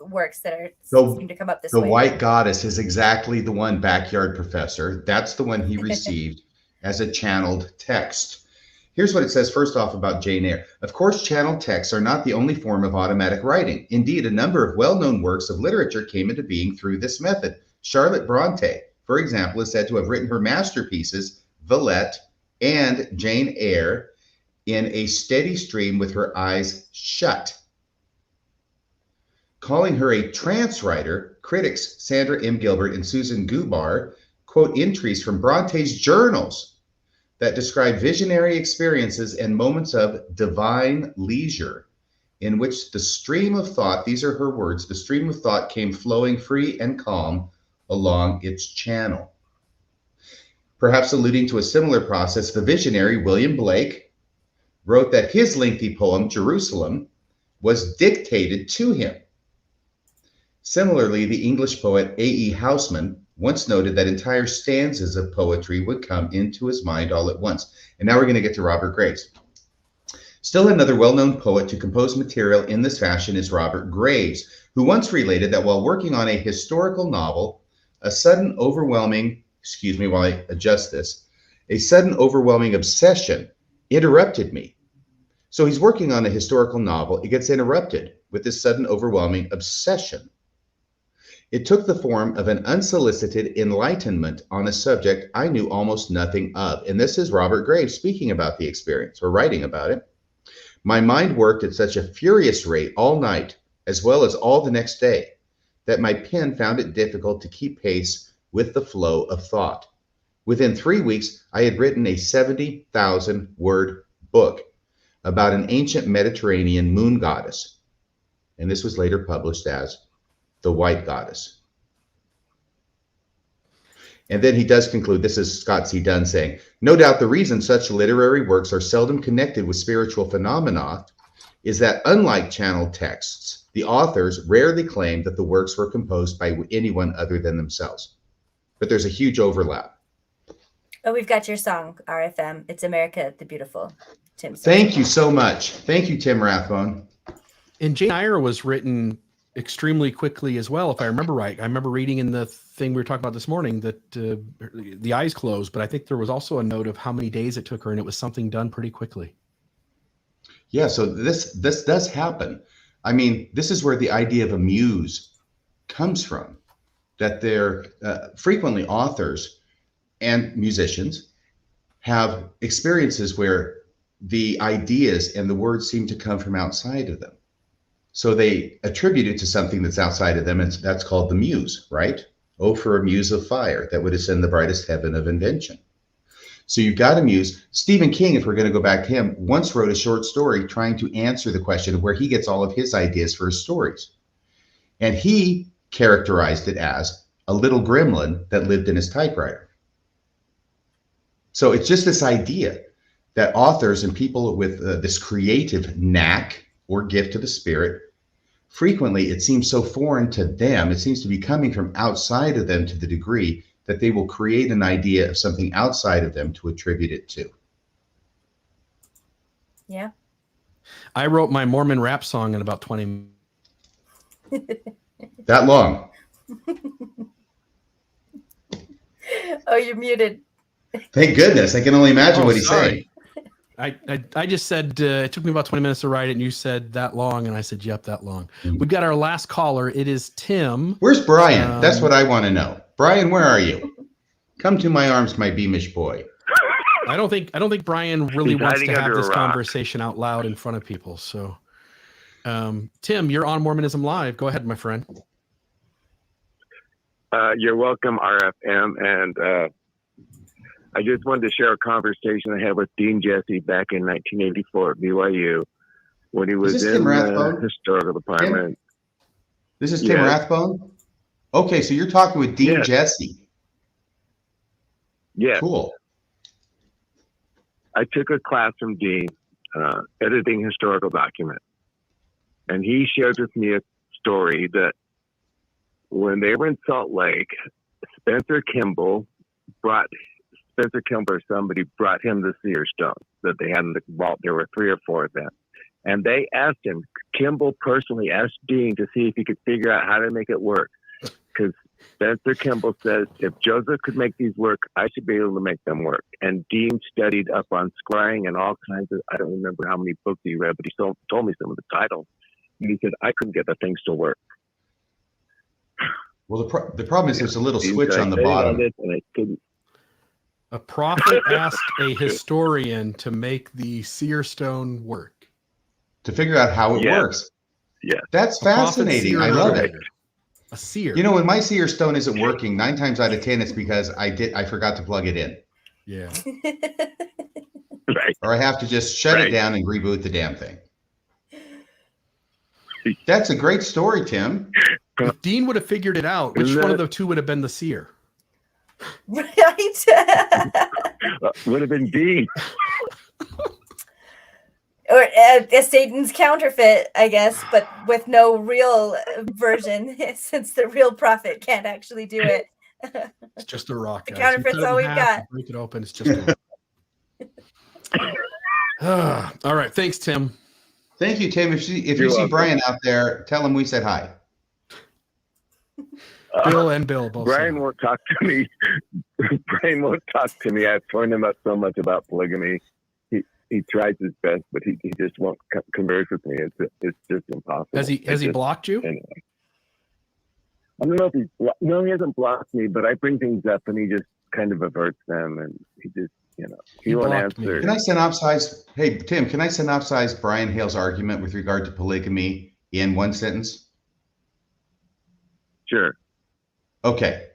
works that seem to come up this way. The White Goddess is exactly the one, Backyard Professor. That's the one he received as a channeled text. Here's what it says first off about Jane Eyre. Of course, channeled texts are not the only form of automatic writing. Indeed, a number of well-known works of literature came into being through this method. Charlotte Bronte, for example, is said to have written her masterpieces, Villette and Jane Eyre, in a steady stream with her eyes shut. Calling her a trance writer, critics Sandra M. Gilbert and Susan Gubar quote entries from Bronte's journals that describe visionary experiences and moments of divine leisure in which the stream of thought, these are her words, the stream of thought came flowing free and calm along its channel. Perhaps alluding to a similar process, the visionary William Blake wrote that his lengthy poem, Jerusalem, was dictated to him. Similarly, the English poet A.E. Housman once noted that entire stanzas of poetry would come into his mind all at once. And now we're going to get to Robert Graves. Still another well-known poet to compose material in this fashion is Robert Graves, who once related that while working on a historical novel, a sudden overwhelming obsession interrupted me. So he's working on a historical novel. It gets interrupted with this sudden overwhelming obsession. It took the form of an unsolicited enlightenment on a subject I knew almost nothing of. And this is Robert Graves speaking about the experience, or writing about it. My mind worked at such a furious rate all night, as well as all the next day, that my pen found it difficult to keep pace with the flow of thought. Within 3 weeks, I had written a 70,000-word book about an ancient Mediterranean moon goddess. And this was later published as The White Goddess. And then he does conclude, this is Scott C. Dunn saying, no doubt the reason such literary works are seldom connected with spiritual phenomena is that unlike channeled texts, the authors rarely claim that the works were composed by anyone other than themselves. But there's a huge overlap. Oh, we've got your song, RFM. It's America the Beautiful. Tim. Thank you so much. Thank you, Tim Rathbone. And Jane Eyre was written extremely quickly as well, if I remember right. I remember reading in the thing we were talking about this morning that the eyes closed, but I think there was also a note of how many days it took her, and it was something done pretty quickly. Yeah, so this does happen. I mean, this is where the idea of a muse comes from, that they're frequently authors and musicians have experiences where the ideas and the words seem to come from outside of them. So they attribute it to something that's outside of them, and that's called the muse, right? Oh, for a muse of fire that would ascend the brightest heaven of invention. So you've got a muse. Stephen King, if we're going to go back to him, once wrote a short story trying to answer the question of where he gets all of his ideas for his stories. And he characterized it as a little gremlin that lived in his typewriter. So it's just this idea that authors and people with this creative knack or gift of the spirit, frequently it seems so foreign to them, it seems to be coming from outside of them to the degree that they will create an idea of something outside of them to attribute it to. Yeah. I wrote my Mormon rap song in about 20 minutes. That long? Oh, you're muted. Thank goodness. I can only imagine what he's saying. I just said it took me about 20 minutes to write it, and you said that long, and I said, yep, that long. We've got our last caller. It is Tim. Where's Brian? That's what I want to know. Brian, where are you? Come to my arms, my beamish boy. I don't think Brian really He's wants to hiding have under this a rock. conversation out loud in front of people. So, Tim, you're on Mormonism Live. Go ahead, my friend. You're welcome, RFM, and I just wanted to share a conversation I had with Dean Jesse back in 1984 at BYU when he was in the historical department. This is Tim Rathbone? Okay, so you're talking with Dean Jesse. Yeah. Cool. I took a class from Dean, editing historical documents, and he shared with me a story that when they were in Salt Lake, Spencer Kimball or somebody brought him the seer stone that they had in the vault. There were 3 or 4 of them. And they asked him, Kimball personally asked Dean to see if he could figure out how to make it work. Because Spencer Kimball says, if Joseph could make these work, I should be able to make them work. And Dean studied up on scrying and all kinds of, I don't remember how many books he read, but he told me some of the titles. And he said, I couldn't get the things to work. Well, the problem is there's a little switch on the bottom. A prophet asked a historian to make the seer stone work. To figure out how it works. Yeah. That's fascinating. I love it. A seer. You know, when my seer stone isn't working, 9 times out of 10, it's because I forgot to plug it in. Yeah. Right. Or I have to just shut it down and reboot the damn thing. That's a great story, Tim. If Dean would have figured it out, which one of the two would have been the seer? Right. Would have been Dean. Or Satan's counterfeit, I guess, but with no real version, since the real prophet can't actually do it. It's just a rock. The counterfeit's all we've got. Break it open. It's just a rock. All right. Thanks, Tim. Thank you, Tim. If you see Brian out there, tell him we said hi. Bill and Bill both. Brian won't talk to me. Brian won't talk to me. I've warned him so much about polygamy. He tries his best, but he just won't converse with me. It's just impossible. Has he blocked you? Anyway. I don't know if he hasn't blocked me, but I bring things up and he just kind of averts them, and he just he won't answer. Can I synopsize? Hey Tim, can I synopsize Brian Hales' argument with regard to polygamy in one sentence? Sure. Okay.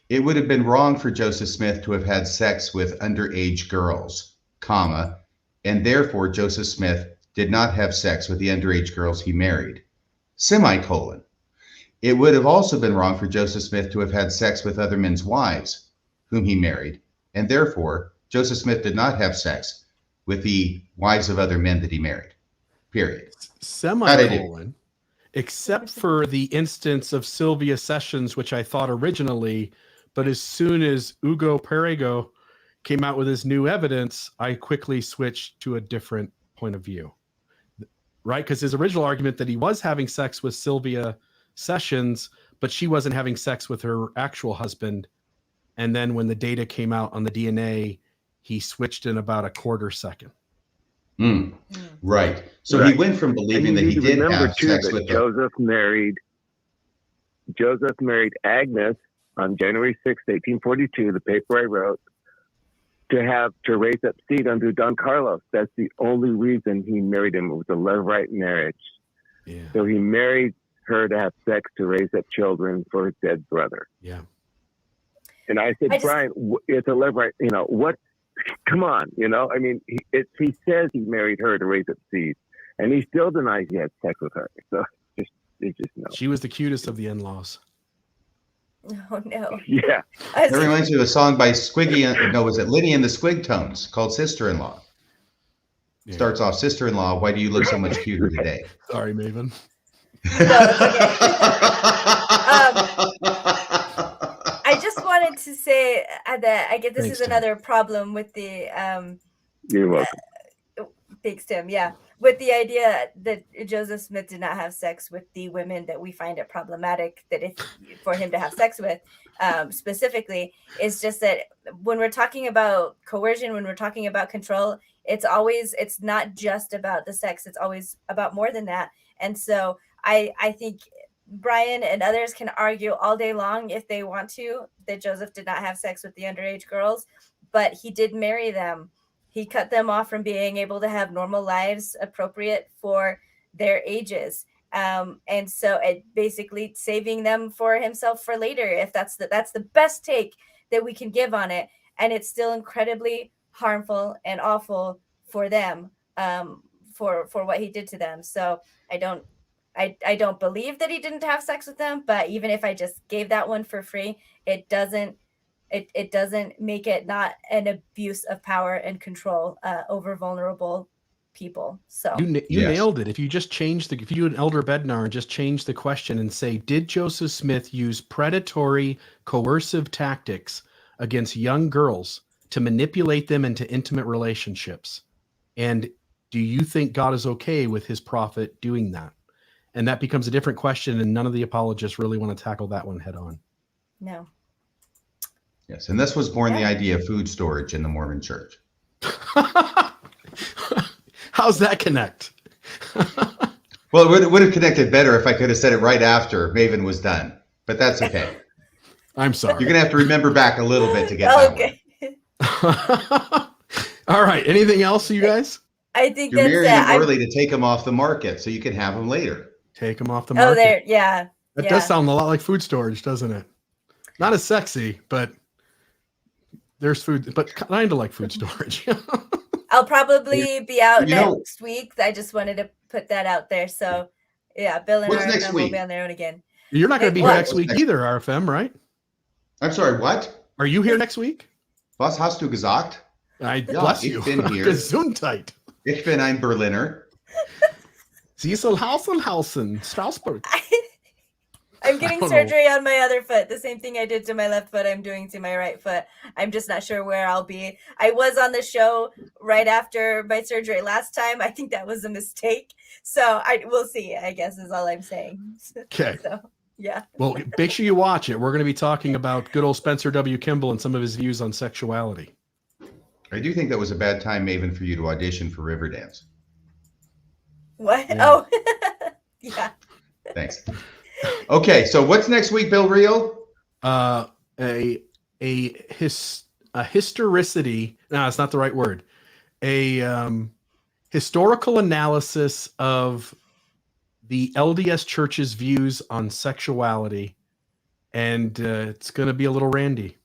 It would have been wrong for Joseph Smith to have had sex with underage girls, comma, and therefore Joseph Smith did not have sex with the underage girls he married, semicolon. It would have also been wrong for Joseph Smith to have had sex with other men's wives, whom he married, and therefore Joseph Smith did not have sex with the wives of other men that he married, period. Semicolon. Except for the instance of Sylvia Sessions, which I thought originally, but as soon as Hugo Perego came out with his new evidence, I quickly switched to a different point of view. Right? Because his original argument that he was having sex with Sylvia Sessions, but she wasn't having sex with her actual husband. And then when the data came out on the DNA, he switched in about a quarter second. Right. So he went from believing that he did have sex with Joseph married Agnes on January 6, 1842, the paper I wrote, to raise up seed under Don Carlos. That's the only reason he married him. It was a levirate marriage. Yeah. So he married her to have sex to raise up children for his dead brother. Yeah. And I said, Brian, it's a levirate, what? Come on, I mean, he says he married her to raise up seed, and he still denies he had sex with her. So it's just no. She was the cutest of the in-laws. Oh no. Yeah. That reminds me of a song by was it Lydia and the Squigtones called Sister-in-Law? Yeah. Starts off, sister-in-law, why do you look so much cuter today? Sorry, Maven. I just wanted to say that I get this is another problem with the You're welcome. Thanks, Tim. Yeah, with the idea that Joseph Smith did not have sex with the women that we find it problematic for him to have sex with, specifically, is just that when we're talking about coercion, when we're talking about control, it's not just about the sex. It's always about more than that. And so I think Brian and others can argue all day long if they want to that Joseph did not have sex with the underage girls, but he did marry them. He cut them off from being able to have normal lives appropriate for their ages. And so it basically saving them for himself for later, if that's the best take that we can give on it. And it's still incredibly harmful and awful for them, for what he did to them. So I don't believe that he didn't have sex with them, but even if I just gave that one for free, it doesn't make it not an abuse of power and control over vulnerable people. So you nailed it. If you just if you do an Elder Bednar and just change the question and say, did Joseph Smith use predatory, coercive tactics against young girls to manipulate them into intimate relationships? And do you think God is okay with his prophet doing that? And that becomes a different question, and none of the apologists really want to tackle that one head on. No. Yes, and this was born the idea of food storage in the Mormon Church. How's that connect? Well, it would have connected better if I could have said it right after Maven was done, but that's okay. I'm sorry. You're going to have to remember back a little bit to get that one. All right. Anything else, you guys? I think you're marrying them early to take them off the market so you can have them later. Take them off the market. Oh, there, yeah. That does sound a lot like food storage, doesn't it? Not as sexy, but there's food, but kind of like food storage. I'll probably be out next week. I just wanted to put that out there. So, yeah, Bill and RFM will be on their own again. You're not going to be here next week either, RFM, right? I'm sorry, what? Are you here next week? Was hast du gesagt? Bless you. Ich bin hier. Gesundheit. Ich bin ein Berliner. Sie soll Hausen, Strasbourg. I'm getting surgery on my other foot. The same thing I did to my left foot, I'm doing to my right foot. I'm just not sure where I'll be. I was on the show right after my surgery last time. I think that was a mistake. So we'll see, I guess, is all I'm saying. Okay. So, yeah. Well, make sure you watch it. We're going to be talking about good old Spencer W. Kimball and some of his views on sexuality. I do think that was a bad time, Maven, for you to audition for Riverdance. What? Yeah. Oh, yeah. Thanks. Okay, so what's next week, Bill Reel? A historicity. No, it's not the right word. A historical analysis of the LDS Church's views on sexuality, and it's going to be a little randy.